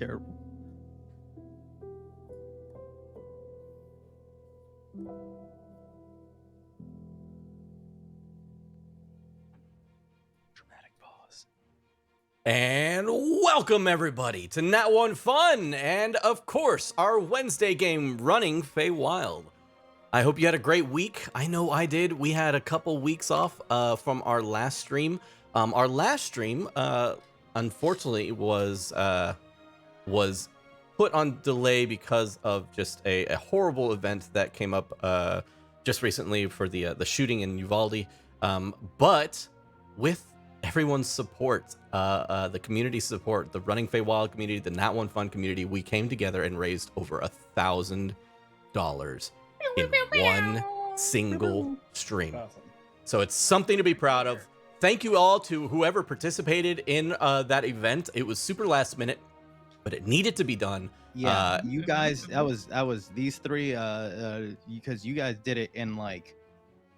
terrible. Dramatic pause. And welcome everybody to Nat 1 Fun, and of course our Wednesday game running Feywild. I hope you had a great week. I know I did. We had a couple weeks off from our last stream. Our last stream, unfortunately, was put on delay because of just a horrible event that came up just recently for the shooting in Uvalde. But with everyone's support, the community support, the Running Feywild community, the Nat 1 Fun community, we came together and raised over $1,000 in one single stream. Awesome. So it's something to be proud of. Thank you all to whoever participated in that event. It was super last minute, but it needed to be done. Yeah, you guys, that was these three, because you guys did it in like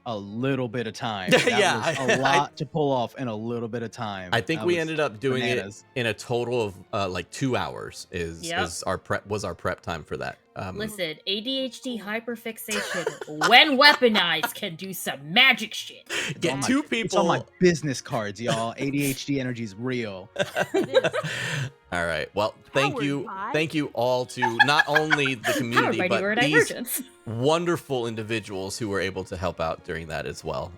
a little bit of time. That Yeah, was a lot to pull off in a little bit of time. I think That we was ended up doing bananas. it in a total of like 2 hours is our prep time for that. Listen, ADHD hyperfixation, when weaponized, can do some magic shit. Get my- two It's on my people. business cards, y'all. ADHD energy is real. All right. Well, thank Powered you. by- Thank you all to not only the Powered community, by but these neurodivergence. wonderful individuals who were able to help out during that as well.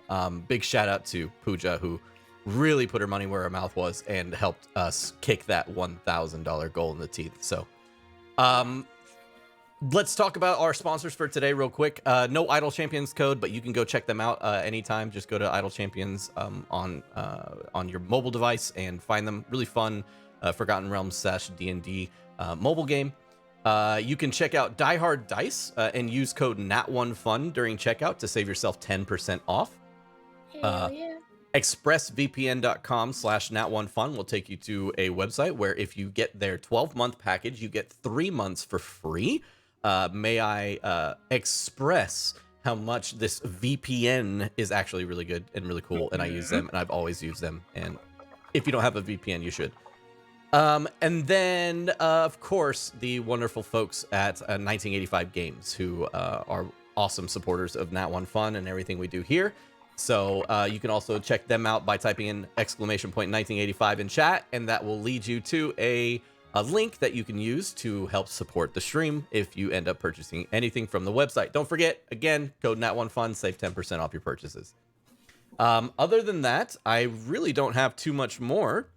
Big shout out to Pooja, who really put her money where her mouth was and helped us kick that $1,000 goal in the teeth. So, let's talk about our sponsors for today real quick. No Idle Champions code, but you can go check them out anytime. Just go to Idle Champions on your mobile device and find them. Really fun Forgotten Realms / D&D mobile game. You can check out Die Hard Dice and use code NAT1FUN during checkout to save yourself 10% off. Hell yeah. expressvpn.com/nat1fun will take you to a website where if you get their 12-month package, you get 3 months for free. May I express how much this VPN is actually really good and really cool, and I use them, and I've always used them, and if you don't have a VPN, you should. And then, of course, the wonderful folks at 1985 Games, who are awesome supporters of Nat 1 Fun and everything we do here. So you can also check them out by typing in !1985 in chat, and that will lead you to a link that you can use to help support the stream if you end up purchasing anything from the website. Don't forget, again, code NAT1FUN, save 10% off your purchases. Other than that, I really don't have too much more.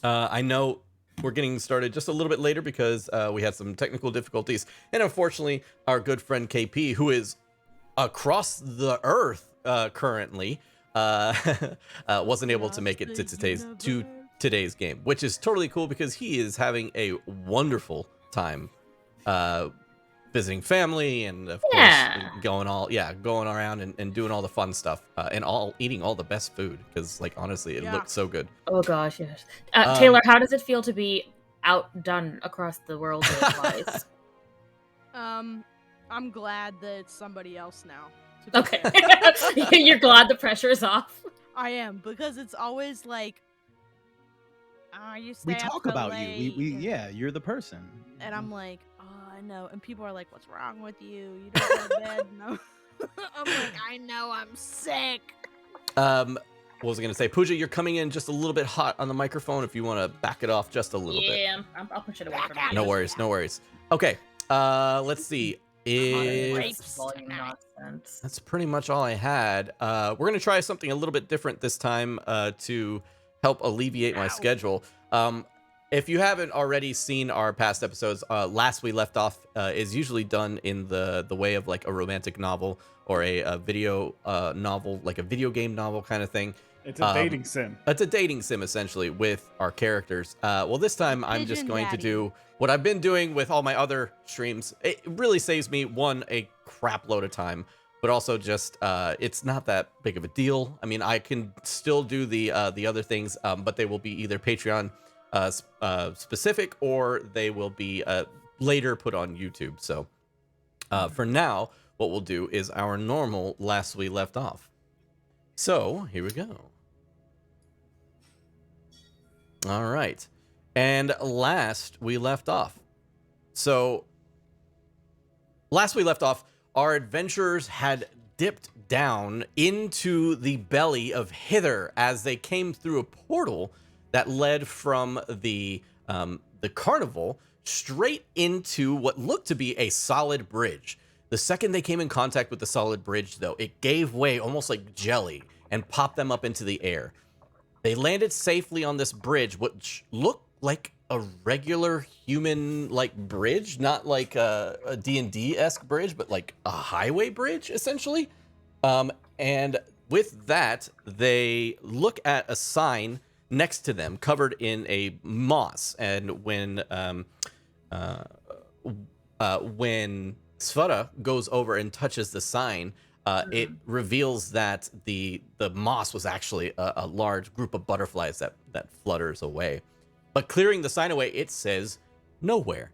I know we're getting started just a little bit later because we had some technical difficulties. And unfortunately, our good friend KP, who is across the earth currently, wasn't able to make it to today's game, which is totally cool because he is having a wonderful time visiting family and, of course, going around and doing all the fun stuff and eating all the best food because, like, honestly, it looked so good. Oh gosh, yes. Taylor, how does it feel to be outdone across the world wise? I'm glad that it's somebody else now. Okay. You're glad the pressure is off? I am, because it's always like, you stay We up talk so about late, you. We and- yeah, you're the person. And I'm like, oh, I know. And people are like, what's wrong with you? You don't go to bed. No. I'm like, I know, I'm sick. What was I going to say? Pooja, you're coming in just a little bit hot on the microphone if you want to back it off just a little bit. Yeah, I'll push it away from you. No worries, no worries. Okay, let's see. Volume nonsense. That's pretty much all I had. We're going to try something a little bit different this time to help alleviate my schedule. If you haven't already seen our past episodes, Last We Left Off is usually done in the way of like a romantic novel or a video novel, like a video game novel kind of thing. It's a dating sim. It's a dating sim, essentially, with our characters. Well, this time I'm just Pigeon going to Daddy. do what I've been doing with all my other streams. It really saves me, one, a crap load of time, but also just it's not that big of a deal. I mean, I can still do the other things, but they will be either Patreon specific or they will be later put on YouTube. So for now, what we'll do is our normal Last We Left Off. So here we go. All right. And last we left off. So, last we left off, our adventurers had dipped down into the belly of Hither as they came through a portal that led from the carnival straight into what looked to be a solid bridge. The second they came in contact with the solid bridge, though, it gave way almost like jelly and popped them up into the air. They landed safely on this bridge, which looked like a regular human-like bridge, not like a D&D-esque bridge, but like a highway bridge, essentially. And with that, they look at a sign next to them covered in a moss. And when Svara goes over and touches the sign, it reveals that the moss was actually a large group of butterflies that flutters away. But clearing the sign away, it says nowhere.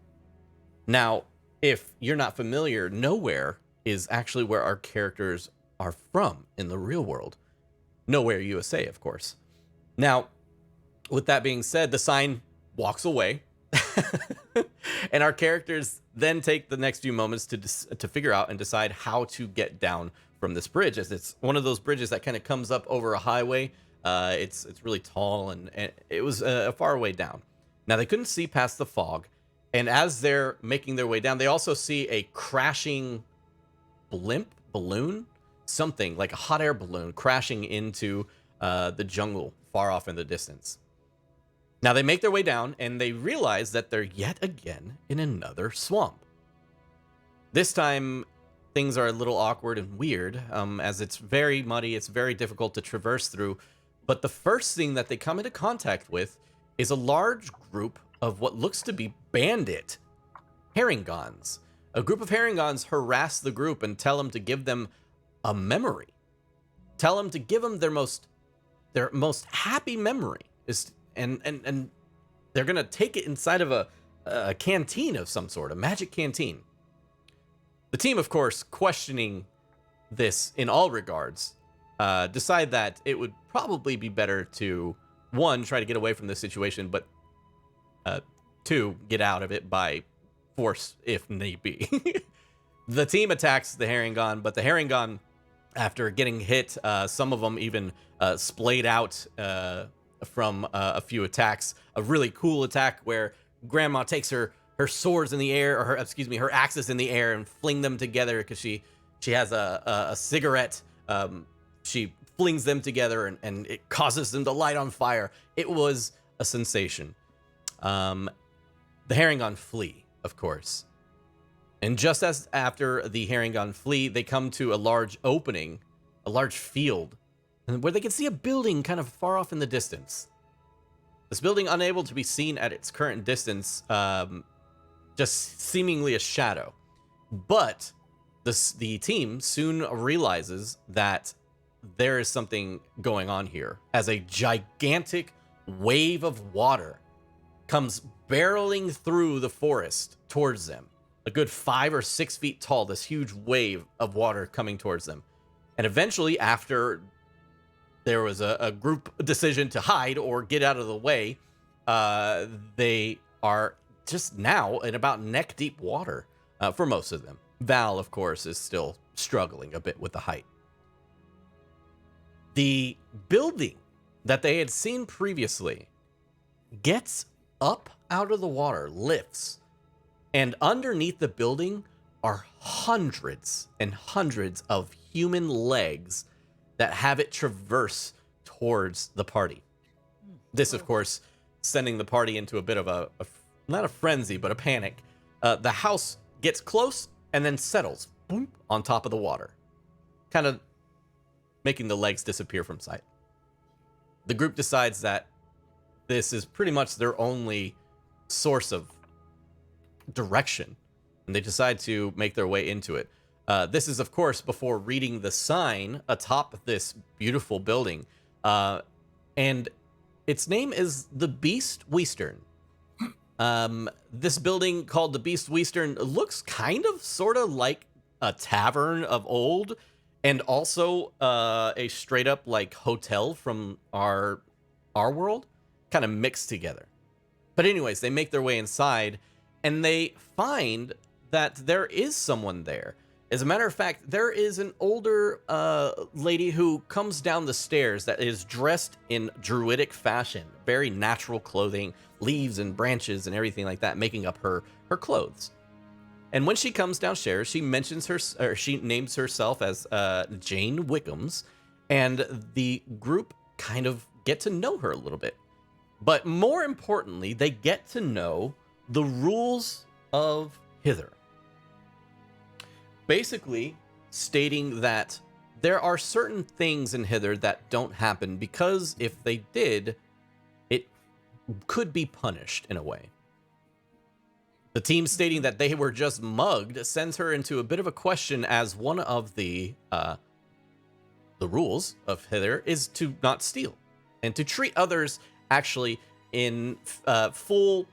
Now, if you're not familiar, nowhere is actually where our characters are from in the real world. Nowhere, USA, of course. Now, with that being said, the sign walks away. And our characters then take the next few moments to figure out and decide how to get down from this bridge, as it's one of those bridges that kind of comes up over a highway. It's really tall, and it was a far way down. Now, they couldn't see past the fog, and as they're making their way down, they also see a crashing balloon, something like a hot air balloon crashing into the jungle far off in the distance. Now, they make their way down, and they realize that they're yet again in another swamp. This time, things are a little awkward and weird, as it's very muddy, it's very difficult to traverse through. But the first thing that they come into contact with is a large group of what looks to be bandit herringons. A group of herringons harass the group and tell them to give them a memory. Tell them to give them their most happy memory. And they're going to take it inside of a canteen of some sort, a magic canteen. The team, of course, questioning this in all regards, decide that it would probably be better to, one, try to get away from this situation, but two, get out of it by force if need be. The team attacks the herringon, but the herringon, after getting hit, some of them even splayed out from a few attacks. A really cool attack where Grandma takes her swords in the air, or her axes in the air, and fling them together because she has a cigarette. She flings them together and it causes them to light on fire. It was a sensation. The herringon flee, of course. And just as after the herringon flee, they come to a large opening, a large field, where they can see a building kind of far off in the distance. This building, unable to be seen at its current distance, just seemingly a shadow. But the team soon realizes that there is something going on here, as a gigantic wave of water comes barreling through the forest towards them. A good 5 or 6 feet tall, this huge wave of water coming towards them. And eventually, after there was a group decision to hide or get out of the way, they are just now in about neck-deep water for most of them. Val, of course, is still struggling a bit with the height. The building that they had seen previously gets up out of the water, lifts, and underneath the building are hundreds and hundreds of human legs that have it traverse towards the party. This, of course, sending the party into a bit of a not a frenzy, but a panic. The house gets close and then settles boom, on top of the water, kind of making the legs disappear from sight. The group decides that this is pretty much their only source of direction, and they decide to make their way into it. This is, of course, before reading the sign atop this beautiful building. And its name is the Beast Weestern. This building called the Beast Weestern looks kind of sort of like a tavern of old, and also a straight up like hotel from our world, kind of mixed together. But anyways, they make their way inside, and they find that there is someone there. As a matter of fact, there is an older lady who comes down the stairs that is dressed in druidic fashion, very natural clothing, leaves and branches and everything like that, making up her clothes. And when she comes downstairs, she she names herself as Jane Wickham's, and the group kind of get to know her a little bit. But more importantly, they get to know the rules of Hither. Basically, stating that there are certain things in Hither that don't happen because if they did, it could be punished in a way. The team stating that they were just mugged sends her into a bit of a question, as one of the rules of Hither is to not steal and to treat others actually in full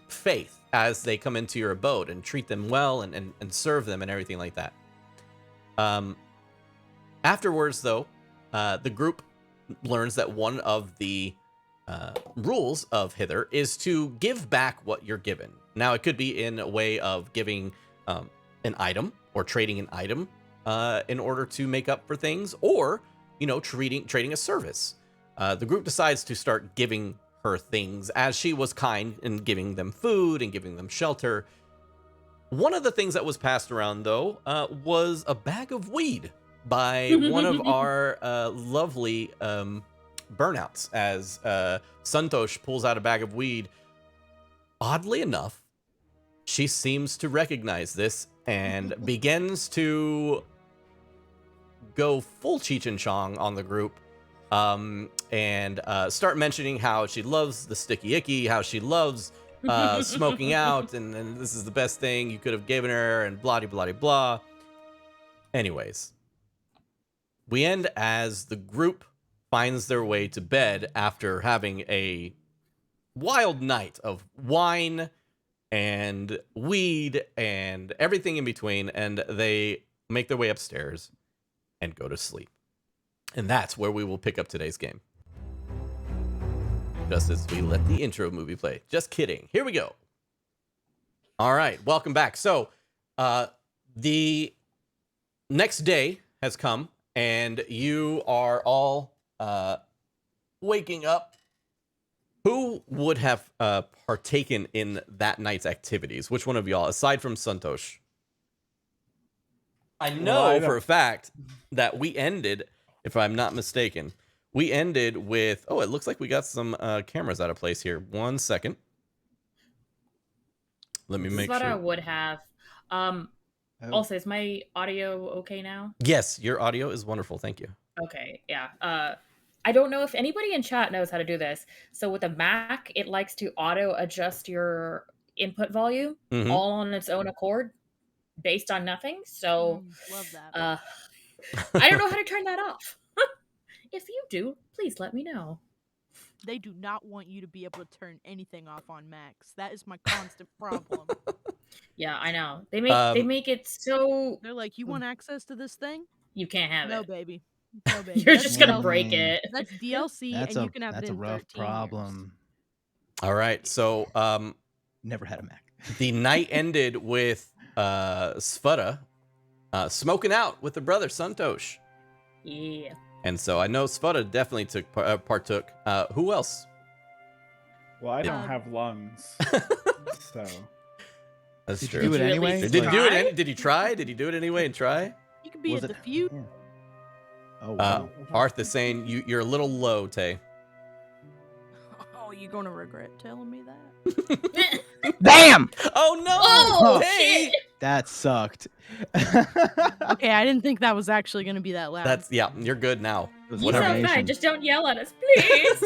faith as they come into your abode, and treat them well and serve them and everything like that. Afterwards, though, the group learns that one of the rules of Hither is to give back what you're given. Now, it could be in a way of giving an item or trading an item in order to make up for things, or, you know, trading a service. The group decides to start giving her things, as she was kind in giving them food and giving them shelter. One of the things that was passed around, though, was a bag of weed by one of our lovely burnouts, as Santosh pulls out a bag of weed. Oddly enough, she seems to recognize this and begins to go full Cheech and Chong on the group, and start mentioning how she loves the sticky icky, how she loves smoking out, and this is the best thing you could have given her, and blah blah blah. Anyways, we end as the group finds their way to bed after having a wild night of wine and weed and everything in between, and they make their way upstairs and go to sleep. And that's where we will pick up today's game, just as we let the intro movie play. Just kidding. Here we go. All right, welcome back. So the next day has come, and you are all waking up. Who would have partaken in that night's activities? Which one of y'all, aside from Santosh? I know for a fact that we ended, if I'm not mistaken, we ended with... Oh, it looks like we got some cameras out of place here. 1 second. Let me make sure. This is what I would have. Also, is my audio okay now? Yes, your audio is wonderful. Thank you. Okay, yeah. I don't know if anybody in chat knows how to do this. So with a Mac, it likes to auto adjust your input volume all on its own accord, based on nothing. So love that. I don't know how to turn that off. If you do, please let me know. They do not want you to be able to turn anything off on Macs. That is my constant problem. Yeah, I know. They make it so They're like, you want access to this thing? you can't have No, it. baby. No, baby. You're That's just gonna DLC. break it. That's DLC, and you can have it in 13 That's a rough problem. All right, so Never had a Mac. the night ended with Sveta smoking out with her brother Santosh. Yeah. And so I know Sveta definitely partook. Who else? Well, I don't have lungs, so That's Did true. you do it Did you at anyway? least Did you do try? it? Did you try? Did you do it anyway and try? You could be Was at it- the feud. Yeah. Oh, wow. Arth is saying you're a little low, Tay. Oh, you're gonna regret telling me that. Damn! Oh no! Oh, Tay! shit! That sucked. Okay, I didn't think that was actually gonna be that loud. That's you're good now. It was You sound termination. fine. Just don't yell at us, please.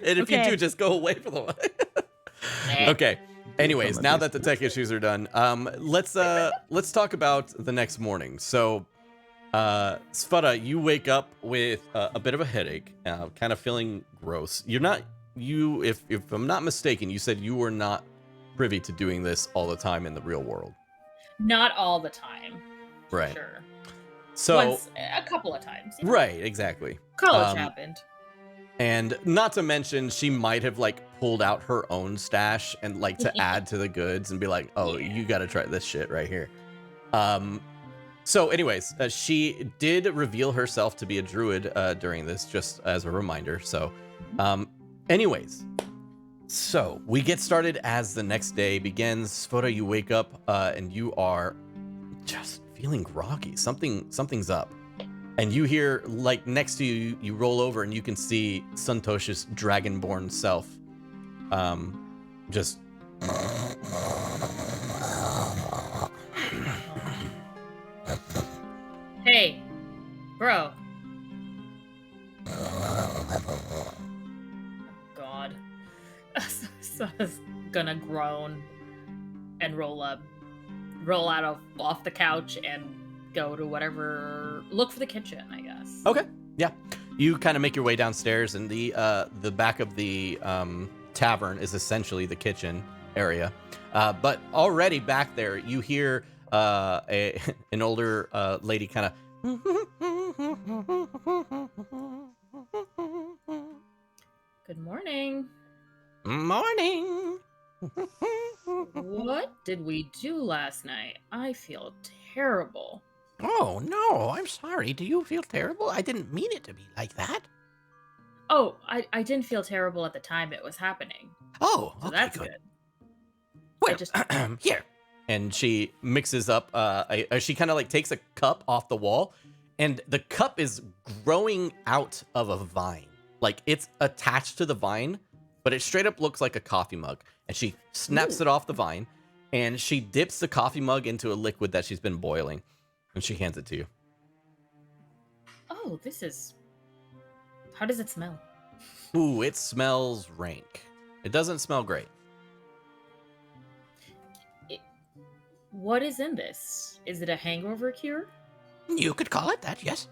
And if you Okay. do, just go away for the while. Okay. Anyways, now that the tech issues are done, let's talk about the next morning. So, Sveta, you wake up with a bit of a headache, kind of feeling gross. If I'm not mistaken, you said you were not privy to doing this all the time in the real world. Not all the time. for Right. Sure. So, Once, a couple of times. right, exactly. College happened. And not to mention, she might have like pulled out her own stash and like to add to the goods and be like, oh, you got to try this shit right here. So anyways, she did reveal herself to be a druid during this, just as a reminder. So anyways, so we get started as the next day begins. Photo, you wake up and you are just feeling groggy. Something's up. And you hear, like, next to you, you roll over and you can see Santosh's dragonborn self. Just... Hey, bro. God. Sana's gonna groan and roll out off the couch and go to whatever, look for the kitchen, I guess. Okay, yeah. You kind of make your way downstairs, and the back of the tavern is essentially the kitchen area. But already back there, you hear an older lady kind of. Good morning. Morning. What did we do last night? I feel terrible. Oh, no, I'm sorry. Do you feel terrible? I didn't mean it to be like that. Oh, I didn't feel terrible at the time it was happening. Oh, So okay, that's good. good. Well, I just- here. And she mixes up, she kind of like takes a cup off the wall, and the cup is growing out of a vine. Like it's attached to the vine, but it straight up looks like a coffee mug. And she snaps it off the vine, and she dips the coffee mug into a liquid that she's been boiling, and she hands it to you. Oh, this is... How does it smell? Ooh, it smells rank. It doesn't smell great. What is in this? Is it a hangover cure? You could call it that, yes.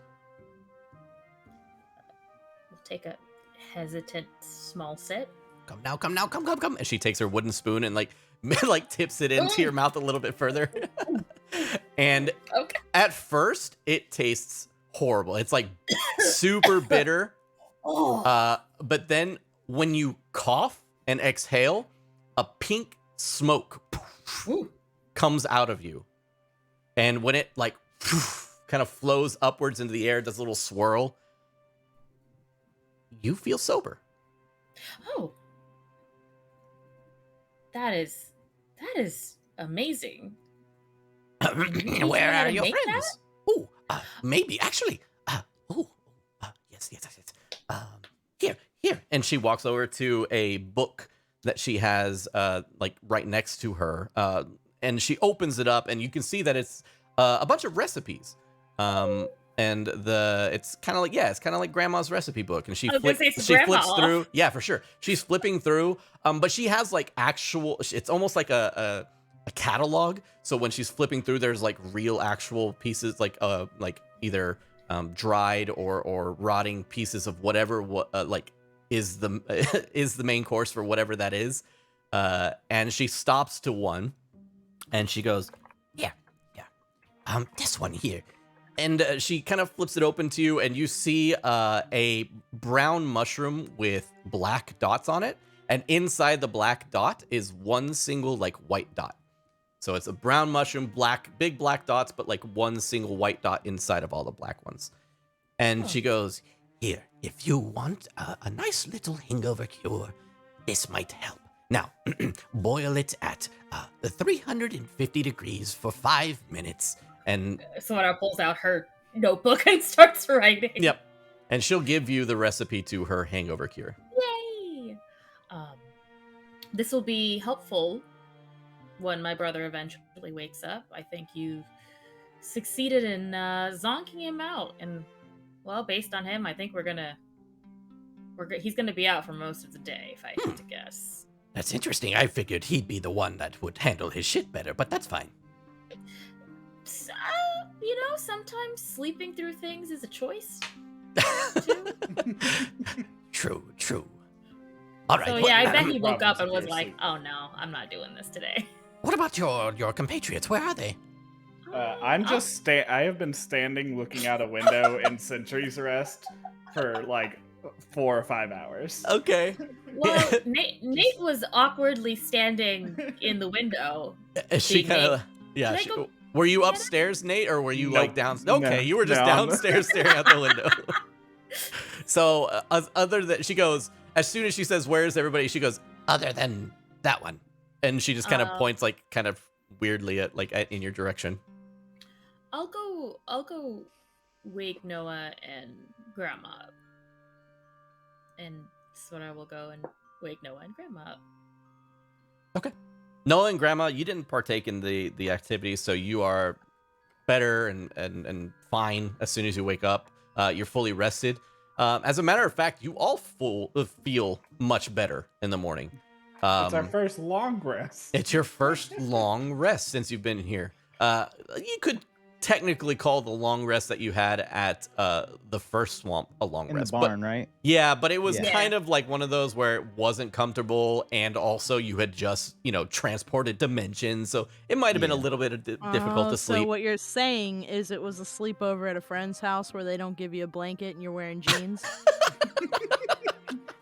We'll take a hesitant small sip. Come now, come now, come. And she takes her wooden spoon and like tips it into your mouth a little bit further. And Okay. at first, it tastes horrible. It's like super bitter. But then when you cough and exhale, a pink smoke comes out of you. And when it like kind of flows upwards into the air, does a little swirl, you feel sober. Oh. That is amazing. Where how are to your make friends? Oh, maybe actually. Yes. Here. And she walks over to a book that she has, like right next to her. And she opens it up, and you can see that it's a bunch of recipes. And it's kind of like grandma's recipe book. And she flips through. Yeah, for sure. She's flipping through. But she has like it's almost like a catalog. So when she's flipping through, there's like real actual pieces, like either dried or rotting pieces of whatever like is the main course for whatever that is. And she stops to one, and she goes, yeah, this one here. And she kind of flips it open to you, and you see a brown mushroom with black dots on it. And inside the black dot is one single like white dot. So it's a brown mushroom, big black dots, but like one single white dot inside of all the black ones. And she goes, here, if you want a nice little hangover cure, this might help. Now, boil it at 350 degrees for 5 minutes. And Sora pulls out her notebook and starts writing. Yep. And she'll give you the recipe to her hangover cure. Yay! This will be helpful when my brother eventually wakes up. I think you've succeeded in zonking him out. And, well, based on him, I think he's gonna be out for most of the day, if I had to guess. That's interesting. I figured he'd be the one that would handle his shit better, but that's fine. Sometimes sleeping through things is a choice. True. All right. So yeah, I bet he woke up and was like, "Oh no, I'm not doing this today." What about your compatriots? Where are they? I have been standing looking out a window in Sentry's Rest for like 4 or 5 hours. Okay. Well, Nate was awkwardly standing in the window. She being kind of, Nate. yeah. Can I go Were you get it? upstairs, Nate, or were you Nope. like down? Okay, No, you were just down. downstairs staring out the window. So, other than she goes, as soon as she says, "Where's everybody?" She goes, "Other than that one," and she just kind of points, like, kind of weirdly at, like, in your direction. I'll go wake Noah and Grandma up. And Sora will go and wake Noah and Grandma up. Okay. Noah and Grandma, you didn't partake in the activity, so you are better and fine as soon as you wake up. You're fully rested. As a matter of fact, you all feel much better in the morning. It's our first long rest. It's your first long rest since you've been here. You could technically call the long rest that you had at the first swamp a long In rest. the barn, right? Yeah, but it was Yeah. kind of like one of those where it wasn't comfortable, and also you had just, transported dimensions, so it might have been a Yeah. little bit difficult to sleep. So what you're saying is it was a sleepover at a friend's house where they don't give you a blanket and you're wearing jeans?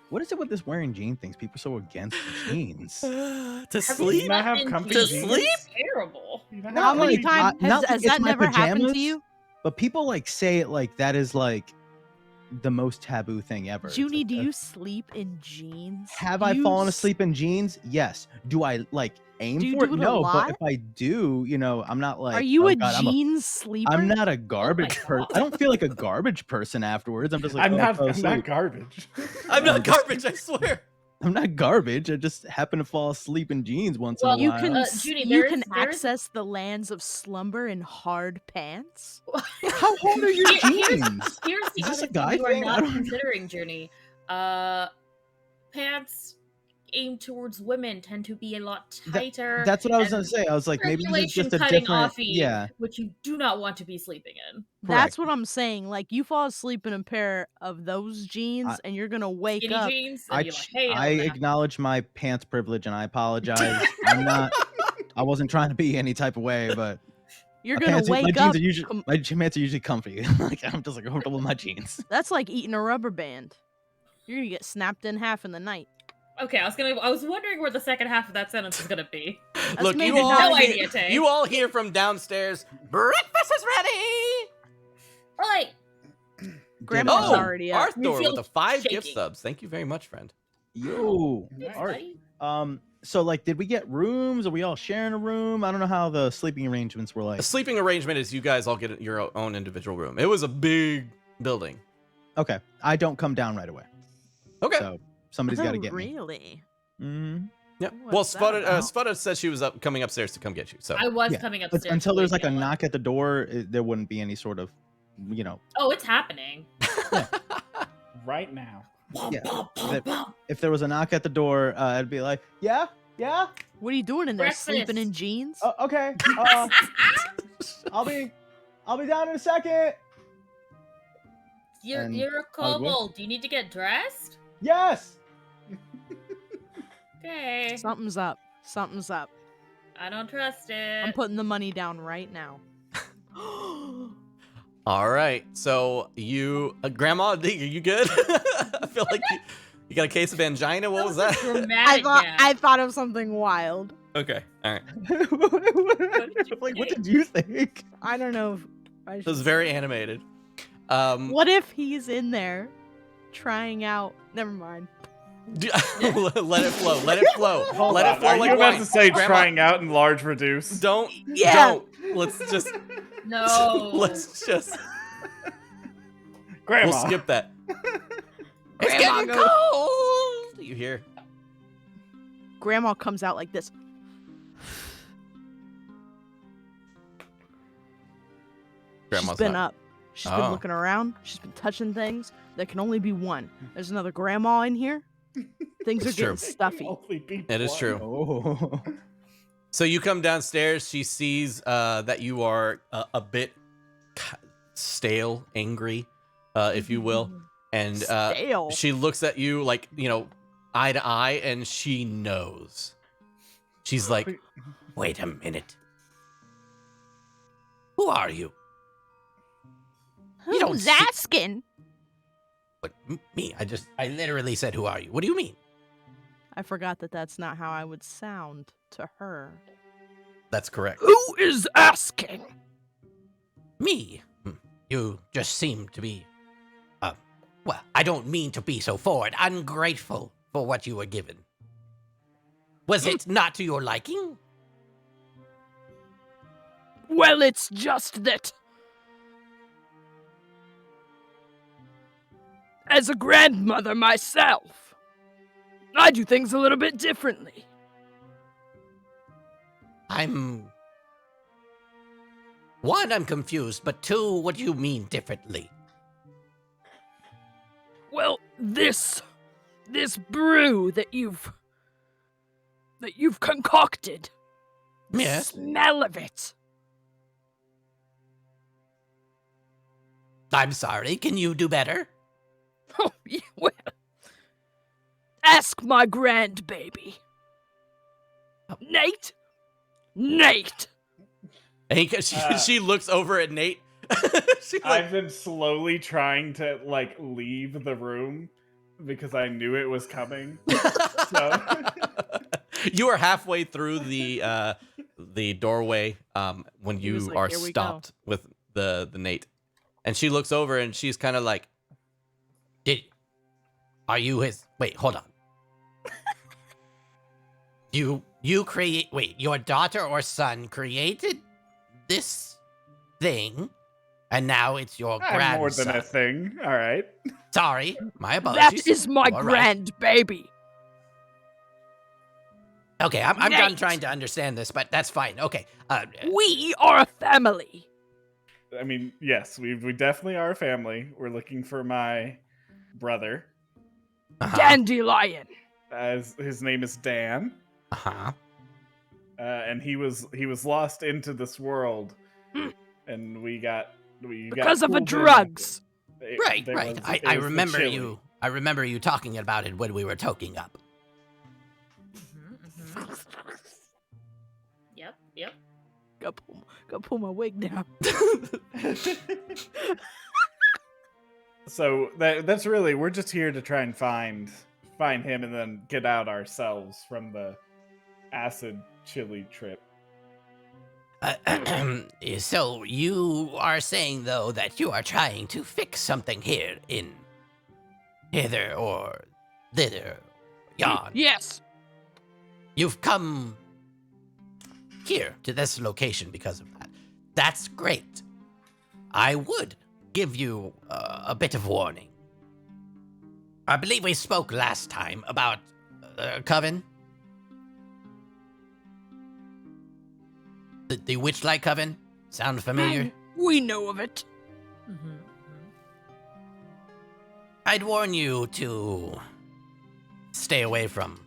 What is it with this wearing jean things? People are so against jeans. To Have sleep? you Not slept have in comfy jeans? jeans? It's terrible. How many times not like has it's that my never happened pajamas, to you? But people like say it like that is like the most taboo thing ever. It's Junie, like, do you sleep in jeans? have I fallen asleep in jeans? Yes. Do I like aim Do you for do it? it a No. lot? But if I do, I'm not like. Are you oh a God, jeans sleeper? I'm not a garbage person. God. I don't feel like a garbage person afterwards. I'm just like, I'm oh, I not. fell I'm not asleep. garbage. I'm not garbage, I swear. I'm not garbage. I just happen to fall asleep in jeans once Well, in a You while. can Junie, you there can is- there is- access the lands of slumber in hard pants. How hard are your jeans? Here's the Is this other a guy thing you are thing? I not don't know. considering, Journey. Pants aimed towards women tend to be a lot tighter. That's what I was and gonna say. I was like, maybe this is circulation just a cutting different. off Eve, Yeah. which you do not want to be sleeping in. That's Correct. what I'm saying. Like you fall asleep in a pair of those jeans and you're gonna wake Skinny up. jeans, and you're like, hey, I acknowledge my pants privilege and I apologize. I wasn't trying to be any type of way, but You're my gonna pants, my wake jeans up. are usually my pants are usually comfy. Like I'm just like comfortable in my jeans. That's like eating a rubber band. You're gonna get snapped in half in the night. Okay, I was wondering where the second half of that sentence is gonna be. Look, maybe you all, not No idea, Tay. you all hear from downstairs, breakfast is ready! Right. Grandma's Oh, already up. Arthur You feel with the 5 gift shaky. subs. Thank you very much, friend. Yo. Thanks, All right. buddy. So like, did we get rooms? Are we all sharing a room? I don't know how the sleeping arrangements were like. A sleeping arrangement is you guys all get your own individual room. It was a big building. Okay, I don't come down right away. Okay. So somebody's got to get me. Really? Mm-hmm. Yeah. What's Well, that about? Sputter said she was coming upstairs to come get you. So I was Yeah, coming But upstairs. until to there's wake like a Noah. knock at the door, there wouldn't be any sort of, Oh, it's happening. Right now. Yeah. If there was a knock at the door, I'd be like, yeah. What are you doing in there? Sleeping Breakfast. in jeans? Okay. I'll be down in a second. You're And a I would kobold. Do you need to get dressed? Yes. Okay. Something's up. Something's up. I don't trust it. I'm putting the money down right now. all right. So you, Grandma, are you good? I feel like you got a case of angina. What was that? Dramatic. I thought of something wild. Okay. All right. Like, what did you think? I don't know. It was very animated. What if he's in there trying out? Never mind. Let it flow. Let it flow. Hold Let on. it flow Are like you about wine. to say Grandma, trying out and large reduce? Don't. Yeah. Don't. Let's just. No. Let's just. Grandma. We'll skip that. It's Grandma getting goes- cold. You hear? Grandma comes out like this. Grandma's She's been not- up. She's been Oh. looking around. She's been touching things. There can only be one. There's another grandma in here. Things are It's getting true. stuffy. Only be It is one. true. Oh. So you come downstairs. She sees that you are a bit stale, angry, if you will, and Stale. she looks at you like, eye to eye, and she knows. She's like, "Wait a minute. Who are you? You don't Who's see- asking? But me, I literally said, who are you? What do you mean? I forgot that that's not how I would sound to her. That's correct. Who is asking? Me? You just seem to be, well, I don't mean to be so forward, ungrateful for what you were given. Was it not to your liking? Well, it's just that. As a grandmother myself, I do things a little bit differently. One, I'm confused, but two, what do you mean differently? Well, this brew that you've concocted. Yes. Smell of it. I'm sorry, can you do better? Oh, yeah, well, ask my grandbaby. Nate? Nate! And she looks over at Nate. I've been slowly trying to leave the room because I knew it was coming. So You are halfway through the doorway when He was you like, are "Here we stopped with the Nate, and she looks over and she's kind of like, "Are you his? Wait, hold on. You create? Wait, your daughter or son created this thing, and now it's your I'm grandson. more than a thing. All right. Sorry, my apologies. That is my You are right. grandbaby. Okay, I'm done Nate. trying to understand this, but that's fine. Okay, We are a family. I mean, yes, we definitely are a family. We're looking for my brother. Dandelion. As his name is Dan. And he was lost into this world, and we got Because of the pulled in. drugs. Right. It I was the remember chili. you. I remember you talking about it when we were toking up. Yep. Go pull my wig down. So that's really, we're just here to try and find him and then get out ourselves from the acid chili trip. So you are saying though that you are trying to fix something here in hither or thither, yon. Yes. You've come here to this location because of that. That's great. I would give you a bit of warning. I believe we spoke last time about Coven. The Witchlight Coven? Sound familiar? We know of it. I'd warn you to stay away from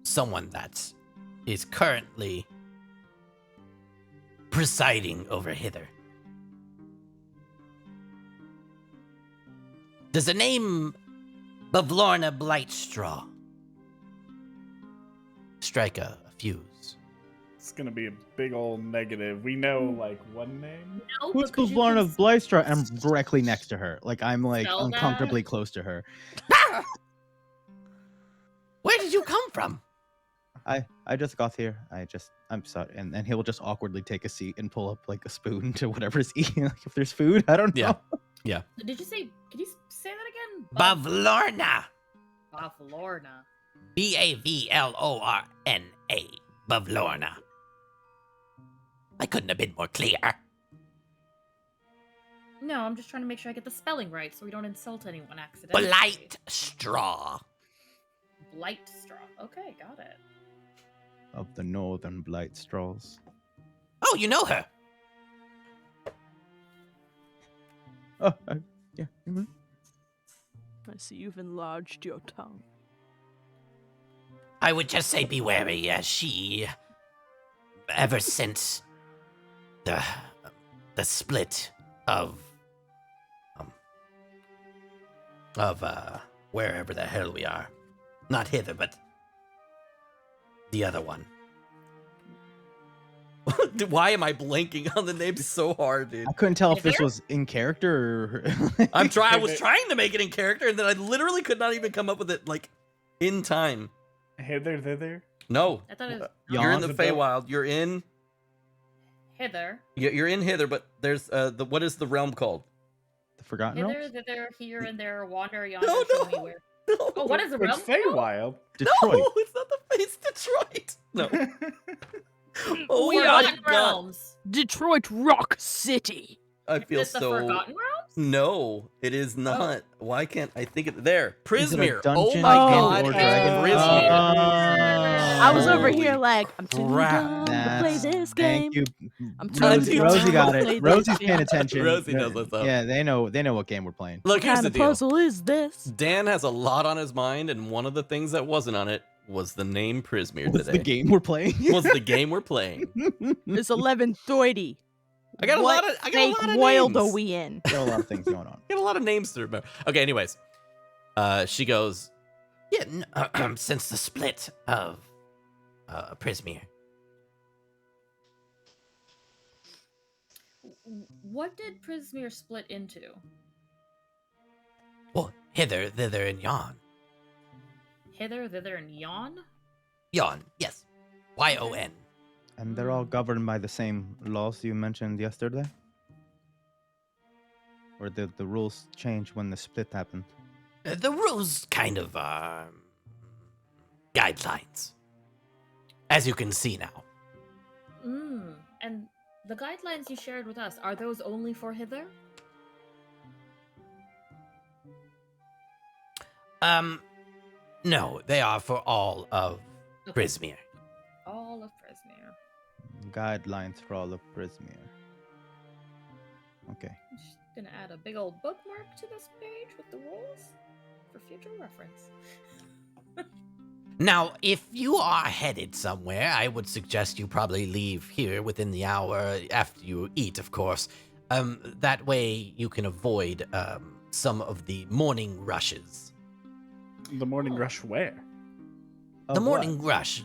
someone that is currently presiding over hither. Does the name Bavlorna Blightstraw strike a fuse? It's gonna be a big old negative. We know one name. No, Who's because you Bavlarna can of Blystra? I'm directly next to her. I'm spell that? uncomfortably close to her. Where did you come from? I just got here. I'm sorry. And then he'll just awkwardly take a seat and pull up a spoon to whatever's eating. If there's food, I don't know. Yeah. Did you say? Can you say that again? Bavlorna. Bavlorna. Bavlorna. Bavlorna. I couldn't have been more clear. No, I'm just trying to make sure I get the spelling right so we don't insult anyone accidentally. Blightstraw. Blightstraw. Okay, got it. Of the northern blight straws. Oh, you know her. Oh, yeah. Mhm. I see you've enlarged your tongue. I would just say be wary, as she, ever since the split of wherever the hell we are, not hither, but the other one. Dude, why am I blanking on the name so hard, dude? I couldn't tell if this Hither? was in character or. I was trying to make it in character, and then I literally could not even come up with it like in time. Hither, thither. No, I thought it was you're in the Yon's a belt. Feywild. You're in Hither, but there's the what is the realm called? The Forgotten hither, Realms? thither, here and there, wander yonder, No, show no. me where. No, Oh, what is the It's realm? Feywild. Detroit. No, it's not the it's Detroit. No. Oh We my are Forgotten God. Realms. Detroit Rock City. I feel Is it the so. Forgotten Realms? No, it is not. Why can't I think it? There, Is it a Prismere. Oh dungeon my game God, or it's dragon? Prismere. I was over Holy here like, I'm too crap. dumb to play this game. Thank you. I'm too Rosie, dumb Rosie to got play it. this Rosie's game. paying attention. Rosie knows what's up. Yeah, they know what game we're playing. Look, What here's kind the of deal. puzzle is this? Dan has a lot on his mind, and one of the things that wasn't on it was the name Prismere What's today. the game we're playing? Was the game we're playing. It's 11:30. I got a What lot of fake names. world are we in? There are a lot of things going on. Got a lot of names to remember. Okay, anyways. She goes, yeah, since the split of Prismere. What did Prismere split into? Well, hither, thither, and yon. Hither, thither, and yon? Yon, yes. Y-O-N. And they're all governed by the same laws you mentioned yesterday? Or did the rules change when the split happened? The rules kind of guidelines. As you can see now. And the guidelines you shared with us, are those only for Hither? No, they are for all of Okay. Prismere. All of Prismere. Guidelines for all of Prismere. Okay. I'm just gonna add a big old bookmark to this page with the rules for future reference. Now, if you are headed somewhere, I would suggest you probably leave here within the hour after you eat, of course. That way you can avoid some of the morning rushes. The morning rush where? The Of morning what? rush,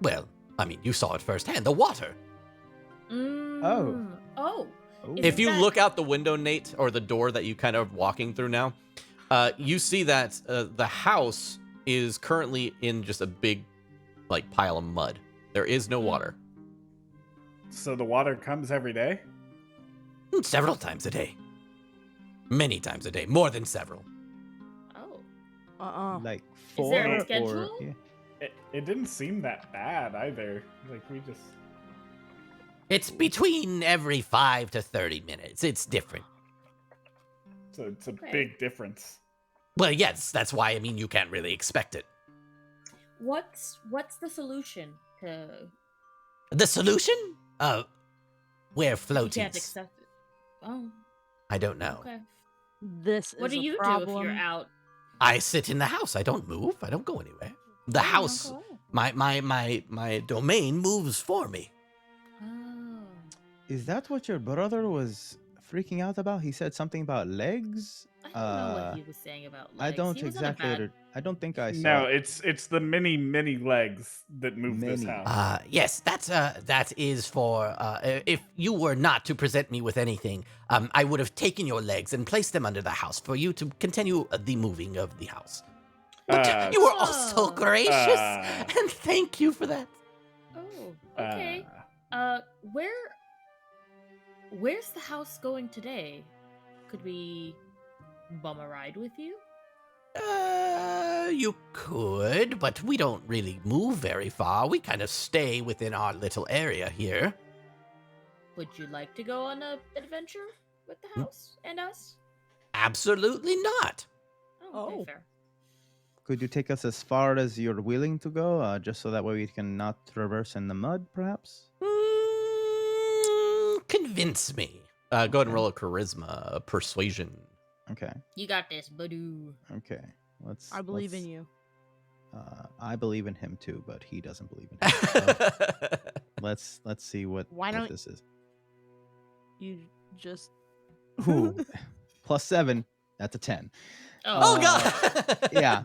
well, I mean, you saw it firsthand, the water. Oh. Oh. Ooh. Is If you that- look out the window, Nate, or the door that you kind of walking through now, you see that the house is currently in just a big, like, pile of mud. There is no water. So the water comes every day? Several times a day. Many times a day. More than several. Oh. Like Is there a 4 schedule? or yeah. It didn't seem that bad either. Like we just It's between every 5 to 30 minutes. It's different. so it's a Okay. big difference. Well, yes, that's why, I mean, you can't really expect it. What's the solution to The solution? Wear you can't floaties. accept it? Oh, I don't know. okay. This What is do a you do problem. if you're out? I sit in the house. I don't move. I don't go anywhere. The Oh, house, okay. my domain moves for me. Oh. Is that what your brother was freaking out about? He said something about legs. I don't know what he was saying about legs. I don't He was on a exactly. bad- I don't think I saw. No, it. it's the many legs that move this Many. house. Yes, that is for, if you were not to present me with anything, I would have taken your legs and placed them under the house for you to continue the moving of the house. But you were all so gracious, and thank you for that. Oh, okay. Where's the house going today? Could we bum a ride with you? You could, but we don't really move very far. We kind of stay within our little area here. Would you like to go on an adventure with the house and us? Absolutely not. Oh, okay, Oh. fair. Could you take us as far as you're willing to go, just so that way we can not traverse in the mud, perhaps? Convince me. Go ahead and roll a charisma, a persuasion. Okay. You got this, Badoo. Okay. Let's. I believe in let's- you. I believe in him too, but he doesn't believe in himself. Let's see what, Why what don't- this is. You just Ooh, +7. That's a 10. Oh, Uh, God. Yeah.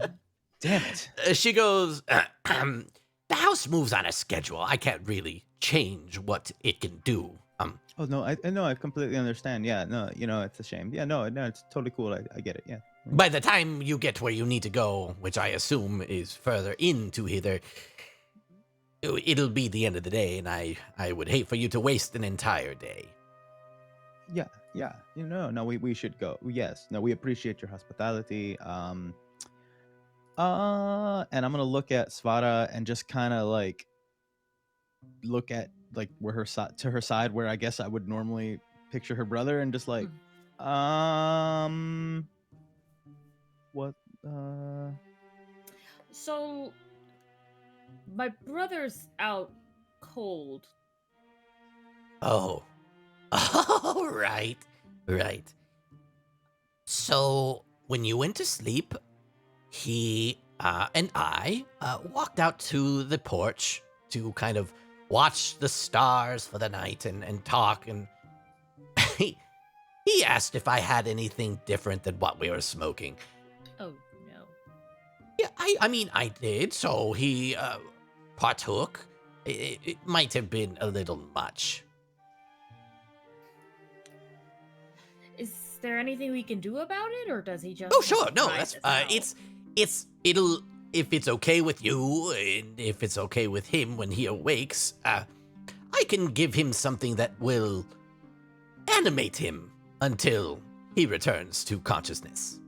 Damn it. She goes, the house moves on a schedule. I can't really change what it can do. Oh no, I know, I completely understand. Yeah, no, it's a shame. Yeah, no, it's totally cool. I get it. Yeah. By the time you get where you need to go, which I assume is further into hither, it'll be the end of the day, and I would hate for you to waste an entire day. Yeah. No, we should go. Yes. No, we appreciate your hospitality. And I'm gonna look at Svara and just kind of like look at like where her side to her side, where I guess I would normally picture her brother, and just like, what? So, my brother's out cold. Oh. Oh, right. So, when you went to sleep, he and I walked out to the porch to kind of watch the stars for the night and talk, and he asked if I had anything different than what we were smoking. Oh, no. Yeah, I mean, I did, so he partook. It might have been a little much. Is there anything we can do about it, or does he just? Oh, sure, no, try that's this out? it'll if it's okay with you, and if it's okay with him when he awakes, I can give him something that will animate him until he returns to consciousness.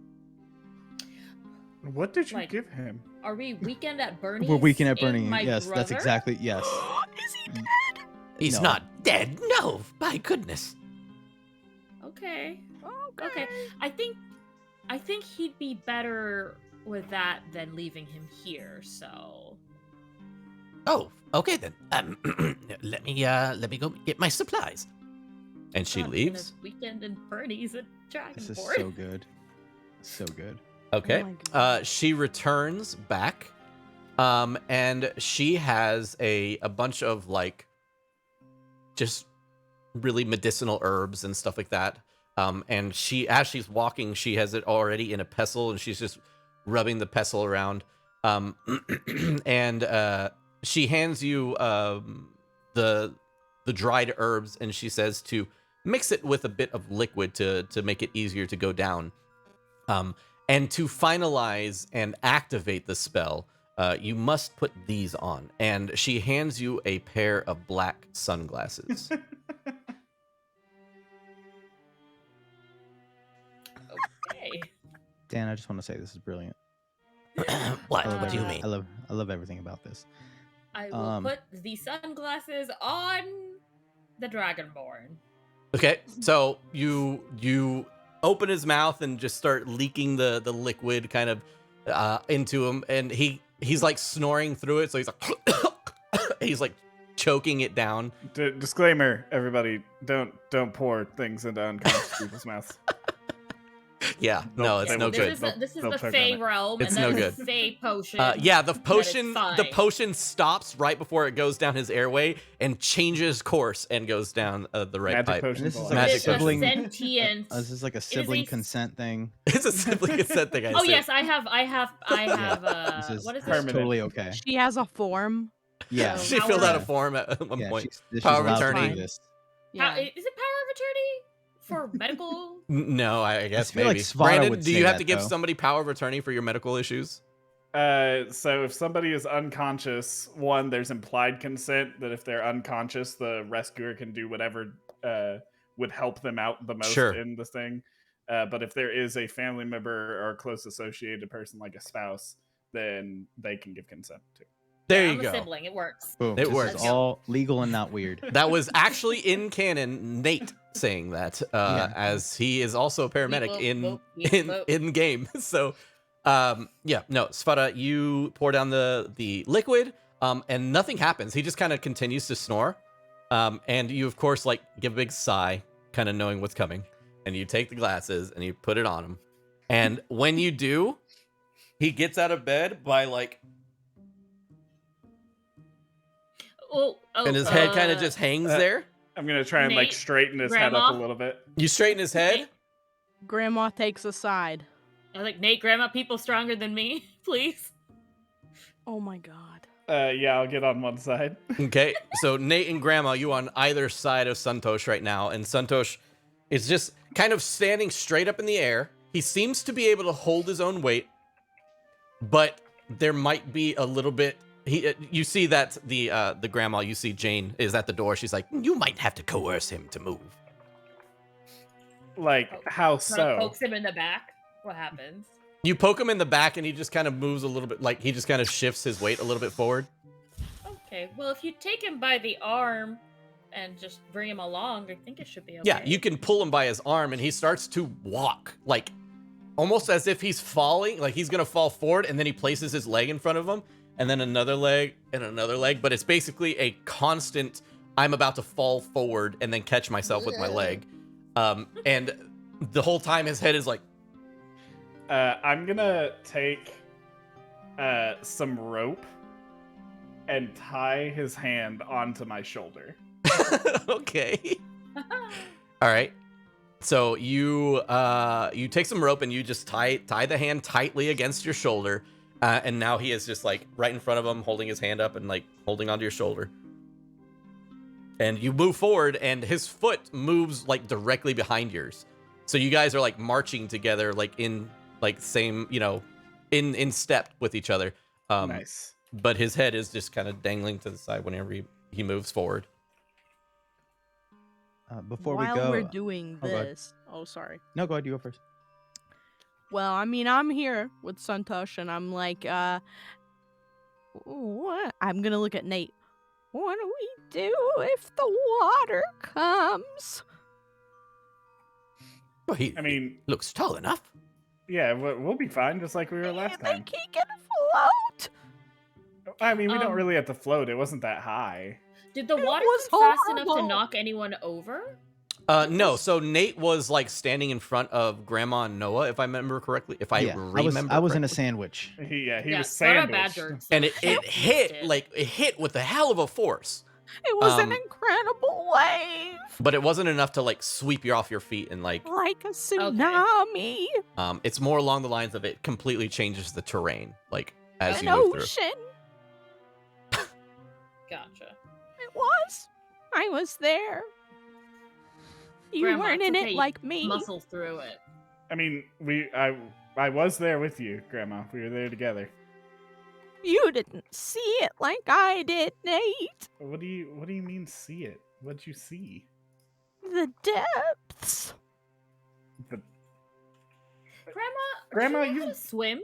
What did you Like- give him? Are we weekend at Bernie's? We're weekend at in Bernie. my Yes, that's brother? exactly yes. Is he dead? He's No. not dead, no, my goodness. Okay. Okay. I think he'd be better with that than leaving him here. So. Oh, okay then. Let me go get my supplies. And she God, leaves. and a Weekend in Bernie's at This is Dragonborn. so good. So good. Okay. Oh my God. She returns back, and she has a bunch of like just really medicinal herbs and stuff like that. And as she's walking, she has it already in a pestle, and she's just rubbing the pestle around. And she hands you the dried herbs, and she says to mix it with a bit of liquid to make it easier to go down. And to finalize and activate the spell, you must put these on. And she hands you a pair of black sunglasses. Okay. Dan, I just want to say this is brilliant. What? I love What do you everything- mean? I love everything about this. I will put the sunglasses on the Dragonborn. Okay, so you open his mouth and just start leaking the liquid kind of into him, and he's like snoring through it, so he's like he's like choking it down. Disclaimer, everybody: don't pour things into unconscious people's mouths. Yeah, no, it's they no will- good. This is They'll the choke on Fey it. realm, It's and no then good. the Fey potion. Yeah, the it's potion fine. stops right before it goes down his airway and changes course and goes down the right Magic pipe. potions. This is will like help. Magic It's a potion. sentient. This is like a sibling a- consent thing. It's a sibling consent thing. Oh yes, I have. This is What is permanent. this? totally okay. She has a form. Yeah. She Power- filled out a form at one Yeah, point. she's Power of allowed to attorney. do this. Yeah. Is it power of attorney for medical? No, I guess feel like maybe. Svara Brandon, would do say you have that, to give though. somebody power of attorney for your medical issues? So if somebody is unconscious, one, there's implied consent that if they're unconscious, the rescuer can do whatever would help them out the most Sure. in this thing. But if there is a family member or a close associated person like a spouse, then they can give consent to. There I'm you a go. sibling. It works. Boom. It This works. is all legal and not weird. That was actually in canon. Nate saying that, Yeah. as he is also a paramedic Weep, in whoop, weep, whoop. in game. So, yeah, no, Svara, you pour down the liquid, and nothing happens. He just kind of continues to snore, and you of course like give a big sigh, kind of knowing what's coming, and you take the glasses and you put it on him, and when you do, he gets out of bed by like. And his head kind of just hangs there. I'm gonna try and like Nate, straighten his head Grandma? up a little bit. You straighten his head. Grandma takes a side. I was like, Nate, grandma, people stronger than me, please. Oh my God. Yeah, I'll get on one side. Okay, so Nate and Grandma, you on either side of Santosh right now, and Santosh is just kind of standing straight up in the air. He seems to be able to hold his own weight, but there might be a little bit. You see that the grandma, you see Jane is at the door. She's like, you might have to coerce him to move. Like, how Kind of so? pokes him in the back. What happens? You poke him in the back, and he just kind of moves a little bit, like he just kind of shifts his weight a little bit forward. Okay, well, if you take him by the arm and just bring him along, I think it should be okay. Yeah, you can pull him by his arm, and he starts to walk, like almost as if he's falling, like he's gonna fall forward, and then he places his leg in front of him, and then another leg, and another leg. But it's basically a constant, I'm about to fall forward and then catch myself with my leg. And the whole time his head is like, I'm gonna take some rope and tie his hand onto my shoulder. okay. All right. So you take some rope and you just tie the hand tightly against your shoulder, and now he is just like right in front of him, holding his hand up and like holding onto your shoulder. And you move forward, and his foot moves like directly behind yours. So you guys are like marching together, like in like same, in step with each other. Nice. But his head is just kind of dangling to the side whenever he moves forward. Before While we go, we're doing go ahead. this, sorry. No, go ahead. You go first. Well, I mean, I'm here with Santosh, and I'm like, what? I'm gonna look at Nate. What do we do if the water comes? Well, he I mean, looks tall enough. yeah, we'll be fine, just like we were last I time. think he can float. I mean, we don't Um, really have to float. It wasn't that high. Did the It water was come fast enough to horrible. knock anyone over? No. So Nate was like standing in front of Grandma and Noah, if I remember correctly. If I remember, I was in correctly. a sandwich. He Yeah, was not a sandwiched. badger. So And it missed hit with a hell of a force. It was an Um, incredible wave, But it wasn't enough to like sweep you off your feet and like like a tsunaami, it's more along the lines of it completely changes the terrain, like as an you move through. ocean. Gotcha. It was. I was there. You Grandma, weren't it's in okay, it you like me. Muscle through it. I mean, I was there with you, Grandma. We were there together. You didn't see it like I did, Nate. What do you mean see it? What'd you see? The depths. Grandma, do you know how you- to swim?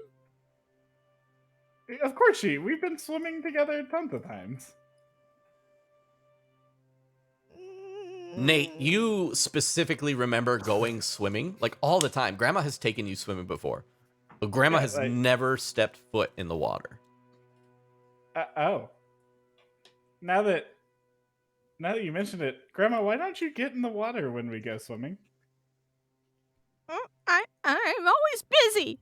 Of course we've been swimming together tons of times. Nate, you specifically remember going swimming like all the time. Grandma has taken you swimming before, but Grandma Yeah, has like- never stepped foot in the water. Oh. Now that you mentioned it, Grandma, why don't you get in the water when we go swimming? I'm always busy.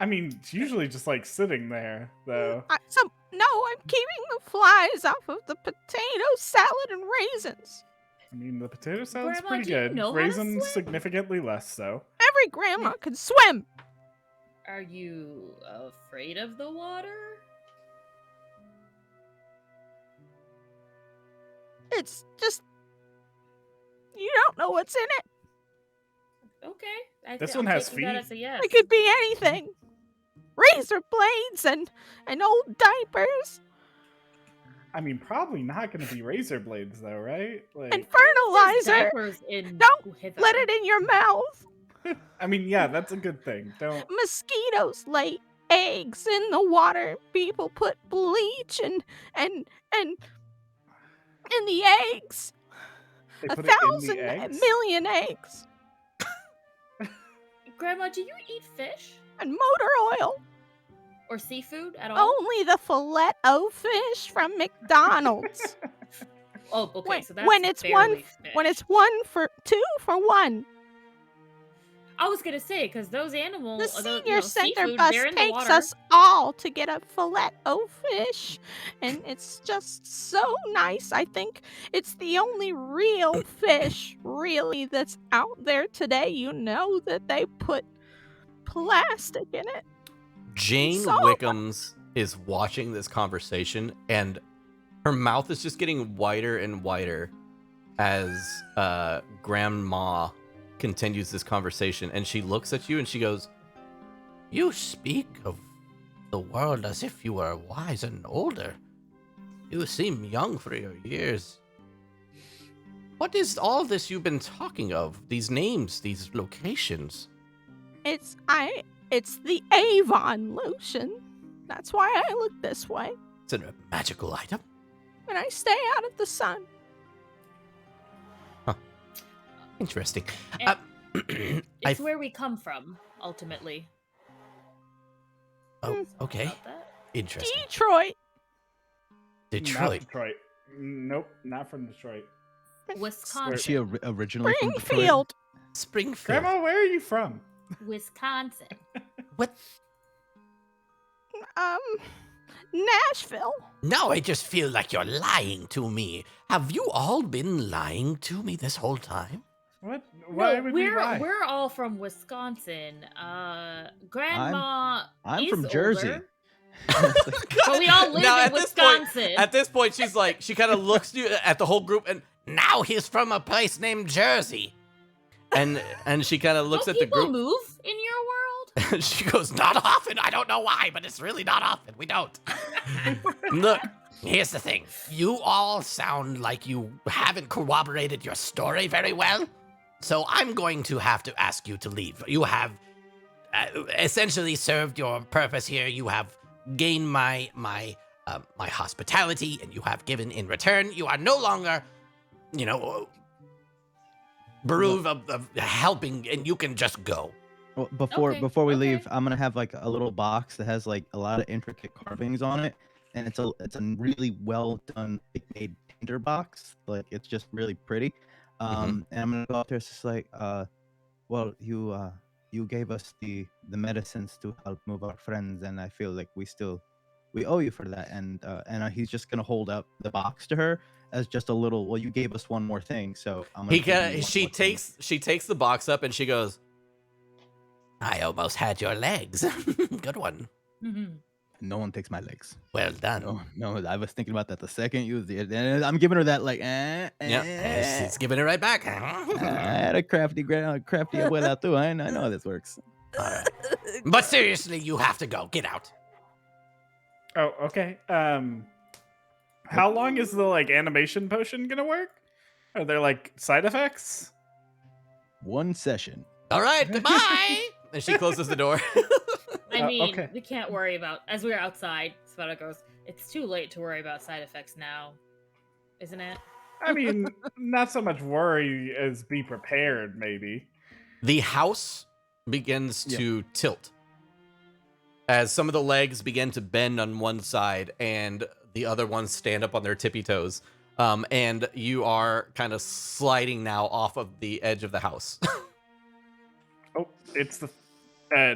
I mean, it's usually just like sitting there, though. No, I'm keeping the flies off of the potato salad and raisins. I mean, the potato salad's Grandma, pretty do you good. know how to Raisins swim? significantly less so. Every grandma can swim. Are you afraid of the water? It's just you don't know what's in it. Okay. This I'm one has taking that feet. as a yes. It could be anything. Razor blades and old diapers I mean, probably not going to be razor blades, though, right? and Like, fertilizer. Diapers in Don't with Let it in your mouth. I mean, yeah, that's a good thing. Don't. Mosquitoes lay eggs in the water. People put bleach and in the eggs. They put it in the 1,000 eggs? million eggs Grandma, do you eat fish and motor oil. or seafood at all? Only the filet-o fish from McDonald's. Oh, okay. when- So that's when it's barely fish. When it's 2 for 1. I was gonna say because those animals, The senior center seafood, bus they're in the takes water. us all to get a filet-o fish, and it's just so nice. I think it's the only real fish, really, that's out there today. You know that they put plastic in it. Jane So- Wickham's is watching this conversation, and her mouth is just getting wider and wider as Grandma continues this conversation, and she looks at you and she goes, "You speak of the world as if you were wise and older. You seem young for your years. What is all this you've been talking of? These names, these locations?" It's the Avon lotion. That's why I look this way. It's a magical item. And I stay out of the sun. Interesting. It's where we come from, ultimately. Oh, okay. About that? Interesting. Detroit. Not Detroit. Detroit. Nope, not from Detroit. Wisconsin. Is she originally from Detroit? Springfield. Springfield. Grandma, where are you from? Wisconsin. What? Nashville. Now I just feel like you're lying to me. Have you all been lying to me this whole time? What? Why No, would we lie? we're all from Wisconsin. Grandma I'm is from Jersey. older, but we all live Now, in Wisconsin. At this point, she's like, she kind of looks at the whole group, and now he's from a place named Jersey. And she kind of looks Don't at the people group. move in your world? And she goes, "Not often. I don't know why, but it's really not often. We don't." Look, here's the thing. You all sound like you haven't corroborated your story very well. So I'm going to have to ask you to leave. You have essentially served your purpose here. You have gained my hospitality, and you have given in return. You are no longer, bereaved of helping, and you can just go. Well, Okay, before we okay. leave, I'm gonna have like a little box that has like a lot of intricate carvings on it, and it's a really well done, like, made tinder box. Like, it's just really pretty. And I'm gonna go up there. It's just like, well, you gave us the medicines to help move our friends, and I feel like we owe you for that. And he's just gonna hold up the box to her as just a little. Well, you gave us one more thing, so I'm gonna. give you one She more thing." takes the box up and she goes, "I almost had your legs." Good one. Mhm. No one takes my legs. Well done. No, I was thinking about that the second you did. And I'm giving her that like, Yeah, she's giving it right back. I had a crafty abuela too. I know how this works. All right. But seriously, you have to go. Get out. Oh, okay. How long is the animation potion gonna work? Are there side effects? One session. All right, goodbye. And she closes the door. I mean, okay. we can't worry about, as we're outside, Sveta goes, it's too late to worry about side effects now, isn't it? I mean, not so much worry as be prepared, maybe. The house begins to tilt as some of the legs begin to bend on one side and the other ones stand up on their tippy toes. And you are kind of sliding now off of the edge of the house. Oh, it's the.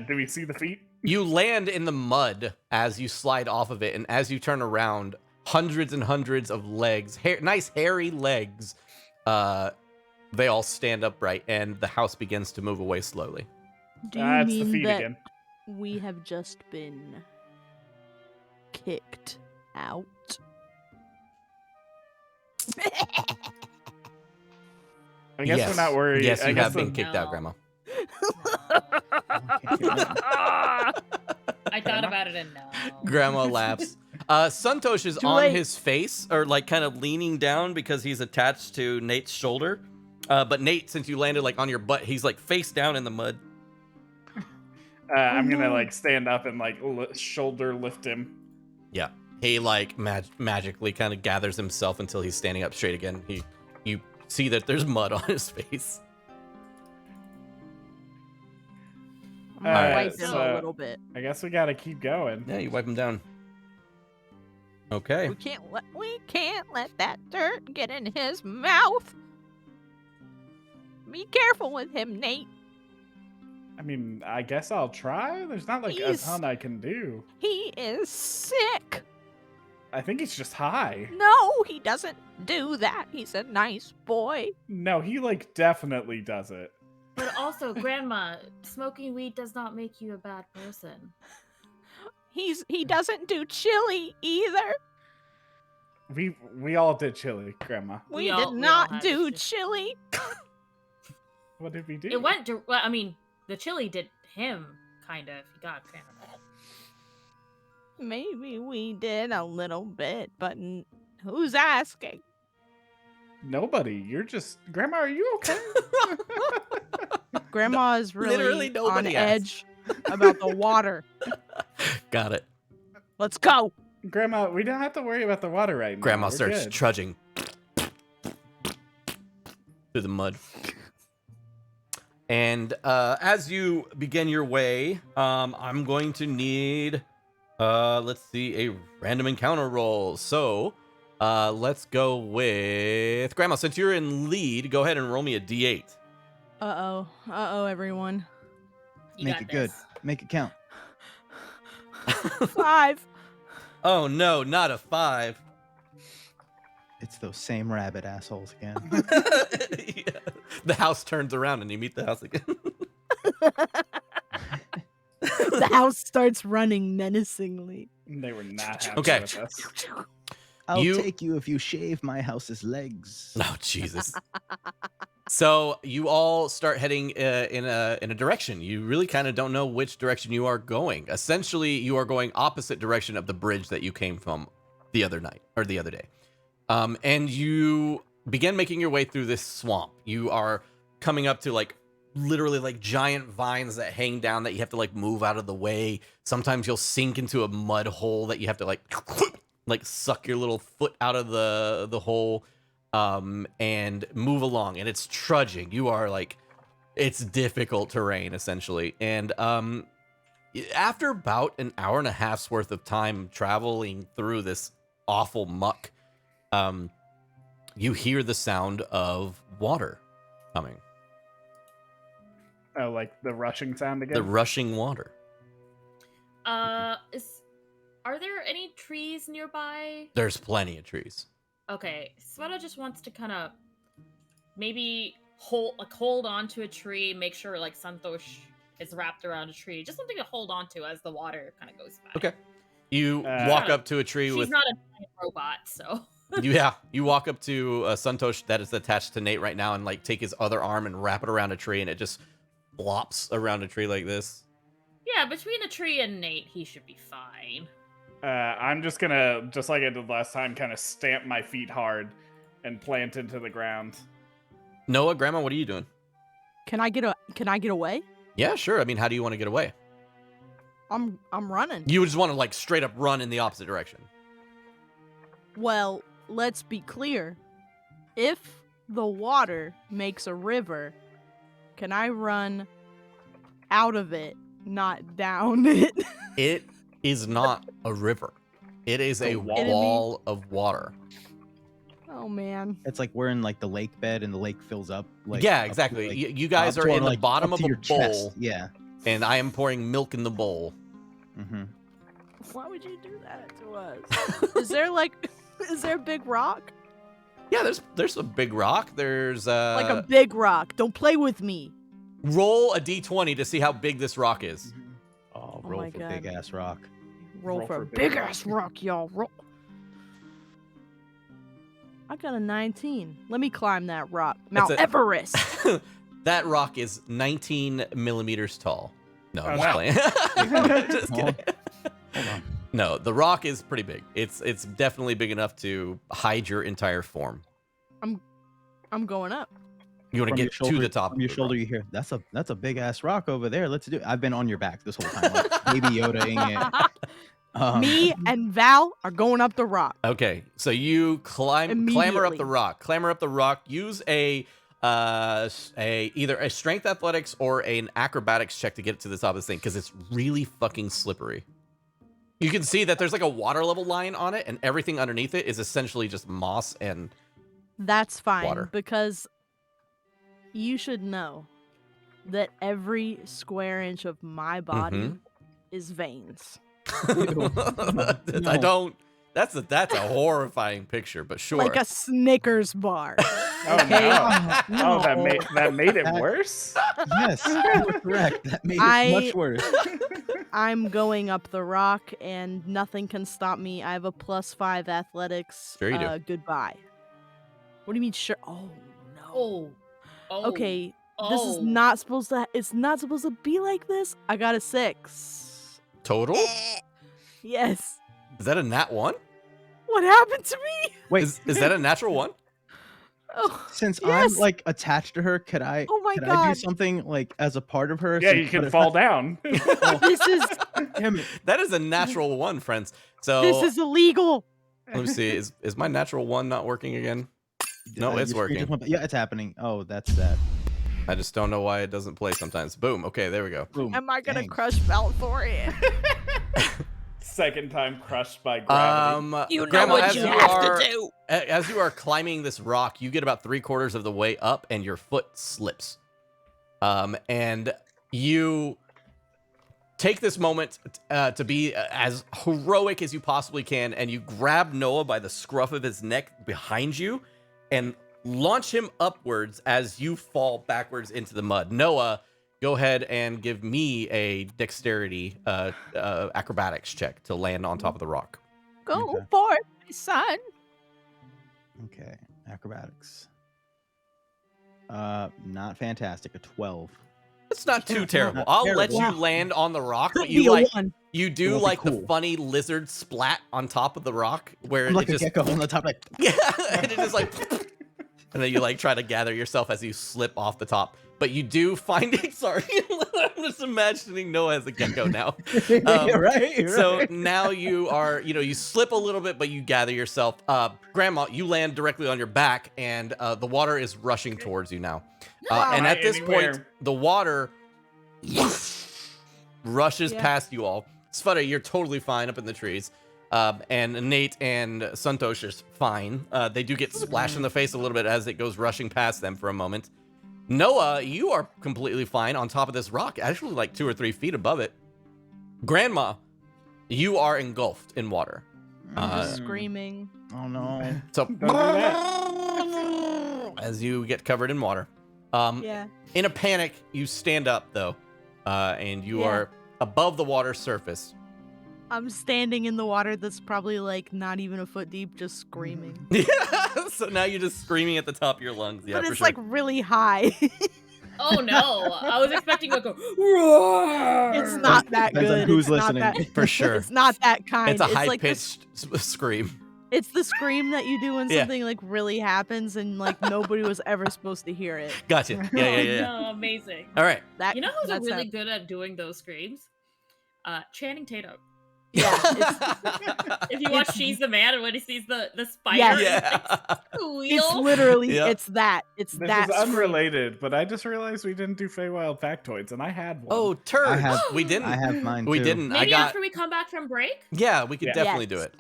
Do we see the feet? You land in the mud as you slide off of it, and as you turn around, hundreds and hundreds of legs, nice hairy legs, they all stand upright, and the house begins to move away slowly. Do you That's the mean feet that again. we have just been kicked out? I guess we're not worried. Yes, I you guess have been the- kicked out, Grandma. I thought about it and no. Grandma laughs. Suntosh is Too on late. his face, or kind of leaning down because he's attached to Nate's shoulder. But Nate, since you landed on your butt, he's face down in the mud. I'm gonna no. stand up and shoulder lift him. Yeah, he magically kind of gathers himself until he's standing up straight again. You see that there's mud on his face. I'm gonna Alright, wipe him so- a little bit. I guess we gotta keep going. Yeah, you wipe him down. Okay. We can't let that dirt get in his mouth. Be careful with him, Nate. I mean, I guess I'll try. There's not a He's- ton I can do. He is sick. I think he's just high. No, he doesn't do that. He's a nice boy. No, he definitely does it. But also, Grandma, smoking weed does not make you a bad person. He doesn't do chili either. We all did chili, Grandma. We all did not had do to- chili. What did we do? It went. Well, I mean, the chili did him kind of. He got kind of. Maybe we did a little bit, but who's asking? Nobody. You're just Grandma. Are you okay? Grandma is Literally really on nobody asked. edge about the water. Got it. Let's go. Grandma, we don't have to worry about the water right now. Grandma We're starts good. trudging through the mud. And as you begin your way, I'm going to need, let's see, a random encounter roll. So let's go with Grandma. Since you're in lead, go ahead and roll me a d8. Uh-oh, everyone. You Make got it good. this. Make it count. 5. Oh no, not a 5. It's those same rabbit assholes again. Yeah. The house turns around and you meet the house again. The house starts running menacingly. They were not happy Okay. with us. I'll You- take you if you shave my house's legs. Oh Jesus! So you all start heading in a direction. You really kind of don't know which direction you are going. Essentially, you are going opposite direction of the bridge that you came from the other night or the other day. And you begin making your way through this swamp. You are coming up to like literally like giant vines that hang down that you have to like move out of the way. Sometimes you'll sink into a mud hole that you have to like suck your little foot out of the hole and move along. And it's trudging. You are like, it's difficult terrain essentially. And after about an hour and a half's worth of time traveling through this awful muck, you hear the sound of water coming. Oh, like the rushing sound again? The rushing water. Are there any trees nearby? There's plenty of trees. Okay, Sveta just wants to kind of maybe hold on to a tree, make sure like Santosh is wrapped around a tree, just something to hold on to as the water kind of goes by. Okay. You Uh, walk up to a tree She's with not a giant robot, so. you walk up to Santosh that is attached to Nate right now and like take his other arm and wrap it around a tree and it just flops around a tree like this. Yeah, between a tree and Nate, he should be fine. I'm just gonna, just like I did last time, kind of stamp my feet hard and plant into the ground. Noah, Grandma, what are you doing? Can I get away? Yeah, sure. I mean, how do you want to get away? I'm running. You just want to like straight up run in the opposite direction. Well, let's be clear. If the water makes a river, can I run out of it, not down it? It is not a river. It is a wall. wall of water. Oh man. It's like we're in like the lake bed and the lake fills up. Like Yeah, up to, exactly. like, You guys up are to, in the like, bottom up of to a your bowl, chest. Yeah. and I am pouring milk in the bowl. Mm-hmm. Why would you do that to us? Is there a big rock? Yeah, there's a big rock. There's Like a big rock. Don't play with me. roll a d20 to see how big this rock is. Oh, Oh roll my for God. big ass rock. Roll for a big big ass rock, y'all. Roll. I got a 19. Let me climb that rock. Mount That's it. Everest. That rock is 19 millimeters tall. No, I'm Oh, just no. playing. Just Oh. kidding. Hold on. No, the rock is pretty big. It's definitely big enough to hide your entire form. I'm going up. You want to From get your shoulder, to the top From of your the shoulder, rock. you hear that's a big ass rock over there. Let's do it. I've been on your back this whole time, like Baby Yoda-ing it. Me and Val are going up the rock. Okay, so you clamber up Immediately. the rock. Clamber up the rock. Use a either a strength athletics or an acrobatics check to get to the top of this thing because it's really fucking slippery. You can see that there's like a water level line on it, and everything underneath it is essentially just moss and That's fine Water. because you should know that every square inch of my body Mhm. is veins. I don't. That's a horrifying picture, but sure. Like a Snickers bar. Oh, Okay? no. Oh, that made it That- worse? Yes, you were correct. That made it much worse. I'm going up the rock, and nothing can stop me. I have a +5 athletics. Sure you do. Goodbye. What do you mean, sure? Oh no. Oh. Okay, this is not supposed to. It's not supposed to be like this. I got a 6. Total? Yes. Is that a nat 1? What happened to me? Wait, Is that a natural 1? Oh, since yes. I'm like attached to her, could I? Oh my could I God. do something like as a part of her? Yeah, since- you can but if fall I- down. This is Damn it! That is a natural 1, friends. So this is illegal. let me see. Is my natural 1 not working again? No, it's your screen working. just went- yeah, it's happening. Oh, that's that. I just don't know why it doesn't play sometimes. Boom. Okay, there we go. Boom. Am I gonna Dang. crush Valthorian? Second time crushed by gravity. You know Grandma, what as you you have are, to do. As you are climbing this rock, you get about 3/4 of the way up, and your foot slips. And you take this moment to be as heroic as you possibly can, and you grab Noah by the scruff of his neck behind you, and launch him upwards as you fall backwards into the mud. Noah, go ahead and give me a dexterity acrobatics check to land on top of the rock. Go Okay. for it, my son. Okay, acrobatics. Not fantastic. A 12. It's not too terrible. Not I'll let terrible. you land on the rock, Could but be you a like 1. you do It'll be like the cool. funny lizard splat on top of the rock where I'm like it a just gecko on the top. Like yeah, and it just like and then you like try to gather yourself as you slip off the top. But you do find it. Sorry, I'm just imagining Noah as a gecko now. right. So now you are, you slip a little bit, but you gather yourself. Grandma, you land directly on your back, and the water is rushing towards you now. And at this point, Anywhere. the water rushes Yeah. past you all. Sfutter, you're totally fine up in the trees. And Nate and Santosh is fine. They do get splashed in the face a little bit as it goes rushing past them for a moment. Noah, you are completely fine on top of this rock, actually like 2 or 3 feet above it. Grandma, you are engulfed in water. I'm just screaming. Oh no. So Don't do that. as you get covered in water. Yeah. In a panic, you stand up though, and you Yeah. are above the water surface. I'm standing in the water that's probably like not even a foot deep, just screaming. Yeah, so now you're just screaming at the top of your lungs. Yeah, But for it's sure. like really high. Oh no! I was expecting to go. Roar! It's not that Depends on good. who's It's not listening. that- For sure. It's not that kind. It's a high like pitched scream. It's the scream that you do when Yeah. something like really happens and like nobody was ever supposed to hear it. Gotcha. Yeah, Oh, yeah, yeah. no, amazing. All right. That You know who's that's really how- good at doing those screams? Channing Tatum. Yeah, If you watch She's the Man and when he sees the spider, Yes. Yeah. squeal. It's literally Yep. it's that. It's This that is scream. unrelated, but I just realized we didn't do Feywild factoids, and I had one. Oh, turd. I have- we didn't. I have mine We too. didn't. Maybe I got. after we come back from break. Yeah, we could Yeah. definitely Yes. do it.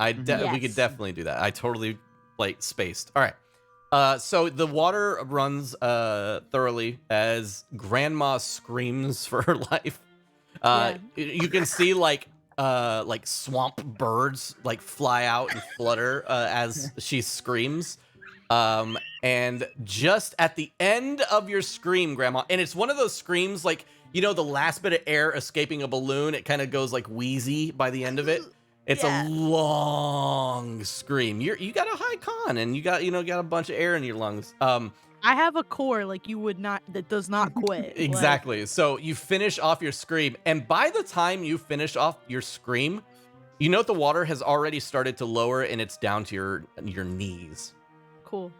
We could Yes. definitely do that. I totally like spaced. All right. So the water runs thoroughly as Grandma screams for her life. You can see like swamp birds like fly out and flutter as she screams. And just at the end of your scream, Grandma, and it's one of those screams like, the last bit of air escaping a balloon, it kind of goes like wheezy by the end of it. It's Yeah. a long scream. You got a high con and you got a bunch of air in your lungs. I have a core like you would not that does not quit. Like, Exactly. So you finish off your scream, and by the time you finish off your scream, the water has already started to lower and it's down to your knees. cool.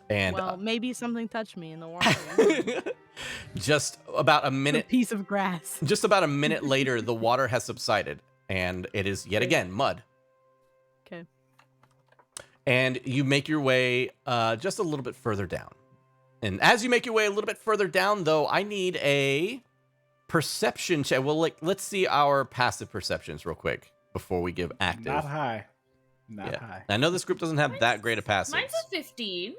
And Well, maybe something touched me in the water. just about a A minute piece of grass. just about a minute later, the water has subsided and it is yet again mud. Okay. And you make your way just a little bit further down. And as you make your way a little bit further down, though, I need a perception check. Well, let's see our passive perceptions real quick before we give active. Not high. Not Yeah. high. I know this group doesn't have that great a passive. Mine's a 15.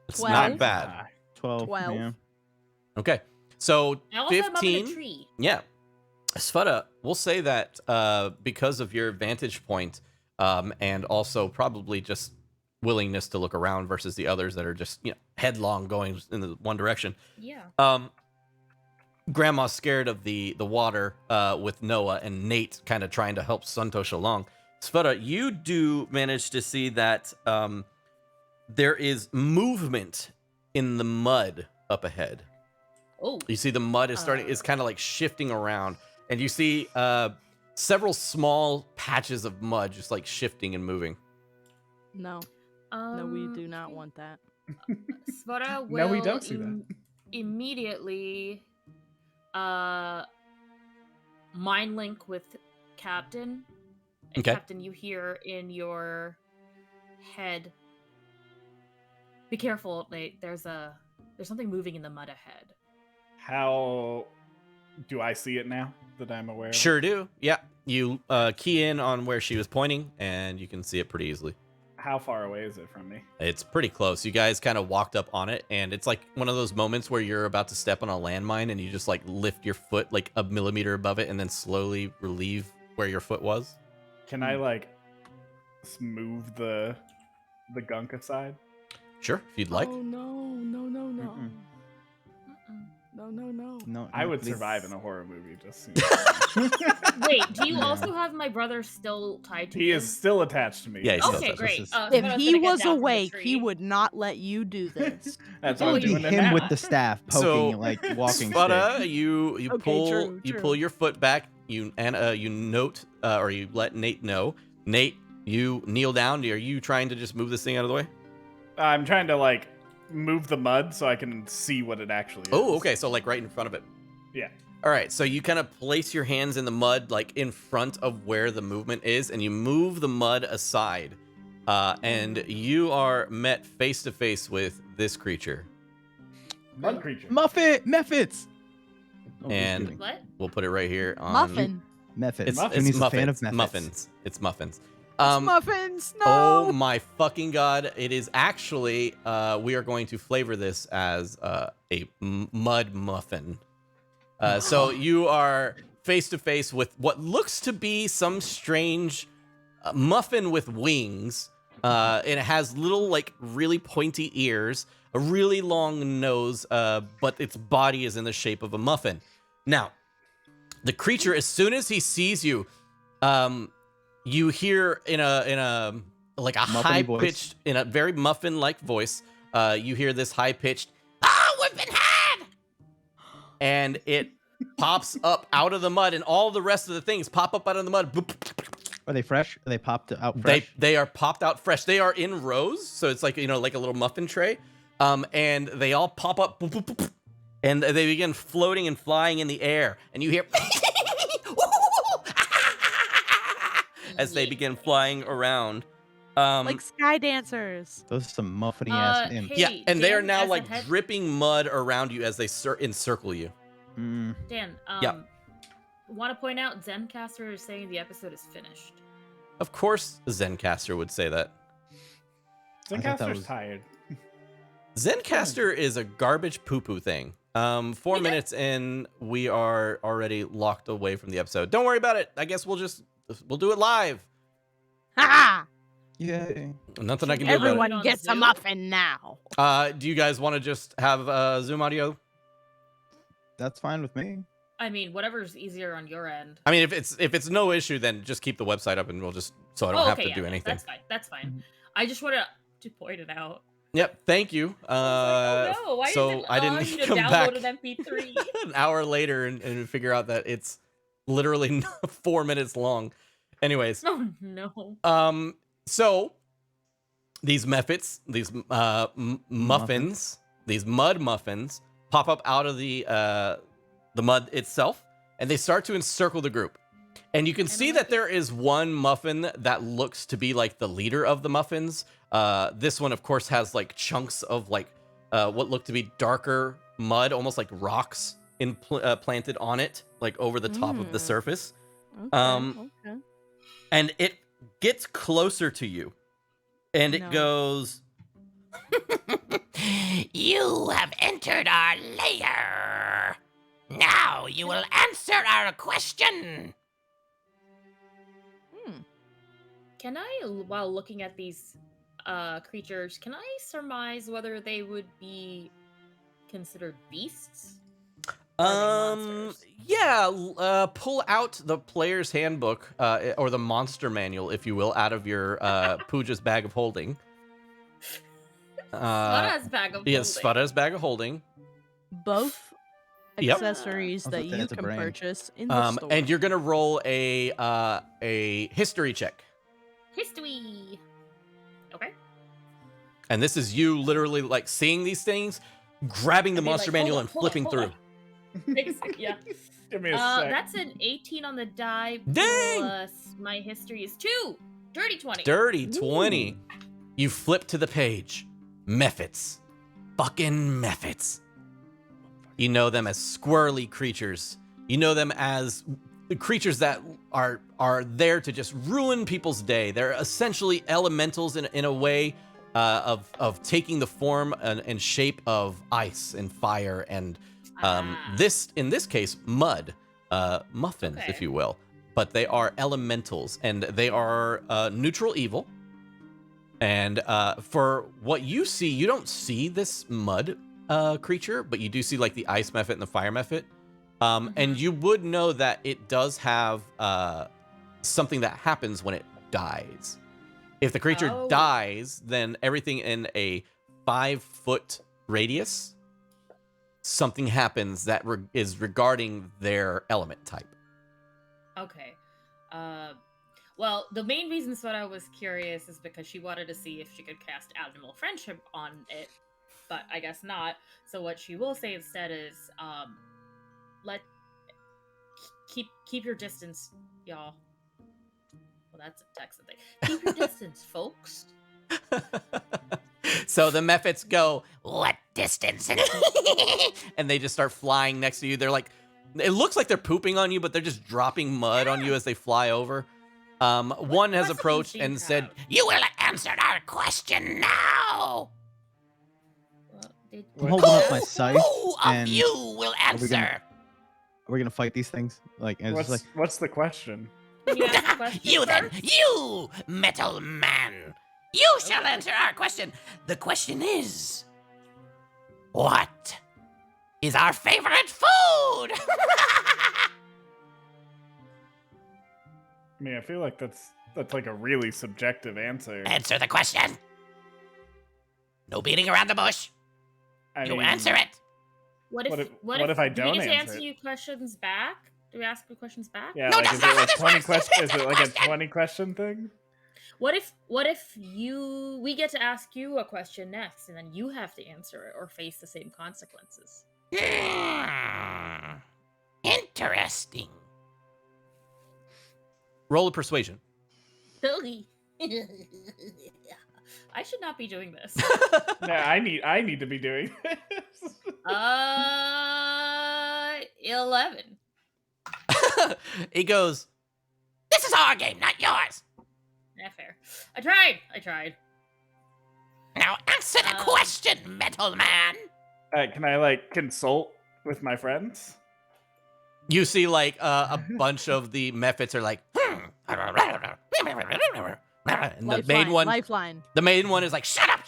It's 12. not bad. High. 12. 12. Yeah. Okay. So I also am up in a 15. tree. Yeah. Sveta, we'll say that because of your vantage point, and also probably just willingness to look around versus the others that are just headlong going in the one direction. Yeah. Grandma's scared of the water with Noah and Nate kind of trying to help Santosh along. Sveta, you do manage to see that there is movement in the mud up ahead. Oh. You see the mud is kind of like shifting around, and you see several small patches of mud just like shifting and moving. No. No, we do not want that. Svara will No, we don't see that. immediately mind link with Captain. And Okay. Captain, you hear in your head, be careful, Nate. There's something moving in the mud ahead. How do I see it now that I'm aware of? Sure do. Yeah. You key in on where she was pointing, and you can see it pretty easily. How far away is it from me? It's pretty close. You guys kind of walked up on it, and it's like one of those moments where you're about to step on a landmine, and you just like lift your foot like a millimeter above it, and then slowly relieve where your foot was. Can I like move the gunk aside? Sure, if you'd like. Oh, no. Mm-mm. No. No, I no, would please. survive in a horror movie. Just Wait, do you Yeah. also have my brother still tied to he you? is still attached to me. Yeah, he's still Okay, attached. great. This is- If Svara's he gonna get was down from the awake, he tree. would not let you do this. That's Oh, what I'm Be doing him now. with the staff poking, like walking Sveta, stick. you Okay, true. pull your foot back. You note or you let Nate know. Nate, you kneel down. Are you trying to just move this thing out of the way? I'm trying to like move the mud so I can see what it actually is. Oh, okay. So like right in front of it. Yeah. All right. So you kind of place your hands in the mud, like in front of where the movement is, and you move the mud aside, and you are met face to face with this creature. Mud creature. Mephits! Oh, who's And- shooting? What? We'll put it right here on. Muffin. Mephits. It's Vinny's a fan of muffins. Mephits. Muffins. It's muffins. It's muffins. No. Oh my fucking god! It is actually. We are going to flavor this as a mud muffin. So you are face to face with what looks to be some strange muffin with wings. And it has little, like, really pointy ears, a really long nose, but its body is in the shape of a muffin. Now, the creature, as soon as he sees you, you hear in a like a Muffiny voice. high-pitched, in a very muffin-like voice, you hear this high-pitched, we've been had! And it pops up out of the mud, and all the rest of the things pop up out of the mud. Are they fresh? Are they popped out fresh? They are popped out fresh. They are in rows, so it's like, like a little muffin tray. And they all pop up, boop, boop, boop, boop, and they begin floating and flying in the air, and you hear as they begin flying around. Like sky dancers. Those are some muffiny ass imps. hey, Yeah, and they are Dan, now as a like head- dripping mud around you as they encircle you. Mm. Dan, Yeah. want to point out Zencaster is saying the episode is finished. Of course, Zencaster would say that. I thought that Zencaster's was- tired. Zencaster is a garbage poo-poo thing. 4 minutes in, we are already locked away from the episode. Don't worry about it. I guess we'll do it live. Ha! Yay. Nothing I can do about Everyone on gets a Zoom? muffin now. it. Do you guys want to just have Zoom audio? That's fine with me. I mean, whatever's easier on your end. I mean, if it's no issue, then just keep the website up, and we'll just so I don't have to do anything. That's fine. That's fine. Mhm. I just wanted to point it out. Yep. Thank you. I was like, oh no, why so did it I didn't allow you to come download back an MP3? an hour later and figure out that it's literally 4 minutes long. Anyways, Oh no. so these mephits, these muffins, these mud muffins pop up out of the mud itself, and they start to encircle the group. And you can see that there is one muffin that looks to be like the leader of the muffins. This one, of course, has like chunks of like what look to be darker mud, almost like rocks planted on it, like over the top of the surface. Okay. And it gets closer to you, and it No. goes, You have entered our lair. Now you will answer our question. Can I, while looking at these creatures, can I surmise whether they would be considered beasts? monsters? Yeah. Pull out the player's handbook, or the monster manual, if you will, out of your Pooja's bag of holding. Svara's bag of holding. Yes, Svara's bag of holding. Both Yep. accessories I was that about to say, you it's a can brain. purchase in the store. And you're gonna roll a history check. History. Okay. And this is you literally like seeing these things, grabbing the I'd be monster like, manual hold and on, flipping hold through. on. Yeah. Give me a sec. That's an 18 on the die. Dang! Plus my history is 2. Dirty 20. Dirty 20. You flip to the page. Mephits. Fucking Mephits. You know them as squirrely creatures. You know them as the creatures that are there to just ruin people's day. They're essentially elementals in a way of taking the form and shape of ice and fire and in this case mud, muffins, if you will. But they are elementals and they are neutral evil. And for what you see, you don't see this mud creature, but you do see like the ice mephit and the fire mephit. And you would know that it does have something that happens when it dies. If the creature dies, then everything in a 5-foot radius, something happens that is regarding their element type. Okay. Well, the main reason Svara was curious is because she wanted to see if she could cast Animal Friendship on it, but I guess not. So what she will say instead is, keep your distance, y'all. Well, that's a Texan thing. Keep your distance, folks. So the mephits go, What distance? and they just start flying next to you. They're like, it looks like they're pooping on you, but they're just dropping mud on you as they fly over. One has approached and said, You will answer our question now. I'm holding up my scythe. Who of and you will answer? Are we gonna fight these things? Like, and it's just like, What's the question? Can you ask the question You then, first? you, metal man. You shall answer our question. The question is, what is our favorite food? I mean, I feel like that's like a really subjective answer. Answer the question. No beating around the bush. I You mean, answer it. What if I do don't we get to answer answer it? you questions back? Do we ask you questions back? Yeah, No, like that's is not it how like this 20 works. questions? Is Answer it the like a question. 20 question thing? What if we get to ask you a question next and then you have to answer it or face the same consequences? Interesting. roll a persuasion. I should not be doing this. No, I need to be doing this. 11. He goes, This is our game, not yours. Yeah, fair. I tried. Now answer the question, metal man. Can I like consult with my friends? you see like a bunch of the mephits are like, and Lifeline. the main one is like, Shut up.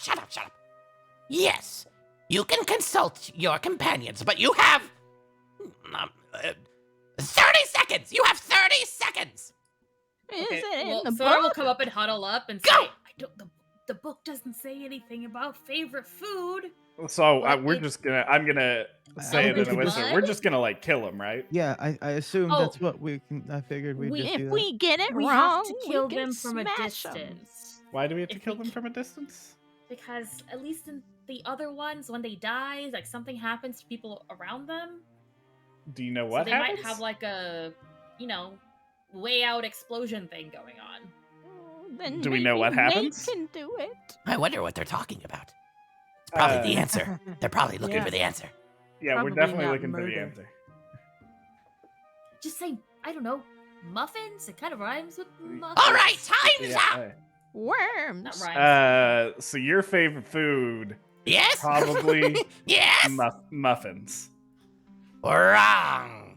Yes, you can consult your companions, but you have 30 seconds. You have 30 seconds. Is Okay, it well, in the Sora will book? come up and huddle up and Go! say, the book doesn't say anything about favorite food. So But I'm gonna say it in a Okay, whisper. but- We're just gonna like kill him, right? yeah, I assume Oh. that's what we can. I figured we'd just do If that. we get it We wrong, have to we kill can them from a smash 'em. distance. Why do we have to If kill we them ca- from a distance? Because at least in the other ones, when they die, like something happens to people around them. Do you know So what they happens? might have like a, way out explosion thing going on. Then Do we know maybe what Nate happens? can do it. I wonder what they're talking about. It's probably the answer. They're probably looking Yeah. for the answer. Yeah, we're Probably definitely not looking for the murder. answer. Just say, I don't know, muffins? It kind of rhymes with muffins. All right, time's up. Yeah. Worms. That rhymes. So your favorite food, Yes. probably Yes. muffins. Wrong.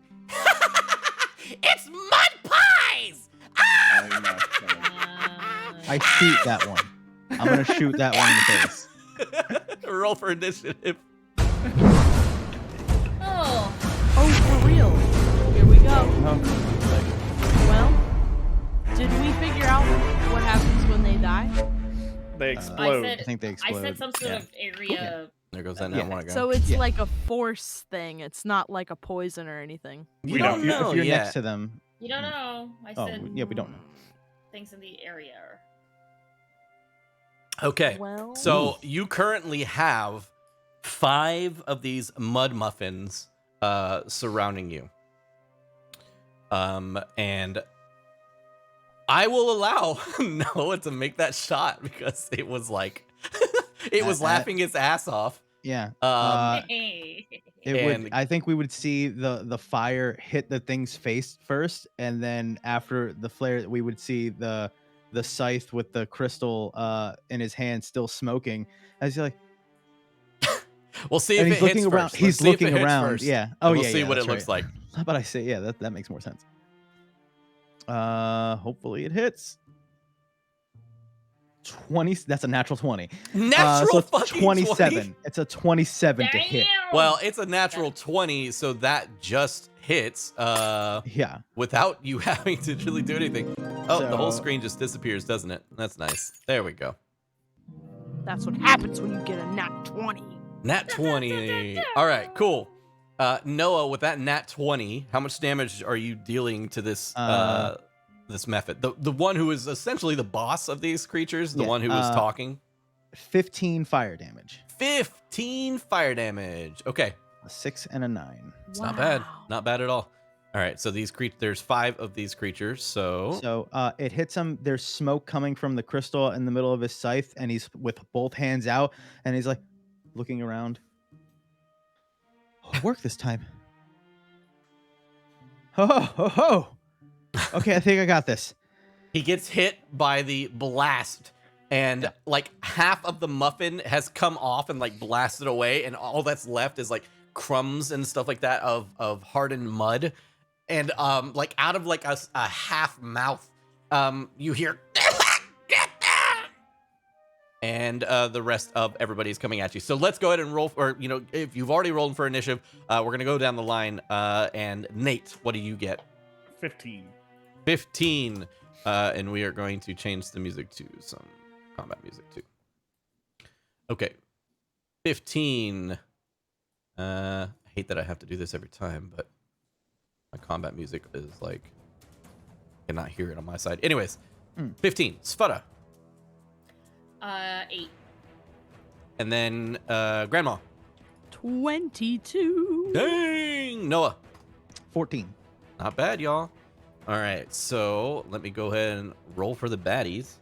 It's mud pies. I know. I shoot that one. I'm gonna shoot that one in the face. roll for initiative. Oh, Oh go. Oh, Well, did we figure out what happens when they die? They explode. I think they I explode. said some sort of area. There goes that Yeah. nat one again. So it's Yeah. like a force thing. It's not like a poison or anything. we We don't don't know if you're yet. next to them. You don't know. I Oh, said yeah, we don't know. things in the area. Okay. Well, So you currently have 5 of these mud muffins surrounding you. And I will allow Noah to make that shot because it was like it was laughing its ass off. Yeah. Hey. It and- would. I think we would see the fire hit the thing's face first, and then after the flare, we would see the scythe with the crystal in his hand, still smoking, as he's like, We'll see and if he's it hits looking around. first. He's Let's see if it looking hits around. first, Yeah. and Oh we'll yeah. see yeah, what it that's looks right. like. How about I say, yeah, that makes more sense. Hopefully it hits. 20. That's a natural 20. Natural so fucking 27. 20? It's a 27 to hit. Damn! Well, it's a natural 20, so that just hits Yeah. without you having to really do anything. Oh, the whole So- screen just disappears, doesn't it? That's nice. There we go. that's what happens when you get a nat 20. Nat 20. All right, cool. Noah, with that nat 20, how much damage are you dealing to this this method? The one who is essentially the boss of these creatures, the Yeah, one who was talking. 15 fire damage. 15 fire damage. Okay, A 6 and a 9. it's not bad. Not bad at all. All right, so these there's 5 of these creatures. So It hits him. There's smoke coming from the crystal in the middle of his scythe, and he's with both hands out, and he's like looking around. Oh, it worked this time. Oh. Okay, I think I got this. he gets hit by the blast, and like half of the muffin has come off and like blasted away, and all that's left is like crumbs and stuff like that of hardened mud. And like out of like a half mouth, you hear and the rest of everybody's coming at you. So let's go ahead and roll, or if you've already rolled for initiative, we're gonna go down the line. And Nate, what do you get? 15. 15. And we are going to change the music to some combat music too. Okay. 15. I hate that I have to do this every time, but my combat music is like, I cannot hear it on my side. Anyways, 15. Sfutta. 8. And then Grandma. 22. Dang! Noah. 14. Not bad, y'all. All right, so let me go ahead and roll for the baddies.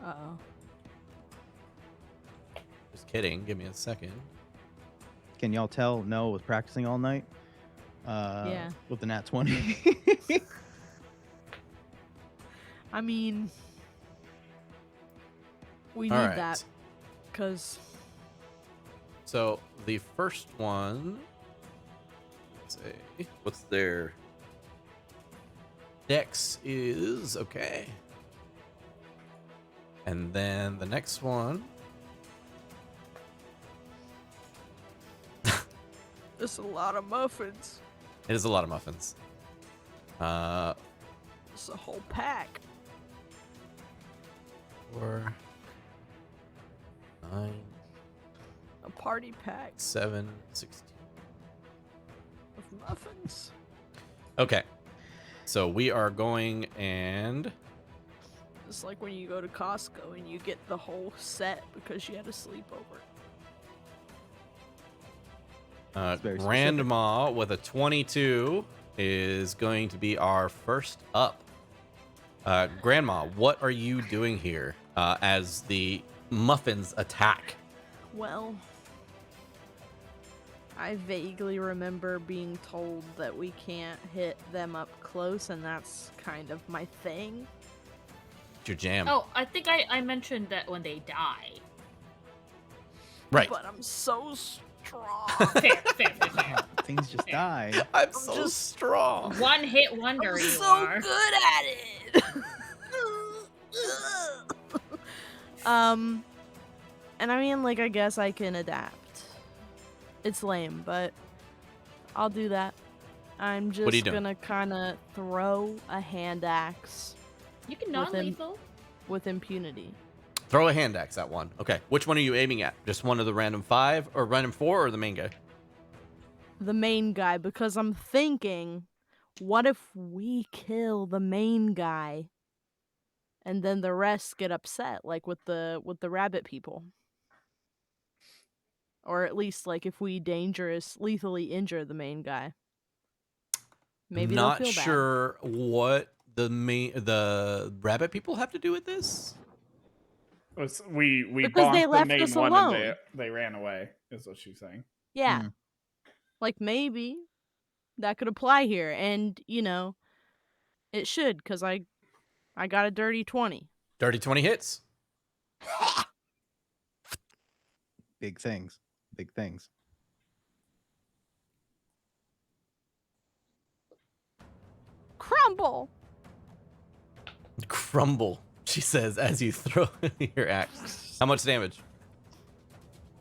Uh-oh. Just kidding. Give me a second. Can y'all tell Noah was practicing all night? Yeah. With the nat 20. I mean, we All need right. that because So the first one, let's see, what's their dex is okay. And then the next one, it's a lot of muffins. it is a lot of muffins. It's a whole pack. 4, 9, A party pack 7, 16. of muffins. Okay. So we are going and It's like when you go to Costco and you get the whole set because you had a sleepover. very specific. Grandma with a 22 is going to be our first up. Grandma, what are you doing here as the muffins attack? Well, I vaguely remember being told that we can't hit them up close, and that's kind of my thing. It's your jam. Oh, I think I mentioned that when they die. Right. But I'm so strong. Fair. Things just die. I'm so just- strong. One hit wonder I'm you so are. good at it. And I mean, like, I guess I can adapt. It's lame, but I'll do that. I'm What are you just doing? gonna kind of throw a hand axe You can With him. non-lethal. with impunity. Throw a hand axe at one. Okay. Which one are you aiming at? Just one of the random 5 or random 4 or the main guy? The main guy, because I'm thinking, what if we kill the main guy, and then the rest get upset, like with the rabbit people, or at least like if we lethally injure the main guy, maybe they'll Not feel bad. sure what the rabbit people have to do with this. We Because they bonked the left main us one alone. and they ran away, is what she's saying. Yeah, Mm. like maybe that could apply here, and it should, because I got a dirty 20. Dirty 20 hits. Big things. Big things. Crumble. Crumble, she says as you throw your axe. How much damage?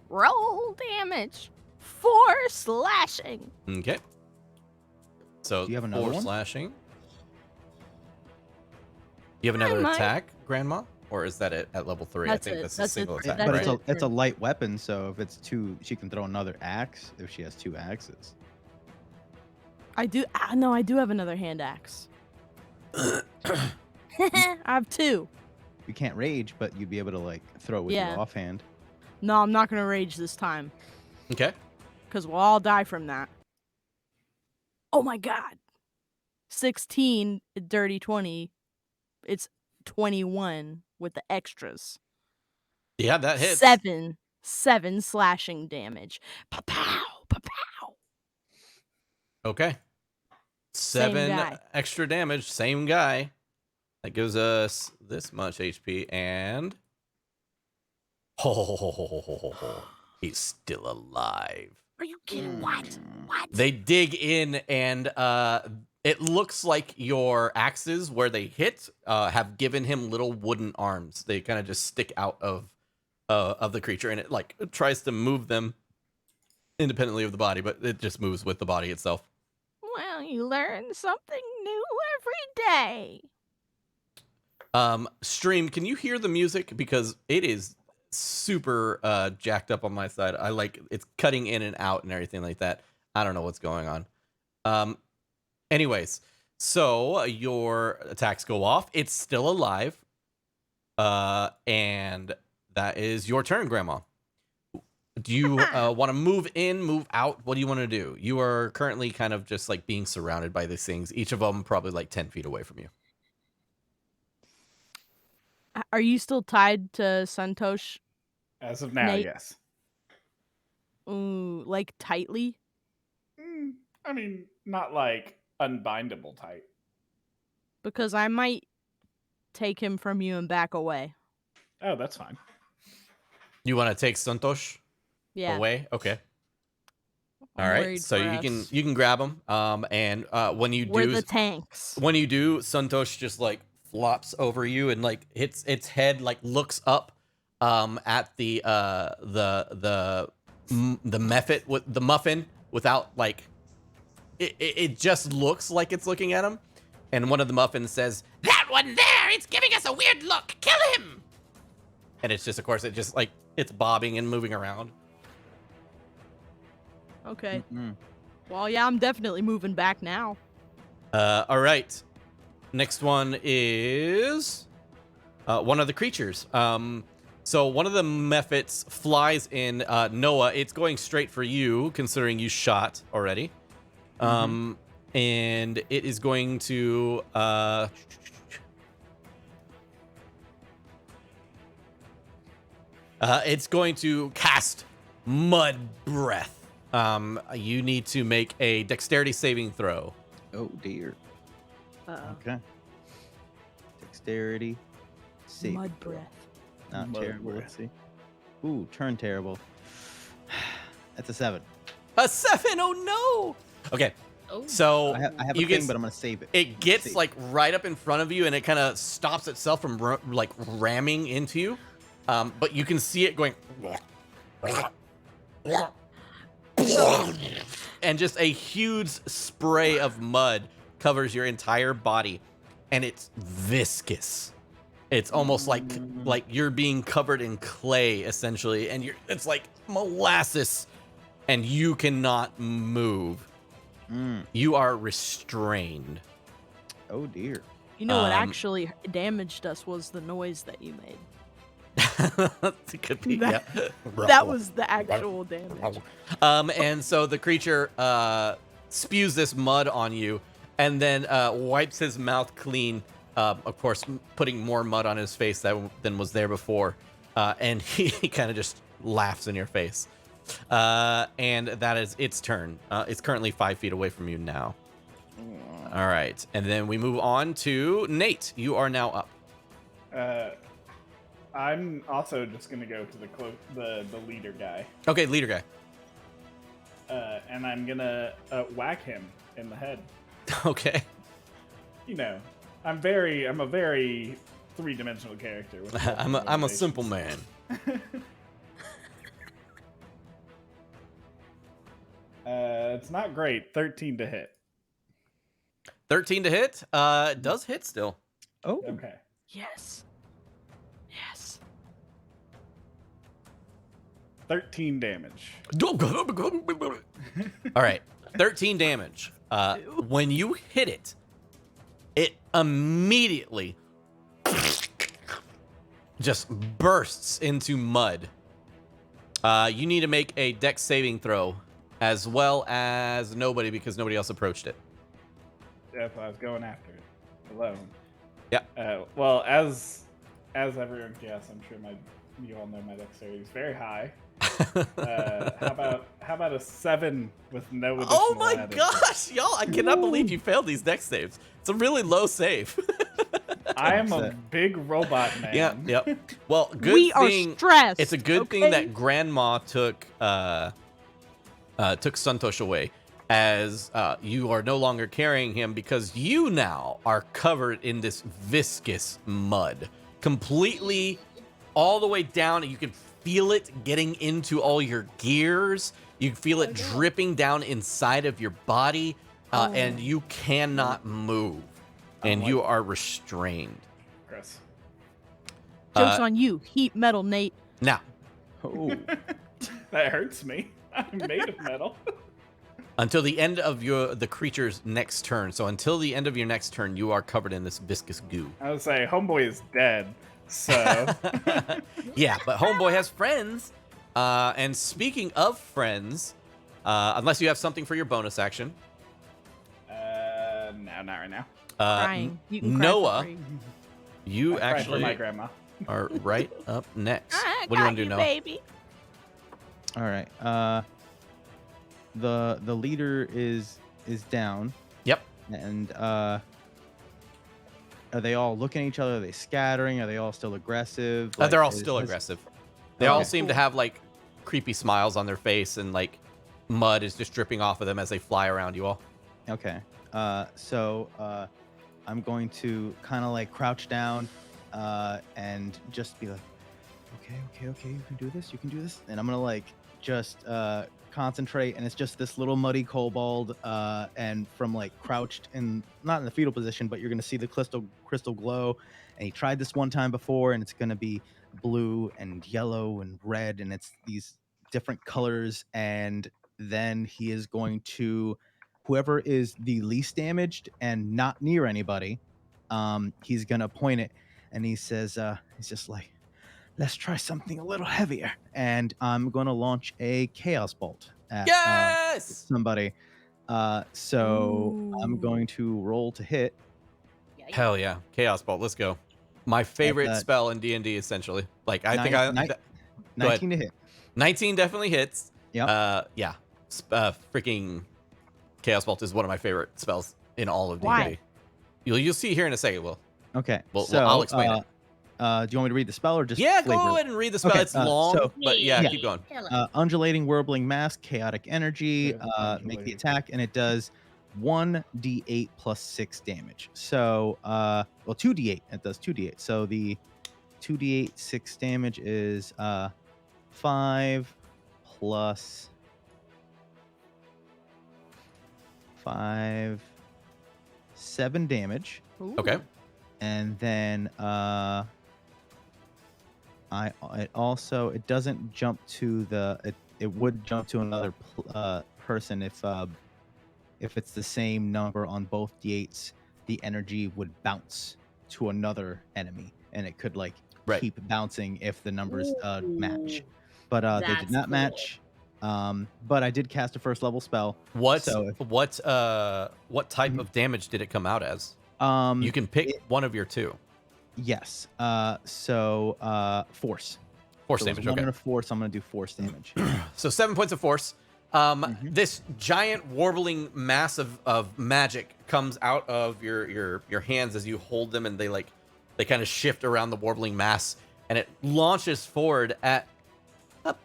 Roll damage. 4 slashing. Okay. So Do you have another 4 one? slashing. You have I another might. attack, Grandma? Or is that it at level 3? I That's think it. that's a That's it. single attack, That's But right? it's a light weapon, so if it's 2, she can throw another axe if she has 2 axes. I do. No, I do have another hand axe. I have 2. You can't rage, but you'd be able to like throw with Yeah. your offhand. No, I'm not gonna rage this time, Okay. because we'll all die from that. Oh my god. 16, dirty 20. It's 21 with the extras. Yeah, that hits. 7 slashing damage. Pa-pow, pa-pow. Okay. Same 7 guy. extra damage, same guy. That gives us this much HP, and he's still alive. Are you kidding? What? What? They dig in, and it looks like your axes, where they hit, have given him little wooden arms. They kind of just stick out of the creature, and it like tries to move them independently of the body, but it just moves with the body itself. Well, you learn something new every day. Stream, can you hear the music? Because it is super jacked up on my side. I like it's cutting in and out and everything like that. I don't know what's going on. Anyways, so your attacks go off. It's still alive. And that is your turn, Grandma. Do you want to move in, move out? What do you want to do? You are currently kind of just like being surrounded by these things. Each of them probably like 10 feet away from you. Are you still tied to Santosh? As of now, Nate? yes. Ooh, like tightly? I mean, not like unbindable tight. Because I might take him from you and back away. Oh, that's fine. You want to take Santosh Yeah. away? Okay. I'm All right. worried So for you us. can grab him. And when you We're do, the tanks. when you do, Santosh just like flops over you and like hits its head, like looks up at the mephit with the muffin without like it just looks like it's looking at him, and one of the muffins says, That one there, it's giving us a weird look. Kill him! and it's just, of course, it just like it's bobbing and moving around. Okay. Mm. Well, yeah, I'm definitely moving back now. All right. Next one is one of the creatures. So one of the mephits flies in. Noah, it's going straight for you, considering you shot already. And it is going to. It's going to cast Mud Breath. You need to make a dexterity saving throw. Oh dear. Uh-oh. Okay. Dexterity. Save Mud throw. breath. Not Mud terrible. breath. Let's see. Ooh, turn terrible. That's a 7. A 7! Oh no! Okay, Oh, so I have a you thing, get but I'm gonna save it. it gets Save. like right up in front of you, and it kind of stops itself from like ramming into you. But you can see it going, and just a huge spray of mud covers your entire body, and it's viscous. It's almost like you're being covered in clay, essentially, and it's like molasses, and you cannot move. You are restrained. Oh dear. You know what actually damaged us was the noise that you made. It could be, That- yeah. That was the actual damage. And so the creature spews this mud on you, and then wipes his mouth clean. Of course, putting more mud on his face than was there before, and he kind of just laughs in your face. And that is its turn. It's currently 5 feet away from you now. All right, and then we move on to Nate. You are now up. I'm also just gonna go to the leader guy, Okay, leader guy. and I'm gonna whack him in the head. Okay. You know, I'm a very three-dimensional character. With I'm a simple man. It's not great. 13 to hit. 13 to hit. It does hit still. Oh. Okay. Yes. Yes. 13 damage. All right, 13 damage. When you hit it, it immediately just bursts into mud. You need to make a dex saving throw, as well as nobody, because nobody else approached it. That's why I was going after it alone. Yeah. Well, as everyone guessed, I'm sure you all know my dexterity is very high. How about a 7 with no additional Oh my added? gosh, y'all! I cannot believe you failed these dex saves. It's a really low save. I am a big robot man. Yeah, yep. Well, good We are thing. stressed. It's a good thing okay? that Grandma took Santosh away, as you are no longer carrying him, because you now are covered in this viscous mud, completely all the way down, and you can feel it getting into all your gears. You can feel it dripping down inside of your body, and you cannot move, and you are restrained. Chris. Joke's on you. Heat metal, Nate. Now, Oh. That hurts me. I'm made of metal. until the end of the creature's next turn. So until the end of your next turn, you are covered in this viscous goo. I would say homeboy is dead. So Yeah, but Homeboy has friends. And speaking of friends, unless you have something for your bonus action, no, not right now. Crying. You can cry Noah, for free. you I cried for actually my grandma. are right up next. I What do you got want to do, Noah? baby? All right. The leader is down, Yep. and are they all looking at each other? Are they scattering? Are they all still aggressive? They're all is- still has- aggressive. They all Okay. seem to have like creepy smiles on their face, and like mud is just dripping off of them as they fly around you all. Okay. So I'm going to kind of like crouch down and just be like, okay, you can do this, and I'm gonna like just concentrate, and it's just this little muddy kobold, and from like crouched in, not in the fetal position, but you're gonna see the crystal glow, and he tried this one time before, and it's gonna be blue and yellow and red, and it's these different colors, and then he is going to, whoever is the least damaged and not near anybody, he's gonna point it, and he says, he's just like, let's try something a little heavier, and I'm gonna launch a chaos bolt at Yes! somebody. So I'm Ooh. going to roll to hit. Hell yeah, Chaos Bolt. Let's go. My favorite that. spell in D&D, essentially. Like I Nine- think I nine- th- 19 to hit. 19 definitely hits. Yep. Yeah. Freaking Chaos Bolt is one of my favorite spells in all of D&D. Why? You'll see here in a second. Okay. Well, so I'll explain it. Do you want me to read the spell or just Yeah, flavor go it? ahead and read the spell. Okay, It's long, so- but yeah, Yeah. keep going. Undulating, whirling mass, chaotic energy. Yeah, Make the undulating. attack, and it does 1d8 plus 6 damage. So, 2d8. It does 2d8. So the 2d8 6 damage is 5 plus 5, 7 damage. Ooh. Okay. And then it doesn't jump to it would jump to another person if it's the same number on both d8s. The energy would bounce to another enemy, and it could keep bouncing if the numbers match. But they did That's not cool. match. But I did cast a first level spell. What So type of damage did it come out as? if, You can pick one of your two. yes. Force. Force So it was damage. 1 Okay. and a force. I'm gonna do force damage. So 7 points of force. This giant warbling mass of magic comes out of your hands as you hold them, and they kind of shift around the warbling mass, and it launches forward at a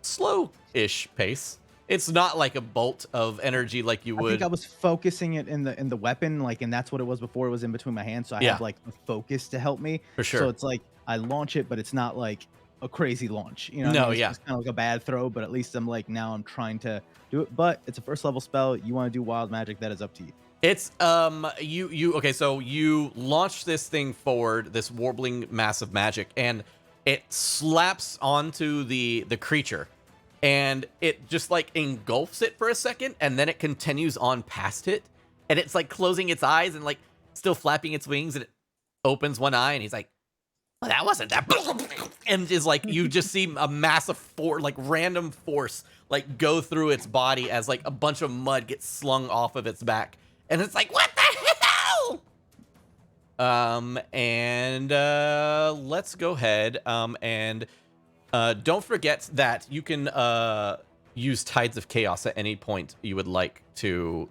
slow-ish pace. It's not like a bolt of energy like you I would. think I was focusing it in the weapon, and that's what it was before. It was in between my hands, so I have a focus to help me. For sure. So it's I launch it, but it's not like a crazy launch. You know? what I No, mean? It's yeah. just kind of like a bad throw, but at least now I'm trying to do it. But it's a first level spell. You want to do wild magic? That is up to you. It's okay, so you launch this thing forward, this warbling mass of magic, and it slaps onto the creature, and it just engulfs it for a second, and then it continues on past it, and it's closing its eyes and still flapping its wings, and it opens one eye, and he's like, well, that wasn't that, and is you just see a massive random force go through its body as a bunch of mud gets slung off of its back. And it's what the hell? And let's go ahead. And don't forget that you can use Tides of Chaos at any point you would like to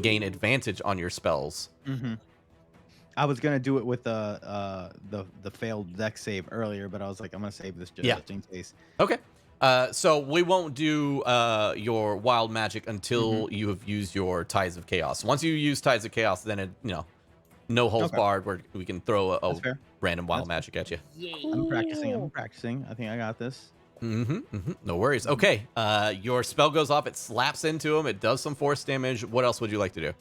gain advantage on your spells. Mm-hmm. I was gonna do it with the failed dex save earlier, but I was I'm gonna save this just in case. Okay. So we won't do your wild magic until you have used your Tides of Chaos. Once you use Tides of Chaos, then it no holds barred, where we can throw a random wild magic at you. I'm practicing. I think I got this. No worries. Okay. Your spell goes off. It slaps into him. It does some force damage. What else would you like to do?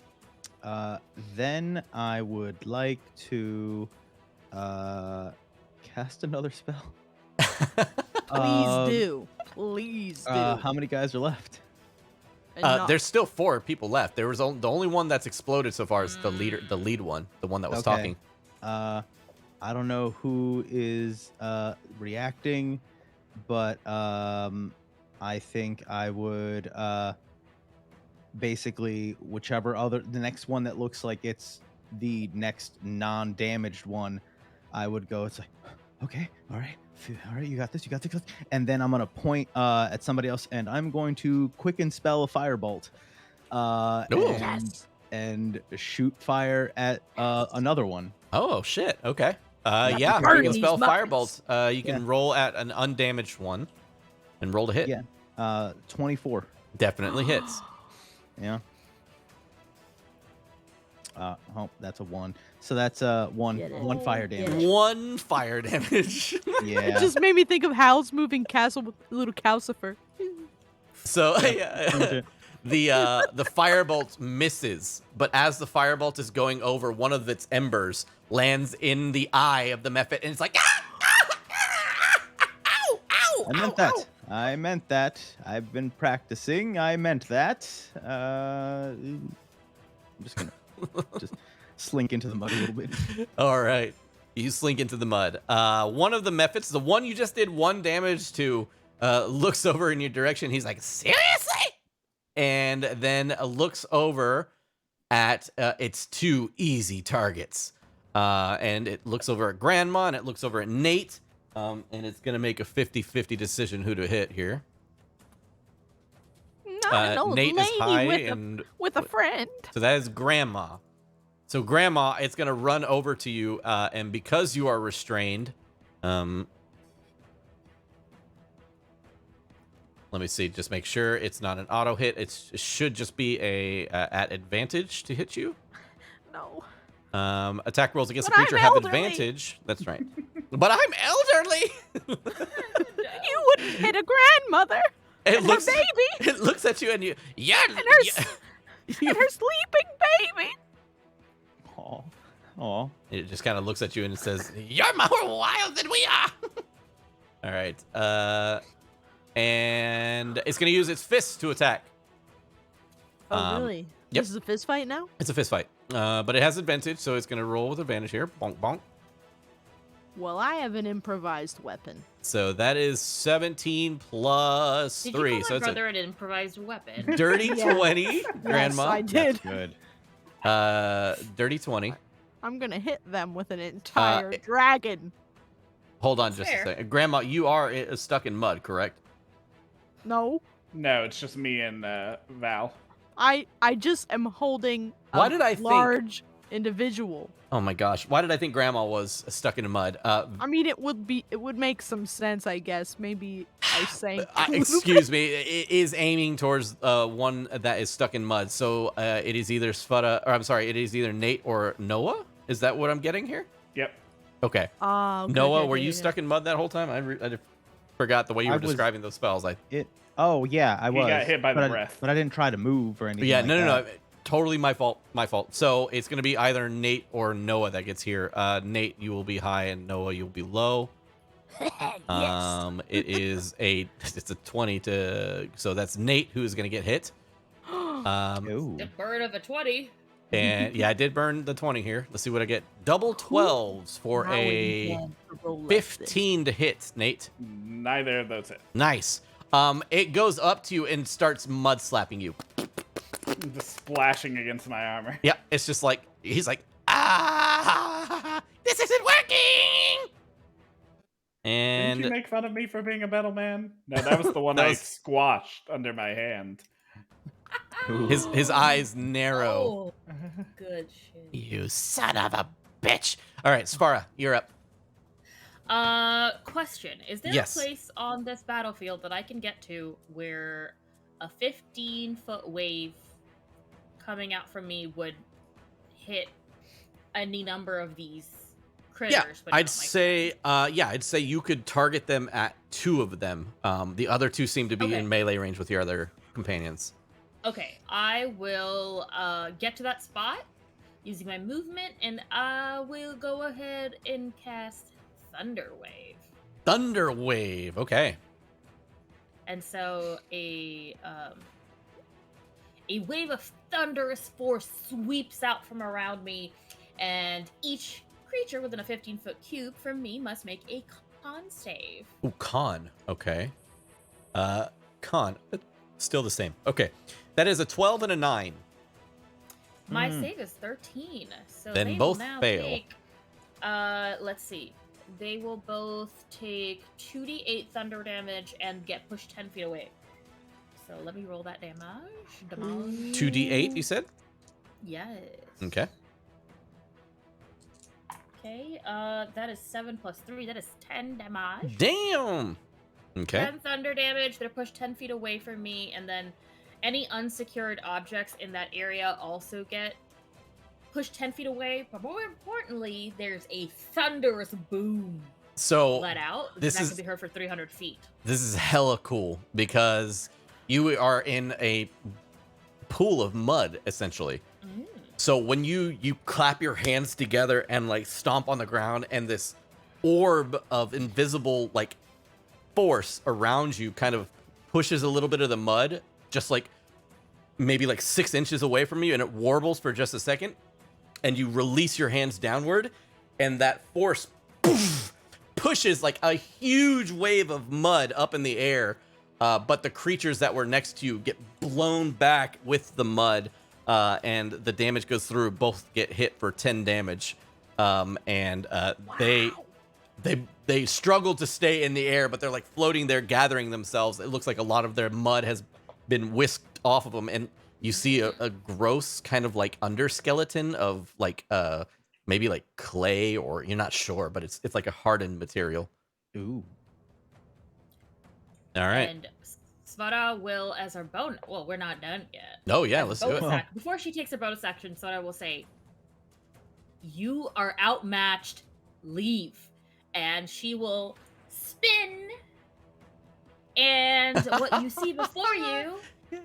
Then I would like to cast another spell. Please do. How many guys are left? There's still 4 people left. There was the only one that's exploded so far is the lead one, the one that was talking. I don't know who is reacting, but I think I would basically the next one that looks like it's the next non-damaged one, I would go. It's okay, all right, you got this, and then I'm gonna point at somebody else, and I'm going to quicken spell a firebolt, and shoot fire at another one. Oh shit! Okay. Yeah, you can spell firebolt. You can roll at an undamaged one, and roll to hit. Yeah, 24. Definitely hits. Yeah. Oh, that's a 1. So that's one fire damage. 1 fire damage. Yeah. It just made me think of Howl's Moving Castle with little Calcifer. So the firebolt misses, but as the firebolt is going over, one of its embers lands in the eye of the mephit, and it's I meant that. I've been practicing. I meant that. I'm just gonna just slink into the mud a little bit. All right. You slink into the mud. One of the mephits, the one you just did 1 damage to, looks over in your direction. He's like, seriously? And then looks over at its 2 easy targets. And it looks over at Grandma, and it looks over at Nate. And it's going to make a 50-50 decision who to hit here. Nate is high with a friend. So that is Grandma. So Grandma, it's going to run over to you, and because you are restrained, let me see, just make sure it's not an auto hit. It should just be a at advantage to hit you. No. Attack rolls against But a creature I'm have elderly. advantage. That's right. But I'm elderly. You wouldn't hit a grandmother. It and looks her baby. It looks at you and you're And her sleeping baby. Aw. It just kind of looks at you and it says, You're more wild than we are. all right. And it's going to use its fist to attack. Oh, really? Yep. This is a fist fight now? It's a fist fight. But it has advantage, so it's going to roll with advantage here. Bonk, bonk. Well, I have an improvised weapon. So that is 17 plus Did 3. you call So my it's brother an improvised weapon? a dirty Yeah. 20, Grandma. Yes, I did. Good. Dirty 20. I'm gonna hit them with an entire dragon. Hold on That's just fair. a second. Grandma, you are stuck in mud, correct? No, No, it's just me and Val. I just am holding a Why did I think- large individual. Oh my gosh. Why did I think Grandma was stuck in mud? I mean, it would make some sense, I guess. Maybe I sank. a little Excuse me. It is aiming towards one that is stuck in mud. So it is either it is either Nate or Noah. Is that what I'm getting here? Yep. Okay. bit. Okay, Noah, okay, were okay, you okay. stuck in mud that whole time? I forgot the way you I were was- describing those spells. Oh yeah, I He was. got hit by the but breath. But I didn't try to move or anything. Yeah, like no. that. Totally my fault. My fault. So it's going to be either Nate or Noah that gets here. Nate, you will be high, and Noah, you'll be low. It is it's a 20 to, so that's Nate who is going to get hit. Ooh. The bird of a 20. And yeah, I did burn the 20 here. Let's see what I get. Double 12s for Now we a began to roll less than. 15 to hit, Nate. Neither of those hit. Nice. It goes up to you and starts mud slapping you. Just splashing against my armor. Yeah, it's just like he's like, This isn't working. Didn't you and make fun of me for being a metal man? No, that was the one That I was- squashed under my hand. Ooh. his eyes narrow. Oh, good shit. You son of a bitch. All right, Svara, you're up. Question. Is there Yes. a place on this battlefield that I can get to where a 15-foot wave coming out from me would hit any number of these critters? Yeah, but I'd not my say, friends? I'd say you could target them at 2 of them. The other 2 seem to be Okay. in melee range with your other companions. Okay, I will get to that spot using my movement, and I will go ahead and cast Thunder Wave. Thunder Wave. Okay. And so a wave of thunderous force sweeps out from around me, and each creature within a 15-foot cube from me must make a con save. Ooh, con. Okay. Con. Still the same. Okay. That is a 12 and a 9. My Hmm. save is 13, so Then they will both now fail. take. Let's see. They will both take 2d8 thunder damage and get pushed 10 feet away. So let me roll that damage. 2d8, you said? Yes. Okay. Okay. That is 7 plus 3. That is 10 damage. Damn. Okay. 10 thunder damage. They're pushed 10 feet away from me, and then any unsecured objects in that area also get pushed 10 feet away. But more importantly, there's a thunderous boom So let out. this that is- can be heard for 300 feet. this is hella cool because you are in a pool of mud, essentially. Mm. So when you clap your hands together and like stomp on the ground, and this orb of invisible like force around you kind of pushes a little bit of the mud just like maybe like 6 inches away from you, and it warbles for just a second, and you release your hands downward, and that force pushes like a huge wave of mud up in the air, but the creatures that were next to you get blown back with the mud, and the damage goes through. Both get hit for 10 damage, and they struggle to stay in the air, but they're like floating there, gathering themselves. It looks like a lot of their mud has been whisked off of them, and you see a gross kind of like underskeleton of like maybe like clay, or you're not sure, but it's like a hardened material. Ooh. All right. And Svara will, as her bonus. Well, we're not done yet. Oh yeah, As let's a do it. bonus before she takes her bonus action, Svara will say, "You are outmatched. Leave." And she will spin. And what you see before you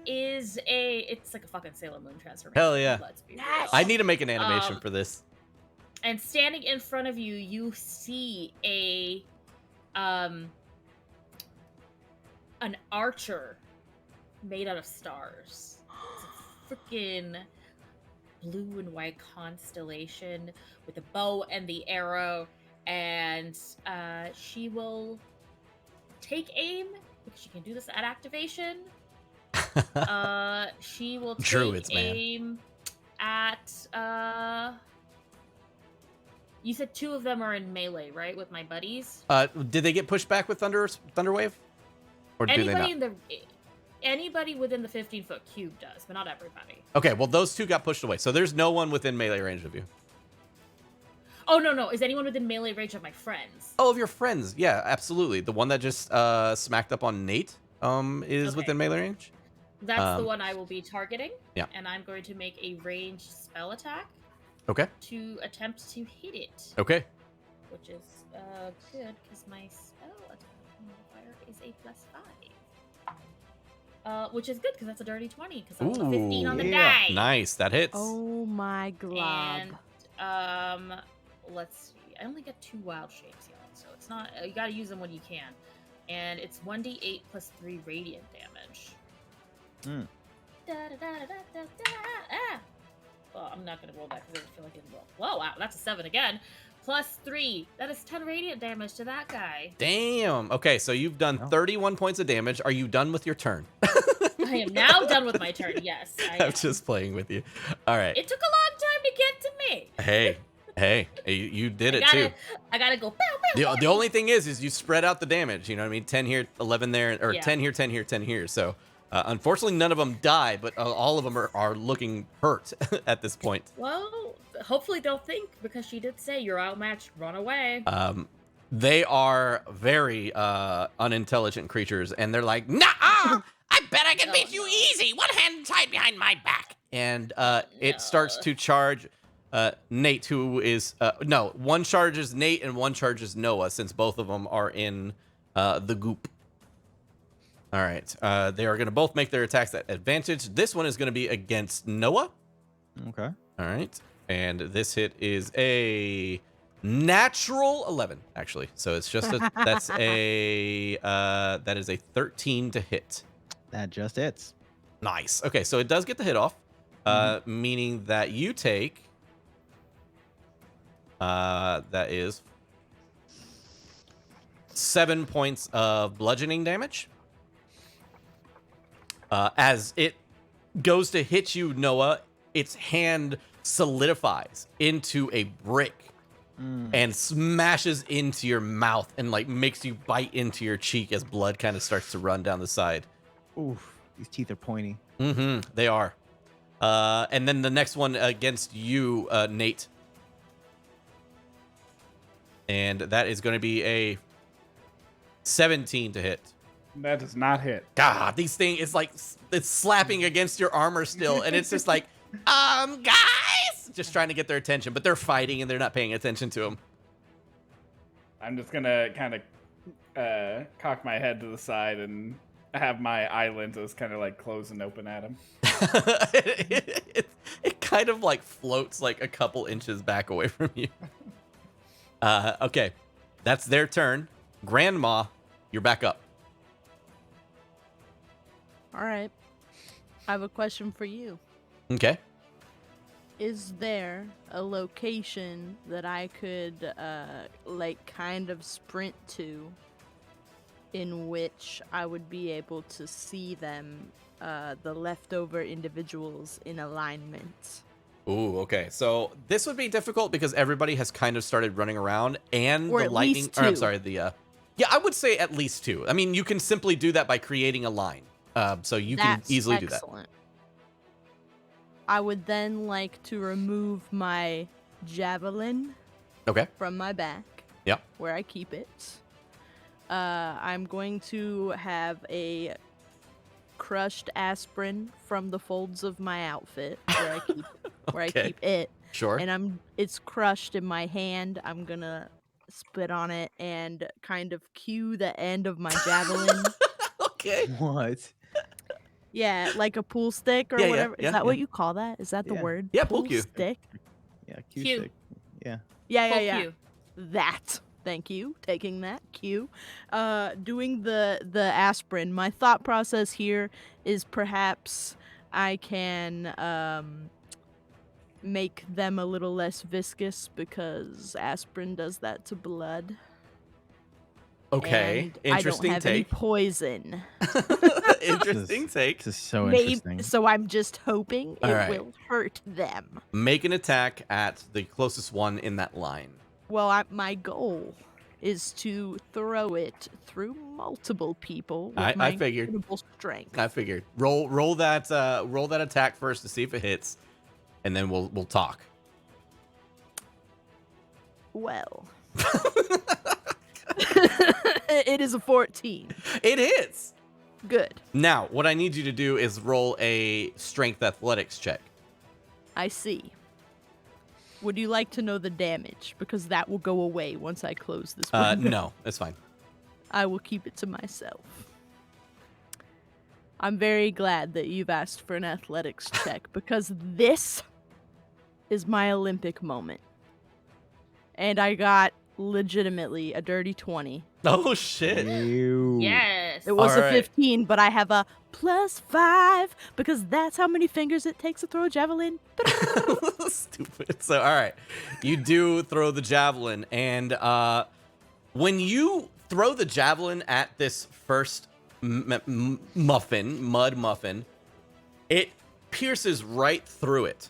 it's like a fucking Sailor Moon transformation. Hell yeah. Let's be Nice. real. I need to make an animation Um, for this. And standing in front of you, you see an archer made out of stars. It's a freaking blue and white constellation with the bow and the arrow, and she will take aim because she can do this at activation. She will take Druids, man. aim at you said 2 of them are in melee, right? With my buddies. Did they get pushed back with Thunderwave? Or do they not? Anybody within the 15-foot cube does, but not everybody. Okay, well those 2 got pushed away. So there's no one within melee range of you. Oh no. Is anyone within melee range of my friends? Oh, of your friends. Yeah, absolutely. The one that just smacked up on Nate is within melee range. That's the one I will be targeting. Yeah. And I'm going to make a ranged spell attack. Okay. To attempt to hit it. Okay. Which is good because my spell attack modifier is a +5. Which is good because that's a dirty 20 because I rolled a 15 on the die. Nice, that hits. Oh my glob. And let's see. I only get 2 wild shapes, y'all, so it's not. You gotta use them when you can. And it's 1d8 plus 3 radiant damage. Well, I'm not gonna roll that because I feel like it will. Whoa, wow, that's a 7 again. Plus 3. That is 10 radiant damage to that guy. Damn. Okay, so you've done 31 points of damage. Are you done with your turn? I am now done with my turn. Yes, I'm just playing with you. All right. It took a long time to get to me. Hey, you did it too. I gotta go. Pow, pow, The only thing is you spread out the damage. You know what I mean? 10 here, 11 there, or 10 here, 10 here, 10 here. So unfortunately, none of them die, but all of them are looking hurt at this point. Well, hopefully they'll think because she did say you're outmatched. Run away. They are very unintelligent creatures, and they're like, Nuh-uh! I bet I can beat you easy. One hand tied behind my back. And it starts to charge Nate, who is no, one charges Nate and one charges Noah, since both of them are in the goop. All right, they are going to both make their attacks at advantage. This one is going to be against Noah. Okay. All right, and this hit is a natural 11, actually. So it's just that is a 13 to hit. That just hits. Nice. Okay, so it does get the hit off, meaning that you take. That is 7 points of bludgeoning damage. As it goes to hit you, Noah, its hand solidifies into a brick and smashes into your mouth and like makes you bite into your cheek as blood kind of starts to run down the side. Oof, these teeth are pointy. They are. And then the next one against you, Nate. And that is going to be a 17 to hit. That does not hit. God, these things, it's like, it's slapping against your armor still. And it's just like, guys! Just trying to get their attention. But they're fighting and they're not paying attention to them. I'm just going to kind of cock my head to the side and have my eye lenses kind of like close and open at him. it kind of like floats like a couple inches back away from you. Okay, that's their turn. Grandma, you're back up. All right. I have a question for you. Okay. Is there a location that I could, like, kind of sprint to in which I would be able to see them, the leftover individuals in alignment? Ooh, okay. So this would be difficult because everybody has kind of started running around, and Or the at lightning. least Or, I'm two. sorry, the yeah, I would say at least 2. I mean, you can simply do that by creating a line. So you That's can easily do excellent. I would then like to remove my javelin that. Okay. from my back. Yep. Where I keep it. I'm going to have a crushed aspirin from the folds of my outfit where I keep where Okay. I keep it. Sure. And it's crushed in my hand. I'm gonna spit on it and kind of cue the end of my javelin. Okay. What? Yeah, like a pool stick or Yeah, yeah, whatever. yeah, Is that yeah. what you call that? Is that the Yeah. word? Yeah, pool cue. stick. Yeah, Cue. stick. Yeah. Yeah, Full yeah. cue. That. Thank you. Taking that cue. Doing the aspirin. My thought process here is perhaps I can make them a little less viscous because aspirin does that to blood. Okay, And interesting I don't have any take. poison. Interesting take. This is so Maybe, interesting. so I'm just hoping All it right. will hurt them. Make an attack at the closest one in that line. Well, my goal is to throw it through multiple people with my I figured. incredible strength. I figured. Roll that attack first to see if it hits, and then we'll talk. Well, it is a 14. It hits. Good. Now, what I need you to do is roll a strength athletics check. I see. Would you like to know the damage? Because that will go away once I close this window. No, that's fine. I will keep it to myself. I'm very glad that you've asked for an athletics check because this is my Olympic moment. And I got legitimately a dirty 20. Oh shit. Ew. Yes. It was All a right. 15, but I have a +5 because that's how many fingers it takes to throw a javelin. Stupid. So, all right, you do throw the javelin, and when you throw the javelin at this first mud muffin, it pierces right through it.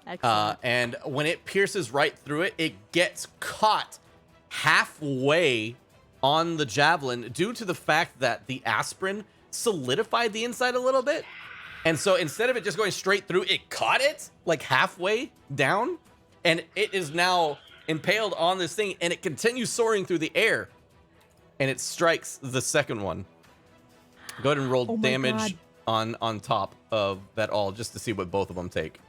Excellent. And when it pierces right through it, it gets caught halfway on the javelin due to the fact that the aspirin solidified the inside a little bit. And so instead of it just going straight through, it caught it like halfway down, and it is now impaled on this thing, and it continues soaring through the air, and it strikes the second one. Go ahead and roll Oh my damage God. on top of that all, just to see what both of them take.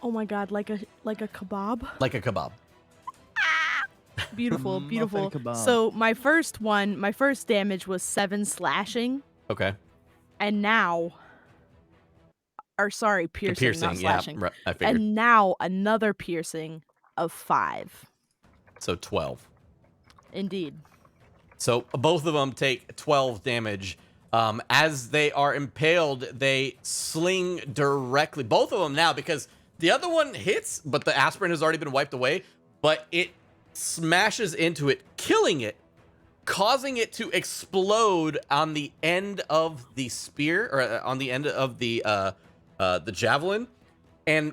Oh my god, like a kebab. Like a kebab. Beautiful, Muffin beautiful. kebab. So my first damage was 7 slashing, Okay. and now, or sorry, piercing, not yeah, slashing. right, I figured. And now another piercing of 5. So 12. Indeed. So both of them take 12 damage. As they are impaled, they sling directly. Both of them now, because the other one hits, but the aspirin has already been wiped away. But it smashes into it, killing it, causing it to explode on the end of the spear, or on the end of the javelin. And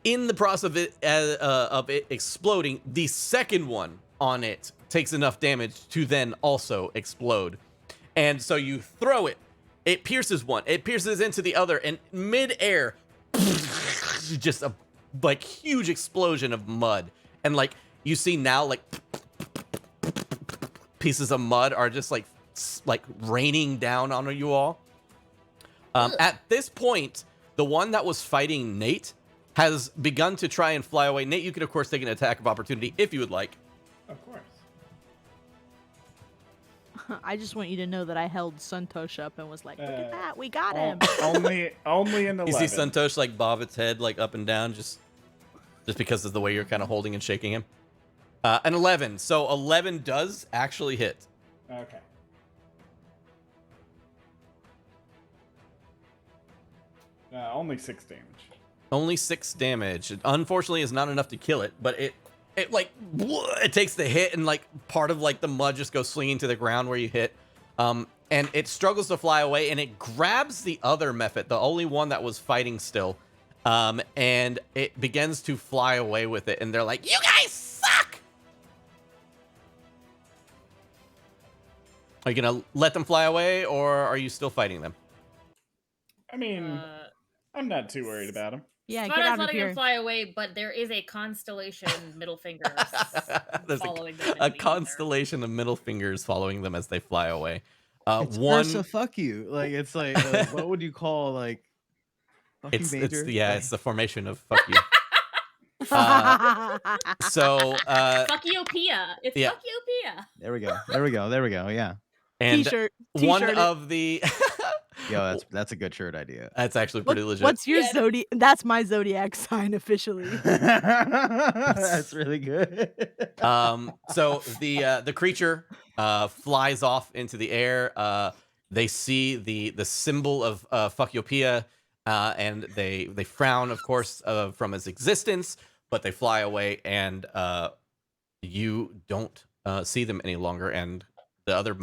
in the process of it exploding, the second one on it takes enough damage to then also explode. And so you throw it, it pierces one, it pierces into the other, and mid-air, just a like huge explosion of mud. And like you see now, like pieces of mud are just like raining down on you all. At this point, the one that was fighting Nate has begun to try and fly away. Nate, you can of course take an attack of opportunity if you would like. Of course. I just want you to know that I held Suntosh up and was like, look at that, we got O- him. only an 11. You see Santosh like bob its head like up and down just because of the way you're kind of holding and shaking him. An 11. So 11 does actually hit. Okay. Only 6 damage. Only 6 damage. It, unfortunately, is not enough to kill it, but it like it takes the hit, and like part of like the mud just goes swinging to the ground where you hit. And it struggles to fly away, and it grabs the other Mephit, the only one that was fighting still. And it begins to fly away with it, and they're like, "You guys suck!" Are you gonna let them fly away, or are you still fighting them? I mean, I'm not too worried about him. Yeah, Not get as out of letting here. him fly away, but there is a constellation middle finger There's following them. a constellation of middle fingers following them as they fly away. It's One, Ursa, fuck you. Like it's like what would you call like? Fuck you, it's Major? yeah, Like, it's the formation of fuck you. So Fuckiopia. It's yeah. Fuckiopia. there we go. There we go. There we go. Yeah. and T-shirt. one T-shirt it. of the Yo, that's a good shirt idea. That's actually pretty legit. What's your Yeah. zodiac? That's my zodiac sign officially. That's really good. So the creature flies off into the air. They see the symbol of Fuckyopia, and they frown, of course, from its existence, but they fly away, and you don't see them any longer, and the other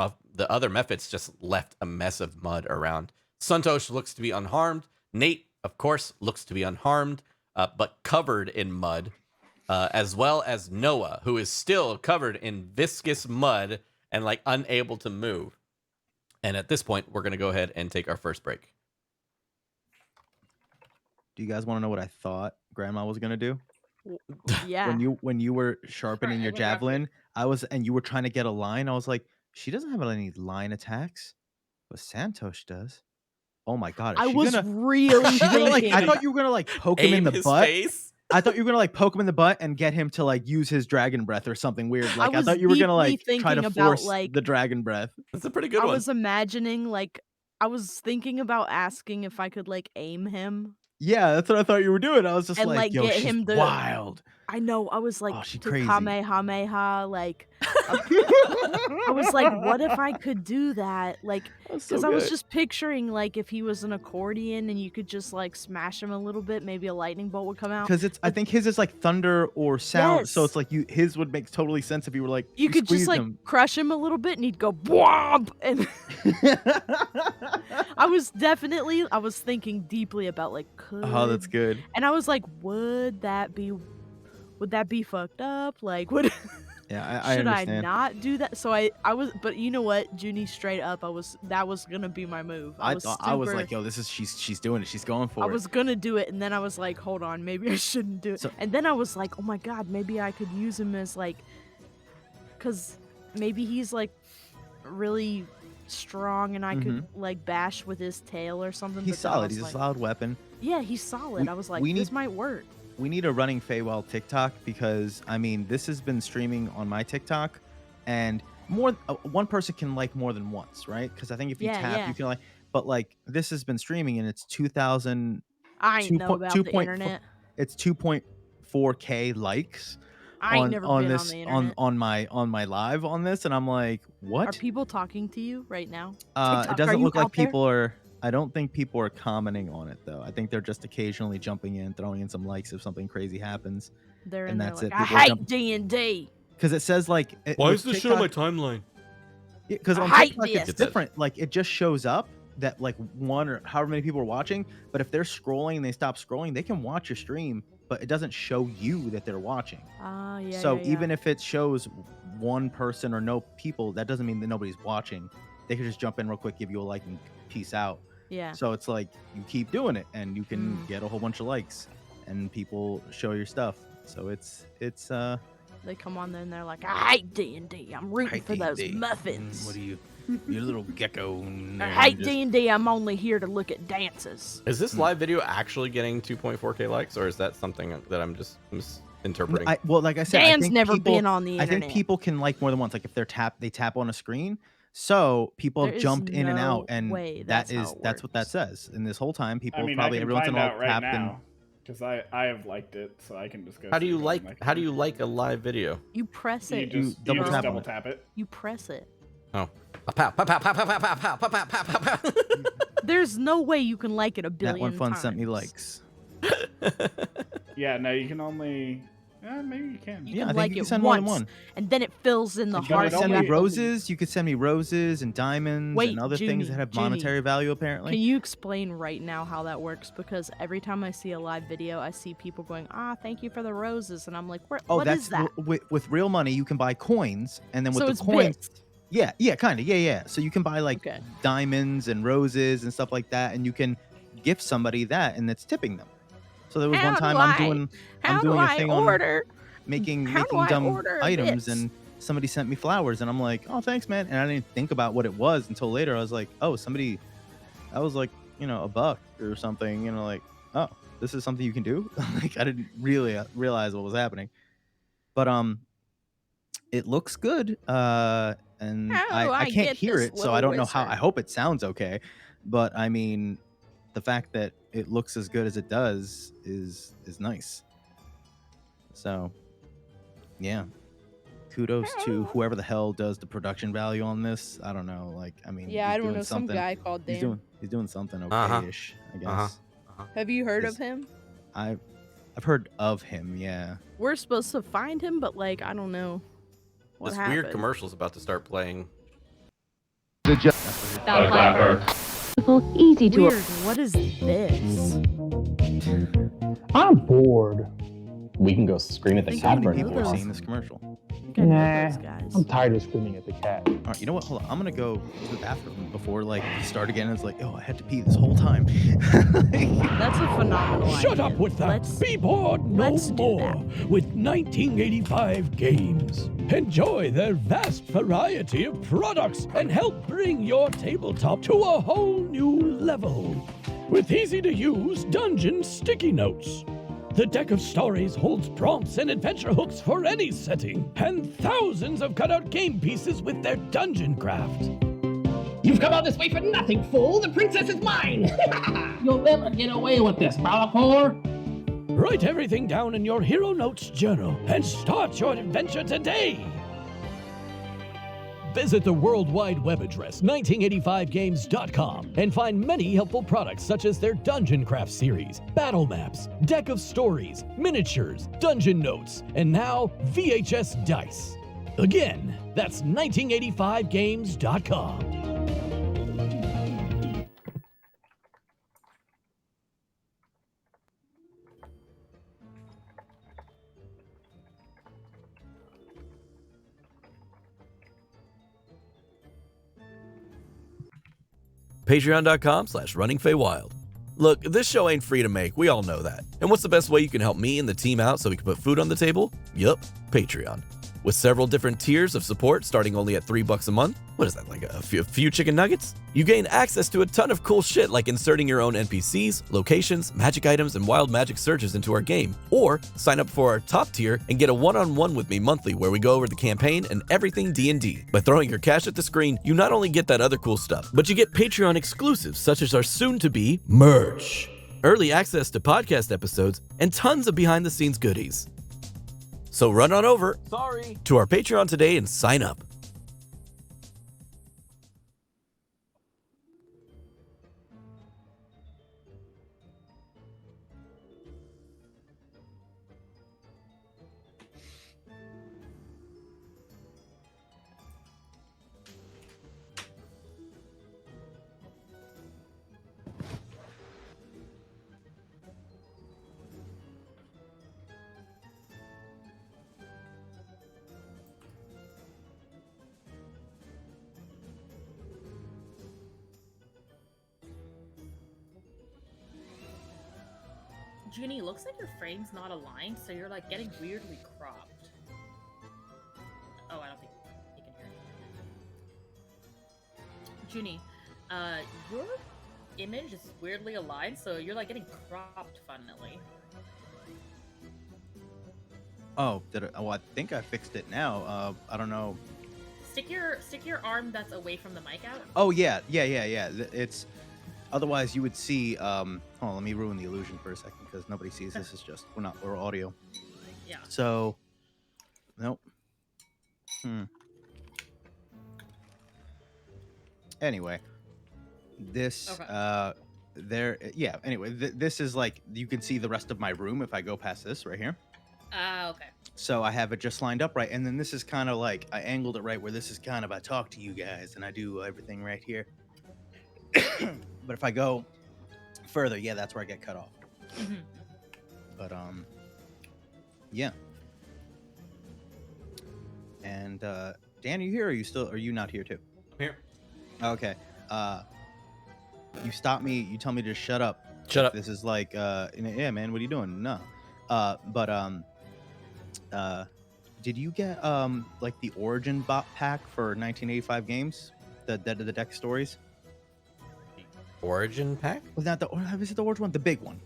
Mephits just left a mess of mud around. Suntosh looks to be unharmed. Nate, of course, looks to be unharmed, but covered in mud, as well as Noah, who is still covered in viscous mud and like unable to move. And at this point, we're going to go ahead and take our first break. Do you guys want to know what I thought Grandma was gonna do? Yeah. When you were sharpening your Right, what happened? javelin, and you were trying to get a line, I was like, she doesn't have any line attacks, but Santosh does. Oh my god, is I she was gonna? really She's gonna like. thinking. I thought you were gonna like poke him in Aim the his butt. face. I thought you were gonna like poke him in the butt and get him to like use his dragon breath or something weird. Like I was thought you were gonna deeply like try to thinking about, force like- the dragon breath. That's a pretty good I one. was imagining like I was thinking about asking if I could like aim him. Yeah, that's what I thought you were doing. I was just And, like, like, yo, get she's him to- wild. I know. I was like, Oh, she to crazy. Kamehameha, like. I was like, what if I could do that? Like, because I was just picturing like if he was an accordion and you could just like smash him a little bit, maybe a lightning bolt would come out. Because I think his is like thunder or sound, so Yes. it's like his would make totally sense if you were like You could just squeezed like him. crush him a little bit and he'd go womp. And I was thinking deeply about like Oh, that's good. And I was like, would that be fucked up? Like, would Yeah, I should I understand. not do that? So I was, but you know what, Junie, straight up, that was gonna be my move. I thought I was like, yo, this is she's doing it. She's going for I it. was gonna do it, and then I was like, hold on, maybe I shouldn't do it. So- And then I was like, oh my god, maybe I could use him as like, cause maybe he's like really strong, and I could like bash with his tail or something. He's but then I solid. was He's like, a solid weapon. Yeah, he's solid. I was like, we this need- might work. We need a running Feywild TikTok because I mean this has been streaming on my TikTok, and one person can like more than once, right? Because I think if you Yeah, tap, yeah. you can like. But like this has been streaming and it's 2,000. I ain't know about the 2.4 internet. It's 2.4K likes. I ain't never been this on the internet. on my live on this, and I'm like, Are what? people talking to you right now? It TikTok, are doesn't you look like out there? people are. I don't think people are commenting on it though. I think they're just occasionally jumping in, throwing in some likes if something crazy happens. They're And in there that's like, it. I People are hate jumping- D&D. Because it says like. Why with is this shit on my TikTok- timeline? Because I on hate TikTok this. it's different. Like it just shows up that like one or however many people are watching. But if they're scrolling and they stop scrolling, they can watch your stream, but it doesn't show you that they're watching. Ah, yeah. So yeah, yeah. even if it shows one person or no people, that doesn't mean that nobody's watching. They could just jump in real quick, give you a like, and peace out. Yeah. So it's like you keep doing it, and you can Mm. get a whole bunch of likes, and people show your stuff. So it's They come on there and they're like, I hate D&D. I'm rooting for those muffins. What are you, you little gecko? I hate D&D. I'm only here to look at dances. Is this live video actually getting 2.4K likes, or is that something that I'm just misinterpreting? Well, like I said, I Dan's think never people, been on the I internet. think people can like more than once. Like if they tap on a screen. So people There have is jumped in and no out, and way that's that's how it what that works. says. And this whole time, people I mean, probably I can every once in find a while out right tapped now because I have liked it, so I can just go. how do see you if I like? can How do you like a live video? You press You it. just double just tap on double it. tap it. You press it. Oh, pow, pow, pow, pow, pow, pow, pow, pow, pow, pow, pow, pow. There's no way you can like it a that billion one fun times. sent me likes. Yeah, no, you can only. Maybe you can. You Yeah, can I think like you can it send more than once, one. and then it fills in the You You heart. could it send only- me roses. You could send me roses and diamonds Wait, and other things Junie, that have Junie. monetary value. Apparently, Can you explain right now how that works? Because every time I see a live video, I see people going, thank you for the roses. And I'm like, what that's is that? with real money. You can buy coins, and then with So the it's coins, bits. yeah, kind of, yeah. So you can buy like Okay. diamonds and roses and stuff like that, and you can gift somebody that, and it's tipping them. So there was one How time do I'm I- doing How do a I thing on order? making How do I dumb order items, bits? and somebody sent me flowers, and I'm like, oh, thanks, man. And I didn't think about what it was until later. I was like, oh, somebody, that was like, $1 or something, like, oh, this is something you can do. Like I didn't really realize what was happening, but it looks good. And How do I I can't get hear this it, so I don't know how. little I hope it sounds okay. but I mean, the fact that it looks as good as it does is nice. So, yeah. Kudos to whoever the hell does the production value on this. I don't know. Like, I mean, Yeah, he's I don't doing know. Some something. guy called He's Dan. doing something Uh-huh. okay-ish, I guess. Uh-huh. Have you heard of Is- him? I've heard of him. Yeah. We're supposed to find him, but like I don't know what This happened. weird commercial's about to start playing. Easy to Weird. What is this? I'm bored. We can go scream at the Think So cat many for an people are hour. seeing this commercial. I think I know Nah, those guys. I'm tired of screaming at the cat. All right, you know what? Hold on. I'm gonna go to the bathroom before like we start again. It's like, oh, I had to pee this whole time. That's a phenomenal idea. Shut up with that. Let's Be bored no let's do more that. with 1985 games. Enjoy their vast variety of products and help bring your tabletop to a whole new level. With easy-to-use dungeon sticky notes. The deck of stories holds prompts and adventure hooks for any setting, and thousands of cutout game pieces with their dungeon craft. You've come all this way for nothing, fool! The princess is mine! You'll never get away with this, Balakor! Write everything down in your Hero Notes journal and start your adventure today! Visit the World Wide Web address 1985games.com and find many helpful products such as their Dungeon Craft series, battle maps, deck of stories, miniatures, dungeon notes, and now VHS dice. Again, that's 1985games.com. Patreon.com/runningfeywild. Look, this show ain't free to make. We all know that. And what's the best way you can help me and the team out so we can put food on the table? Yup, Patreon. With several different tiers of support starting only at $3 a month. What is that, like a few chicken nuggets? You gain access to a ton of cool shit like inserting your own NPCs, locations, magic items, and wild magic searches into our game. Or sign up for our top tier and get a one-on-one with me monthly where we go over the campaign and everything D&D. By throwing your cash at the screen, you not only get that other cool stuff, but you get Patreon exclusives such as our soon-to-be merch, early access to podcast episodes, and tons of behind-the-scenes goodies. So run on over to our Patreon today and sign up. Junie, looks like your frame's not aligned, so you're like getting weirdly cropped. Oh, I don't think you can hear me. Junie, your image is weirdly aligned, so you're like getting cropped funnily. Oh, I think I fixed it now. I don't know. Stick your arm that's away from the mic out. Oh yeah. It's otherwise you would see. Hold on, let me ruin the illusion for a second because nobody sees this. Is just we're audio. Yeah. So, nope. Anyway, this Okay. Anyway, this is like you can see the rest of my room if I go past this right here. Okay. So I have it just lined up right, and then this is kind of like I angled it right where this is kind of I talk to you guys and I do everything right here. But if I go further, yeah, that's where I get cut off. Mm-hmm. But yeah. And Dan, are you here? Or are you not here too? I'm here. Okay. You stop me. You tell me to shut up. Shut up. This is like, yeah, man. What are you doing? No. Did you get like the origin bot pack for 1985 games? The Dead of the Deck stories? Origin pack? Was that was it the origin one? The big one.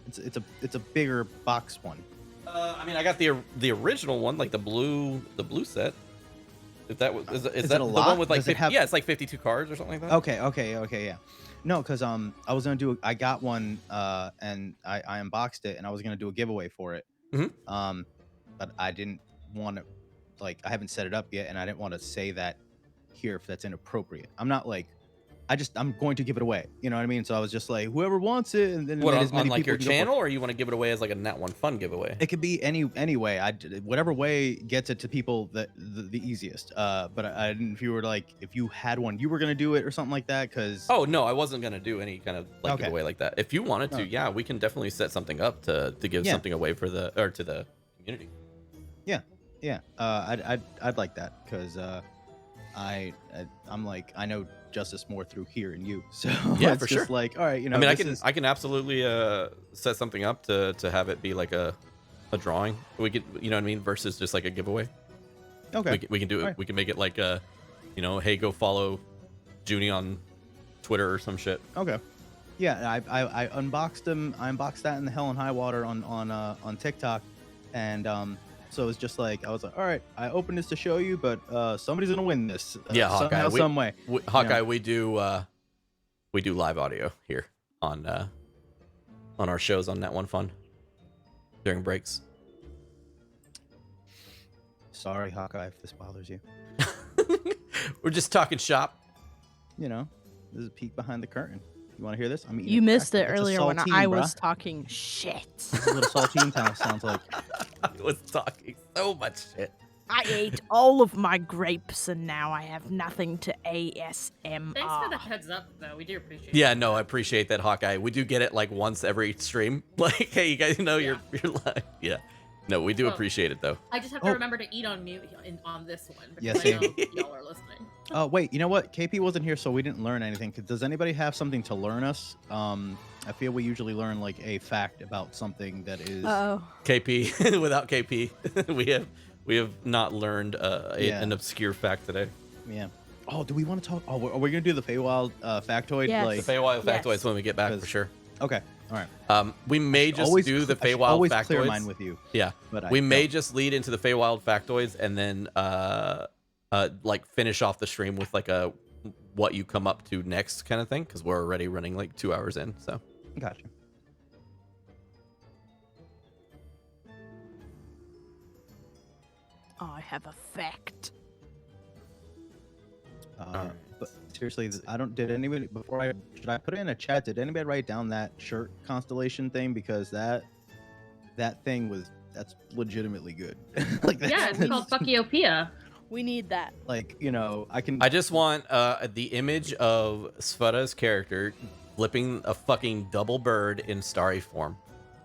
It's a bigger box one. I mean, I got the original one, like the blue set. If that was, is Is that it a the lot? one with like Does it 50, have- yeah, it's like 52 cards or something like that. Okay, yeah. No, because I was gonna do. I got one, and I unboxed it, and I was gonna do a giveaway for it. But I didn't want to, like, I haven't set it up yet, and I didn't want to say that here if that's inappropriate. I'm not like, I'm going to give it away. You know what I mean? So I was just like, whoever wants it, and then What, as many on like people your can go for it. channel, or you want to give it away as like a Nat One Fun giveaway? It could be any way. Whatever way gets it to people that the easiest. But I didn't. If you were like, if you had one, you were gonna do it or something like that. Because Oh no, I wasn't gonna do any kind of like Okay. giveaway like that. If you wanted to, Oh. yeah, we can definitely set something up to give Yeah. something away for the to the community. yeah, I'd like that because I'm like, I know Justice more through here and you. So Yeah, it's for just sure. like, all right, you know. I mean, this I can absolutely set something up to have it be like a drawing. We could, you know what I mean, versus just like a giveaway. Okay. We can do it. Alright. We can make it like a, you know, hey, go follow Junie on Twitter or some shit. Okay. Yeah, I unboxed them. I unboxed that in the Hell and High Water on TikTok, and so it was just like, I was like, all right, I opened this to show you, but somebody's gonna win this. Yeah, Hawkeye. somehow, some way. Hawkeye, we do live audio here on our shows on Net One Fun during breaks. Sorry, Hawkeye, if this bothers you. We're just talking shop. You know, this is a peek behind the curtain. You want to hear this? I mean, You missed it it's a earlier when saltine, I bruh. was talking shit. This is a little saltine sounds like. I was talking so much shit. I ate all of my grapes and now I have nothing to ASMR. Thanks for the heads up, though. We do appreciate it. Yeah, no, I appreciate that, Hawkeye. We do get it like once every stream. Like, hey, you guys know you're live. Yeah. No, we do Well, appreciate it though. I just have to remember to eat on mute on this one Yeah, because I same. know y'all are listening. Oh wait, you know what? KP wasn't here, so we didn't learn anything. Does anybody have something to learn us? I feel we usually learn like a fact about something that is. Uh-oh. KP, without KP, we have not learned Yeah. an obscure fact today. Yeah. Oh, do we want to talk? Oh, are we gonna do the Feywild factoid? Yes. Like, The Feywild Yes. factoids when we get back for 'Cause- sure. okay, all right. We may just Always do the I should Feywild always factoids. clear mine with you. Yeah, But we may don't. just lead into the Feywild factoids and then like finish off the stream with like a what you come up to next kind of thing because we're already running like 2 hours in. So Gotcha. I have a fact. Alright. But seriously, I don't. Did anybody should I put it in a chat? Did anybody write down that shirt constellation thing? Because that thing that's legitimately good. Like that, Yeah, it's called Fuckiopia. We need that. like, you know, I can. I just want the image of Sfera's character flipping a fucking double bird in starry form.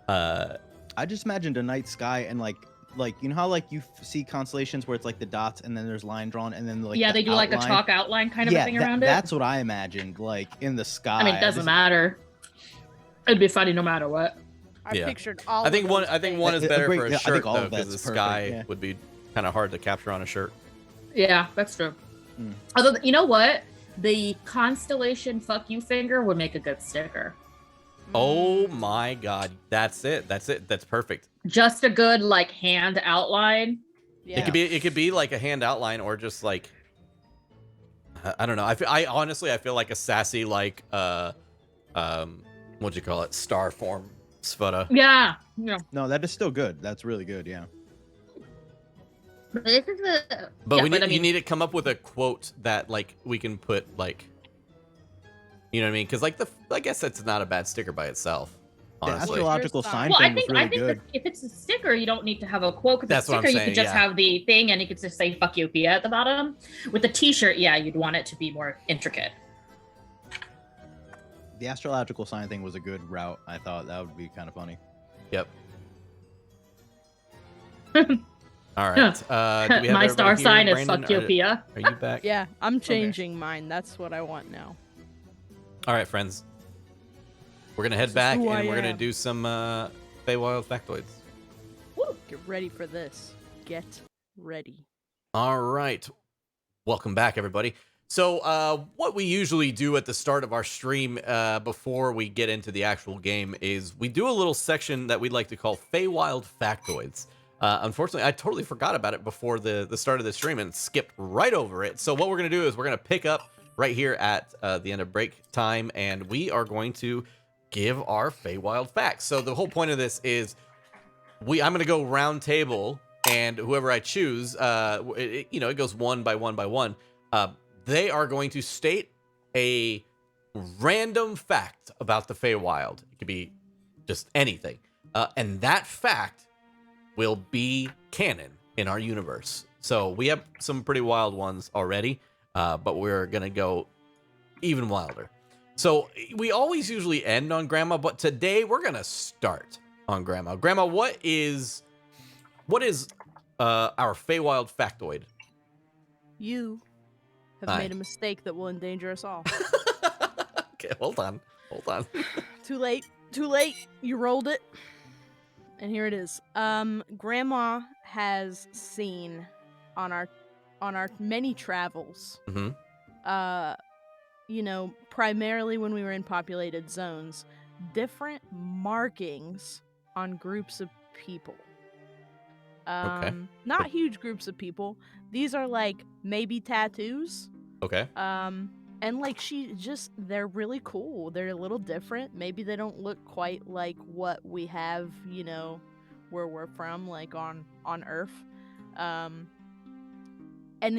I just imagined a night sky and like you know how like you see constellations where it's like the dots and then there's line drawn and then like Yeah, the they do like a outline? chalk outline kind of a thing around it. That's what I imagined, like in the sky. I mean, it doesn't just- matter. It'd be funny no matter what. I Yeah. pictured all I think of one. those I think things. one is better Great, for a yeah, I think shirt all though of because the that's sky perfect, yeah. would be kind of hard to capture on a shirt. Yeah, that's true. Hmm. Although, you know what? The constellation fuck you finger would make a good sticker. Oh my god, that's it. That's it. That's perfect. Just a good like hand outline. Yeah. It could be like a hand outline or just like I don't know. I honestly I feel like a sassy like what'd you call it? Star form Sfera. Yeah. Yeah. No, that is still good. That's really good. Yeah. This is the. But yeah, we need I mean, you need to come up with a quote that like we can put like you know what I mean? Because like I guess that's not a bad sticker by itself. The Honestly. astrological Here's sign Well, thing I think was really I think good. that if it's a sticker, you don't need to have a quote. Because That's the what I'm sticker, you saying, could just yeah. have the thing, and you could just say "Fuckiopia" at the bottom. With the T-shirt, yeah, you'd want it to be more intricate. The astrological sign thing was a good route. I thought that would be kind of funny. Yep. All right. Do we have My everybody star here? sign is Brandon, Fuckiopia. Are you back? Yeah, I'm changing mine. That's what I want now. All right, friends. We're gonna head This is back who and I we're gonna am. do some Feywild factoids. Get ready for this. Get ready. All right. Welcome back, everybody. So, what we usually do at the start of our stream before we get into the actual game is we do a little section that we'd like to call Feywild factoids. Unfortunately, I totally forgot about it before the start of the stream and skipped right over it. So what we're going to do is we're going to pick up right here at the end of break time, and we are going to give our Feywild facts. So the whole point of this is I'm going to go round table, and whoever I choose, it goes one by one by one. They are going to state a random fact about the Feywild. It could be just anything. And that fact will be canon in our universe. So we have some pretty wild ones already, but we're going to go even wilder. So we always usually end on Grandma, but today we're going to start on Grandma. Grandma, what is our Feywild factoid? You have made a mistake that will endanger us all. Okay, hold on. Too late. You rolled it. And here it is. Grandma has seen on our many travels, primarily when we were in populated zones, different markings on groups of people. Not huge groups of people. These are like maybe tattoos. Okay. And like they're really cool. They're a little different. Maybe they don't look quite like what we have, where we're from, like on Earth. And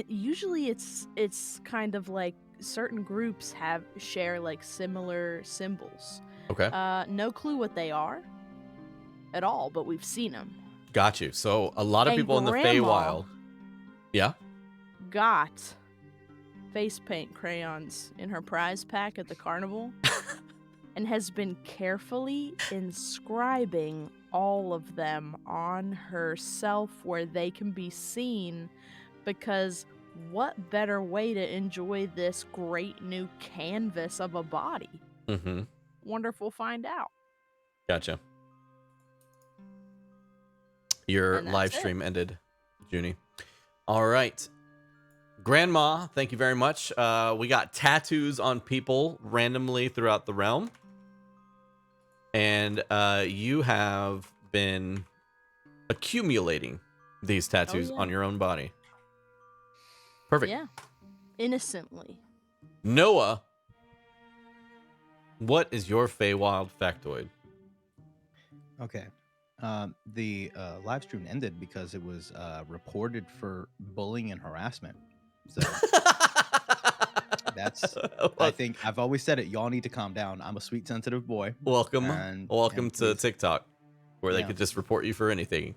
usually it's kind of like certain groups share like similar symbols. Okay. No clue what they are at all, but we've seen them. Got you. So a lot of people in the Feywild. Yeah. Got face paint crayons in her prize pack at the carnival and has been carefully inscribing all of them on herself where they can be seen, because what better way to enjoy this great new canvas of a body? Mm-hmm. Wonderful, find out. Gotcha. Your live stream ended, Junie. All right. Grandma, thank you very much. We got tattoos on people randomly throughout the realm. And you have been accumulating these tattoos on your own body. Perfect. Yeah. Innocently. Noah, what is your Feywild factoid? Okay. The live stream ended because it was reported for bullying and harassment. So that's, I think I've always said it. Y'all need to calm down. I'm a sweet, sensitive boy. Welcome and to TikTok, where they could just report you for anything.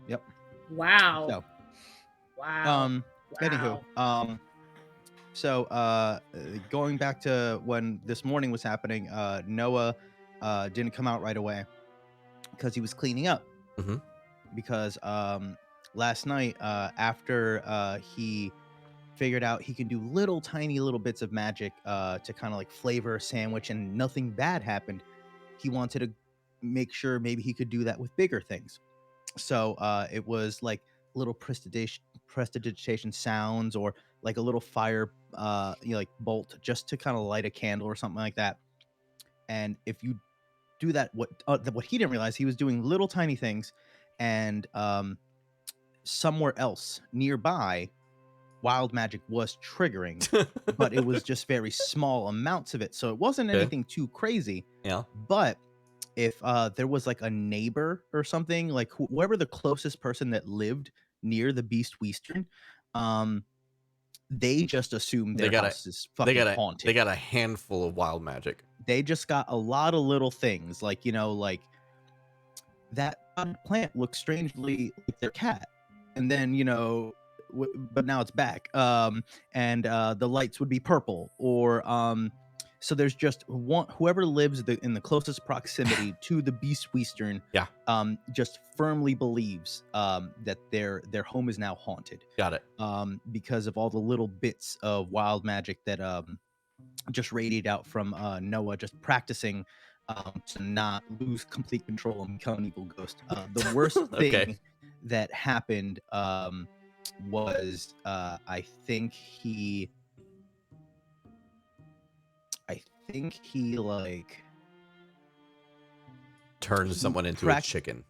Yep. Wow. So, wow. Anywho, so going back to when this morning was happening, Noah didn't come out right away because he was cleaning up. Mm-hmm. Because last night, after he figured out he can do tiny little bits of magic to kind of like flavor a sandwich and nothing bad happened, he wanted to make sure maybe he could do that with bigger things. So it was like little prestidigitation sounds, or like a little fire like bolt, just to kind of light a candle or something like that. And if you do that, what he didn't realize, he was doing little tiny things, and somewhere else nearby, wild magic was triggering, but it was just very small amounts of it, so it wasn't anything too crazy. Yeah. But if there was like a neighbor or something, like whoever the closest person that lived near the Beast Weestern, they just assumed their house is fucking haunted. They got a handful of wild magic. They just got a lot of little things, like like that plant looks strangely like their cat, and then but now it's back. And the lights would be purple, or so there's just whoever lives in the closest proximity to the Beast Weestern, just firmly believes that their home is now haunted. Got it. Because of all the little bits of wild magic that just radiate out from Noah, just practicing to not lose complete control and become an evil ghost. The worst thing that happened was I think he like turned someone into a chicken.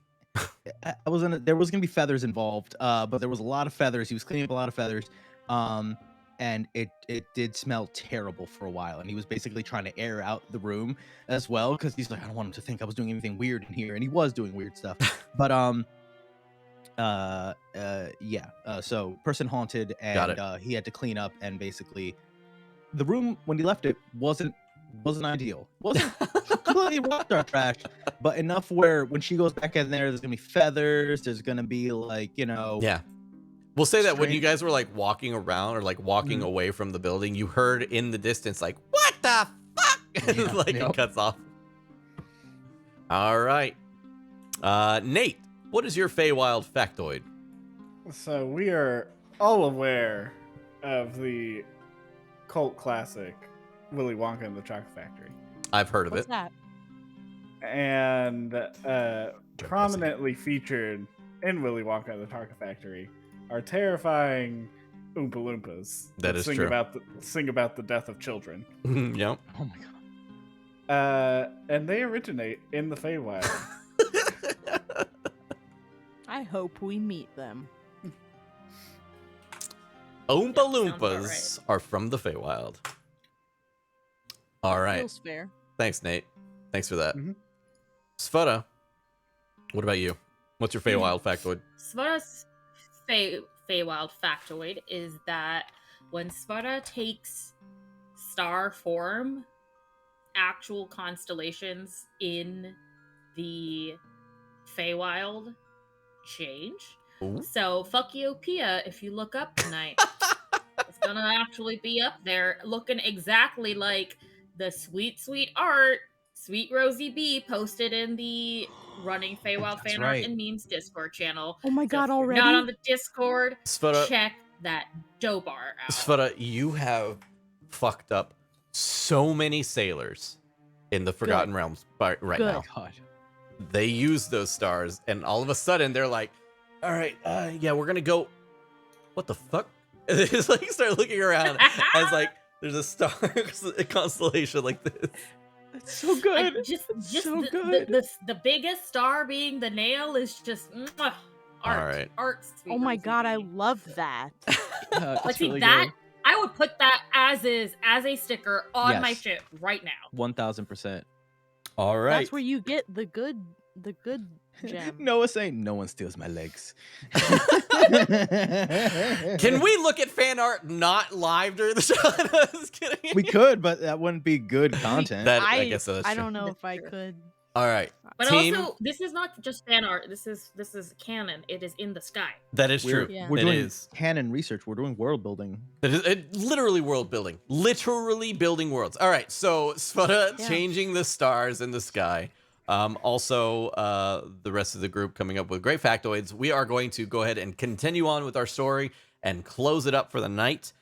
there was gonna be feathers involved, but there was a lot of feathers. He was cleaning up a lot of feathers, and it did smell terrible for a while. And he was basically trying to air out the room as well because he's like, I don't want him to think I was doing anything weird in here, and he was doing weird stuff. But so person haunted, and he had to clean up, and basically the room when he left it wasn't ideal. Wasn't completely rocked our trash, but enough where when she goes back in there, there's gonna be feathers. There's gonna be like, Yeah. We'll say that when you guys were like walking around or like walking away from the building, you heard in the distance like, what the fuck? It cuts off. All right. Nate, what is your Feywild factoid? So we are all aware of the cult classic Willy Wonka and the Chocolate Factory. I've heard of What's it. that? And prominently featured in Willy Wonka and the Chocolate Factory are terrifying Oompa Loompas That is sing true. Sing about the death of children. Yep. Oh my god. And they originate in the Feywild. I hope we meet them. Oompa sounds about Loompas are from the Feywild. All right. Feels fair. Thanks, Nate. Thanks for that. Mhm. Sveta, what about you? What's your Feywild factoid? Svara's Feywild factoid is that when Svara takes star form, actual constellations in the Feywild change. Ooh. So Fuckiopia, if you look up tonight, it's gonna actually be up there looking exactly like the sweet art Sweet Rosie B posted in the Running Feywild That's Fan right. Art and Memes Discord channel. Oh my god, if you're already? not on the Discord, Sveta, check that dope art out. Sveta, you have fucked up so many sailors in the Forgotten Realms right Good. now. God. They use those stars, and all of a sudden they're like, all right, yeah, we're gonna go. What the fuck? And they just like start looking around as like there's a star a constellation like this. That's so good. Like, just so the, good. the biggest star being the nail is just art. All right. Art. Sweet Oh my Rosie god, I B. love that. But see that I would put that as a sticker on my Yes. shit right now. 1000%. All right. That's where you get the good gem. Noah saying no one steals my legs. Can we look at fan art not live during the show? I was kidding. We could, but that wouldn't be good content. I guess that's I true. don't know That's if I true. could. All right. But Team, also, this is not just fan art. This is canon. It is in the sky. that is true. Yeah. We're It doing is. canon research. We're doing world building. Literally world building. Literally building worlds. All right. So Sveta Yeah. changing the stars in the sky. Also, the rest of the group coming up with great factoids. We are going to go ahead and continue on with our story and close it up for the night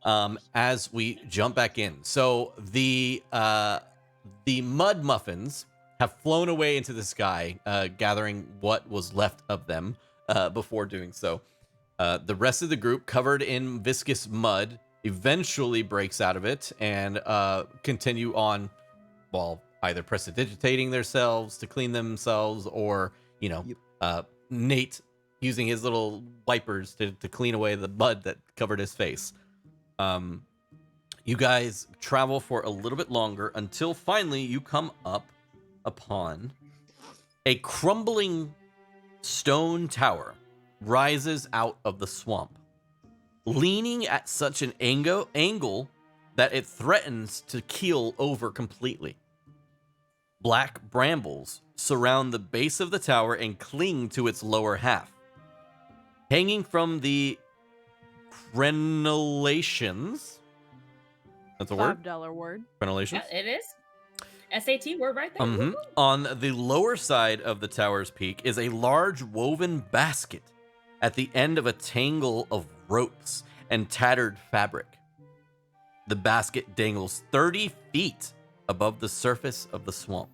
as we jump back in. So the mud muffins have flown away into the sky, gathering what was left of them before doing so. The rest of the group, covered in viscous mud, eventually breaks out of it and continue on, well, either prestidigitating themselves to clean themselves or, Nate using his little wipers to clean away the mud that covered his face. You guys travel for a little bit longer until finally you come up upon a crumbling stone tower rises out of the swamp, leaning at such an angle that it threatens to keel over completely. Black brambles surround the base of the tower and cling to its lower half. Hanging from the crenellations, that's a word? $5 word. Crenellations? Yeah, it is. SAT word right there. Mhm. On the lower side of the tower's peak is a large woven basket at the end of a tangle of ropes and tattered fabric. The basket dangles 30 feet above the surface of the swamp.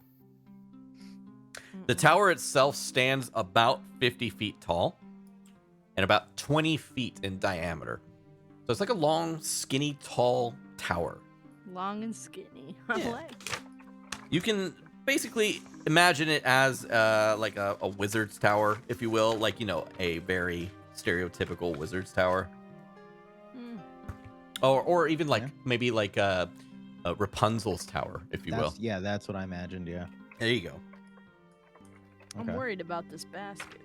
The tower itself stands about 50 feet tall and about 20 feet in diameter. So it's like a long, skinny, tall tower. Long and skinny. I Yeah. like it. You can basically imagine it as like a wizard's tower, if you will, like, you know, a very stereotypical wizard's tower. Or even like maybe like a Rapunzel's tower, if you will. Yeah, that's what I imagined. Yeah. There you go. I'm worried about this basket.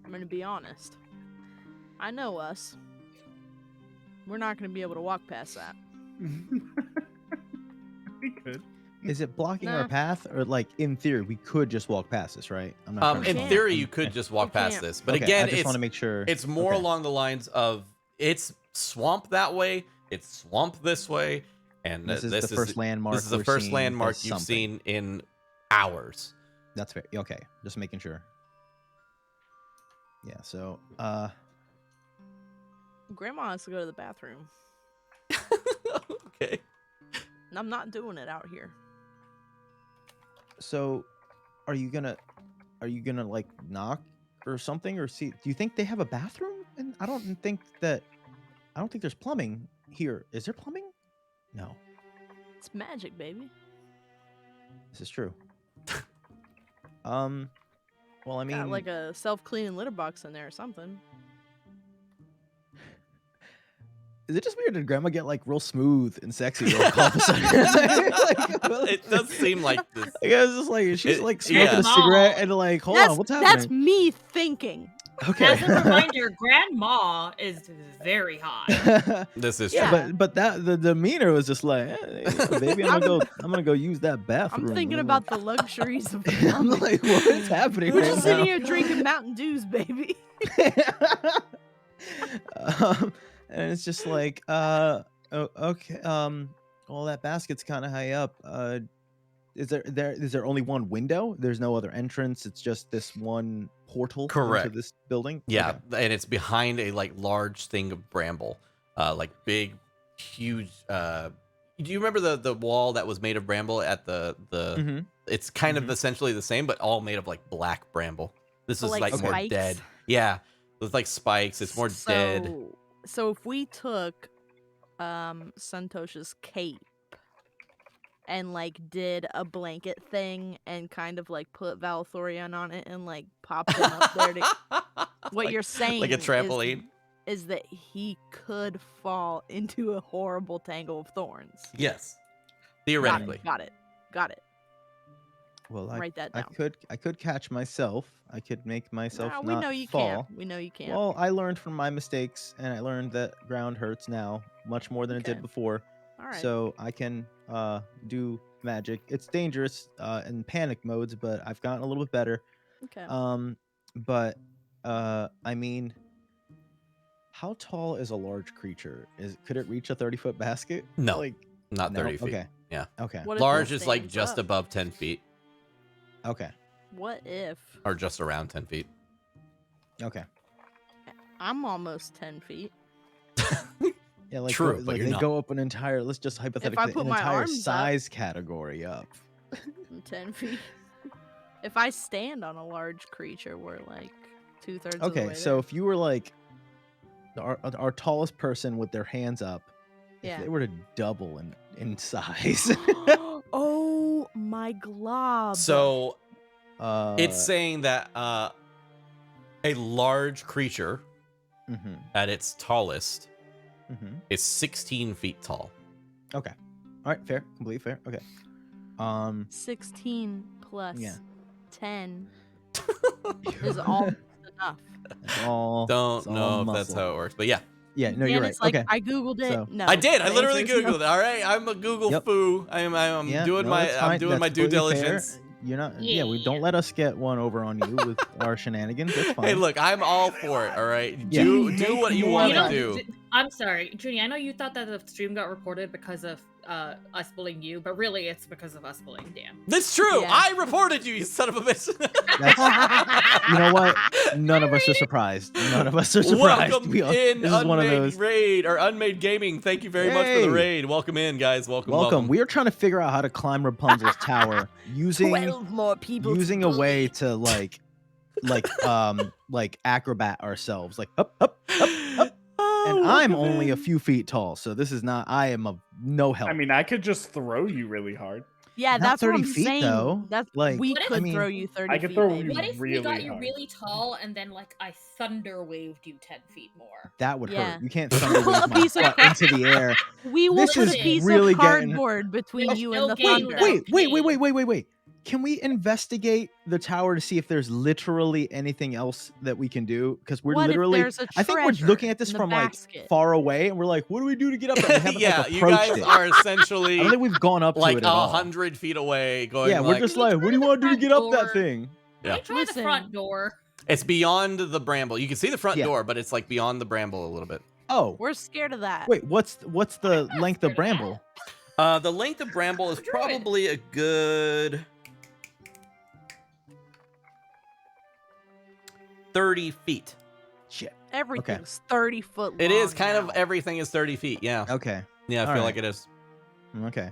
I'm gonna be honest. I know us. We're not gonna be able to walk past that. We could. Is it blocking our path, or like in theory we could just walk past this, right? I'm not trying to In solve theory, it. you could just walk past this, but Okay, again, I just want to make sure it's more along the lines of it's swamp that way, it's swamp this way, and this is the first landmark. This is the first landmark you've seen in hours. That's fair. Okay, just making sure. Yeah. So, Grandma has to go to the bathroom. Okay. And I'm not doing it out here. So, are you gonna like knock or something, or see? Do you think they have a bathroom? And I don't think there's plumbing here. Is there plumbing? No. It's magic, baby. This is true. Well, I mean, Got like a self-cleaning litter box in there or something. is it just weird? Did Grandma get like real smooth and sexy all of a sudden? It does seem like this. I guess it's just like she's like smoking yeah. a cigarette and like, hold on, what's happening? That's me thinking. Okay. As a reminder, Grandma is very hot. This is yeah, true. but that the demeanor was just like, hey, baby, I'm gonna go use that bathroom. I'm thinking about the luxuries of I'm like, what is happening? We're right just now? sitting here drinking Mountain Dews, baby. And it's just like, okay, well, that basket's kind of high up. Is there only one window? There's no other entrance. It's just this one portal Correct. into this building. Yeah, Okay. and it's behind a like large thing of bramble, like big, huge. Do you remember the wall that was made of bramble at the? Mhm. It's kind of essentially the same, but all made of like black bramble. This is like more spikes? dead. Yeah, it's like spikes. It's more dead. So if we took Santosha's cape and like did a blanket thing and kind of like put Valthorion on it and like popped him up there to what you're saying like a trampoline is that he could fall into a horrible tangle of thorns. Yes, theoretically. Got it. Well, Write that down. I could catch myself. I could make myself Nah, not we know you fall. can't. We know you can't. Well, I learned from my mistakes, and I learned that ground hurts now much more than it Okay. did before. All right. So I can do magic. It's dangerous in panic modes, but I've gotten a little bit better. Okay. But I mean, how tall is a large creature? Could it reach a 30-foot basket? No, like not no? 30 feet. Okay. Yeah. Okay. What if Large it is like stands just up? above 10 feet, Okay. What if or just around 10 feet. Okay. I'm almost 10 feet? Yeah, like, True, like but you're they not. go up an entire. Let's just hypothetically put an my entire arms up- size category up. I'm 10 feet. If I stand on a large creature, we're like 2/3 of the Okay, way so there. if you were like our tallest person with their hands up, Yeah. if they were to double in size, Oh my glob. So uh, it's saying that a large creature mhm, at its tallest mhm. is 16 feet tall. Okay, all right, fair, completely fair. Okay, 16 plus Yeah. 10 is almost enough. it's all. Don't it's all know if muscle. that's how it works, but yeah. Yeah, no, And you're right. it's like, Okay, I googled it. So- No, I did. I the literally answer is no. googled it. All right, I'm a Google Yep. foo. I'm yeah, doing no, my that's I'm fine. doing That's my due completely fair. diligence. You're not. Yeah, we don't let us get one over on you with our shenanigans. That's fine. Hey, look, I'm all for it. All right, Yeah. do what you You want know, to do. I'm sorry, Junie. I know you thought that the stream got reported because of us bullying you, but really it's because of us bullying Dan. That's true. Yeah. I reported you, you son of a bitch. You know what? None of us are surprised. None of us are surprised. Welcome We all- in, this is one of Unmade those. Raid or Unmade Gaming. Thank you very much for the Hey. raid. Welcome in, guys. Welcome. We are trying to figure out how to climb Rapunzel's tower using 12 more people. using a way to like acrobat ourselves, like up. And I'm only a few feet tall, so this is not. I am of no help. I mean, I could just throw you really hard. Yeah, Not that's what 30 I'm feet, saying. though. That's Like, we What if- could I mean, throw you 30 I could feet. throw maybe. you What if we got really you hard. really tall and then like I thunder waved you 10 feet more? that would Yeah. hurt. You can't thunder Put a wave my piece of butt crap- into the air. We will This put is a piece really of getting- cardboard between There's you no and the gain thunder. without Wait. Can we investigate the tower to see if there's literally anything else that we can do? Because we're What if literally, there's a I think we're treasure looking at this in the from like basket? far away, and we're like, what do we do to get up there? We haven't Yeah, like you approached guys it. are I essentially don't think we've gone up to like it at all. 100 feet away going Yeah, like, we're just Can we like, what do you try want to the do to get up front that door? thing? Can Yeah. we try the front door? it's beyond the bramble. You can see the front Yeah. door, but it's like beyond the bramble a little bit. Oh, We're scared of that. wait, what's the not length scared of of bramble? The length of bramble is Druid. probably a good 30 feet. Shit. Everything's 30 foot long. It is kind of now. everything is 30 feet. Yeah. Okay. Yeah, I All feel right. like it is. Okay.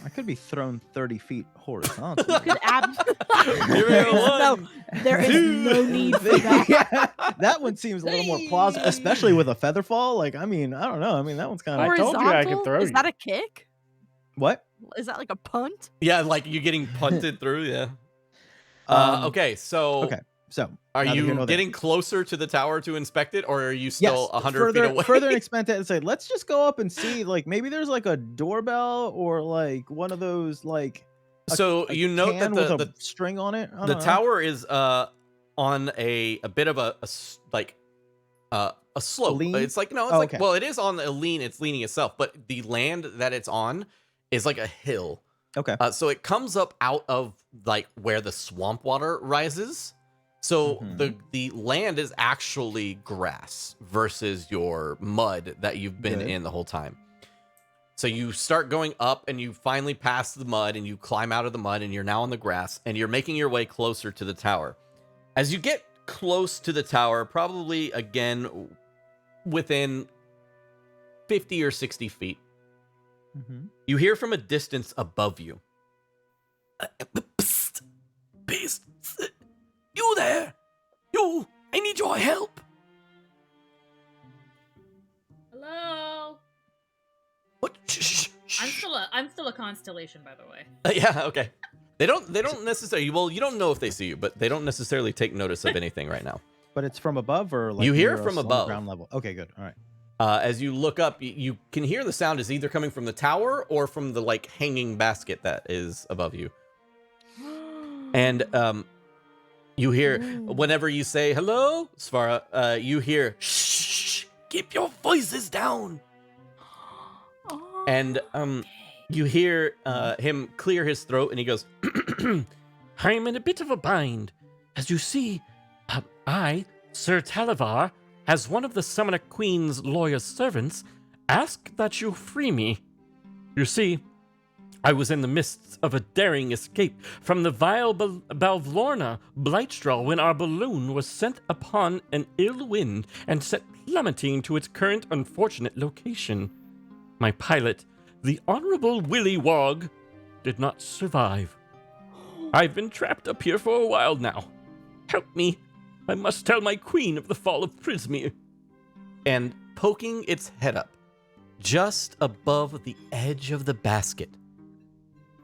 I could be thrown 30 feet horizontally. Could Give me a no, one. there is no need for that. Yeah, that one seems a little more plausible, especially with a feather fall. Like, I mean, I don't know. I mean, that one's kind I of told you I could Horizontal? throw Is you. that a kick? what? Is that like a punt? Yeah, like you getting punted through. Yeah. Okay, so okay. So, are neither here you nor there. getting closer to the tower to inspect it, or are you still 100 further, feet away? further and expand it and say, let's just go up and see. Like, maybe there's like a doorbell or like one of those like. So a you note that can with the a string on it. I the don't know. tower is on a bit of a slope. Lean? It's like no, it's Oh, like okay. well, it is on a lean. It's leaning itself, but the land that it's on is like a hill. Okay. So it comes up out of like where the swamp water rises. So Mhm. the land is actually grass versus your mud that you've been Good. in the whole time. So you start going up and you finally pass the mud and you climb out of the mud and you're now on the grass and you're making your way closer to the tower. As you get close to the tower, probably again within 50 or 60 feet, Mhm. you hear from a distance above you. Psst. Beast. You there? You. I need your help. Hello. What? Shh. I'm still a constellation, by the way. Yeah, okay. They don't necessarily, well, you don't know if they see you, but they don't necessarily take notice of anything right now. But it's from above or like You hear near us from on the above. ground level. Okay, good. All right. As you look up, you can hear the sound is either coming from the tower or from the like hanging basket that is above you. And you hear whenever you say hello, Svara, you hear Shh. Keep your voices down. Oh. and you hear him clear his throat and he goes, I'm in a bit of a bind. As you see, I, Sir Talavar, as one of the Summoner Queen's loyal servants, ask that you free me. You see, I was in the midst of a daring escape from the vile Balvlorna Blightstraw when our balloon was sent upon an ill wind and set plummeting to its current unfortunate location. My pilot, the Honorable Willy Wog, did not survive. I've been trapped up here for a while now. Help me. I must tell my queen of the fall of Prismere. and poking its head up just above the edge of the basket,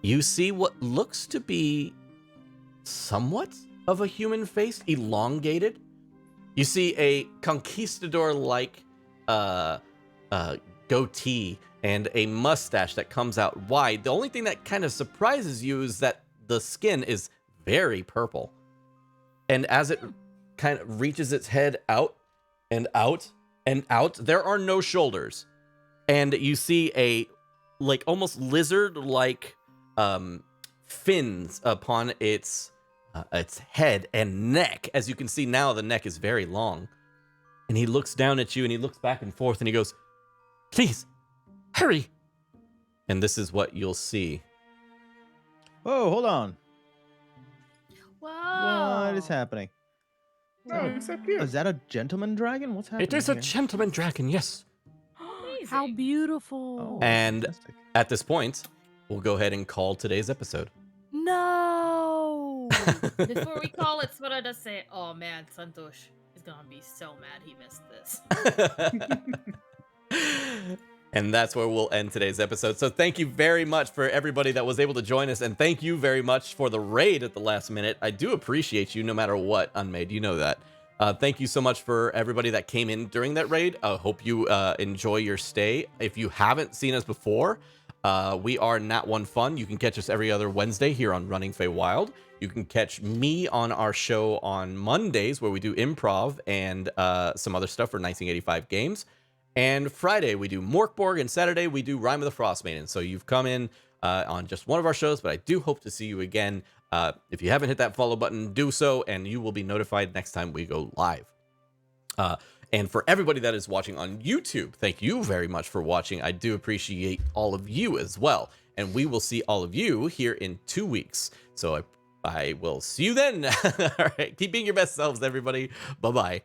you see what looks to be somewhat of a human face, elongated. You see a conquistador-like goatee and a mustache that comes out wide. The only thing that kind of surprises you is that the skin is very purple. And as it kind of reaches its head out and out and out, there are no shoulders. And you see a like almost lizard-like fins upon its head and neck. As you can see now, the neck is very long. And he looks down at you and he looks back and forth and he goes, Please, hurry. and this is what you'll see. Whoa, hold on. Whoa. What is happening? Oh, he's so cute. Is that a gentleman dragon? What's happening? It is a here? gentleman dragon, yes. How Amazing. beautiful. Oh, And fantastic. at this point, we'll go ahead and call today's episode. No. Before we call it, Svara does say, "Oh man, Santosh is gonna be so mad he missed this." And that's where we'll end today's episode. So thank you very much for everybody that was able to join us. And thank you very much for the raid at the last minute. I do appreciate you no matter what, Unmade. You know that. Thank you so much for everybody that came in during that raid. I hope you enjoy your stay. If you haven't seen us before, we are Nat One Fun. You can catch us every other Wednesday here on Running Feywild. You can catch me on our show on Mondays where we do improv and some other stuff for 1985 games. And Friday we do Morkborg, and Saturday we do Rime of the Frost Maiden. So you've come in on just one of our shows, but I do hope to see you again. If you haven't hit that follow button, do so, and you will be notified next time we go live. And for everybody that is watching on YouTube, thank you very much for watching. I do appreciate all of you as well. And we will see all of you here in 2 weeks. So I will see you then. All right. Keep being your best selves, everybody. Bye-bye.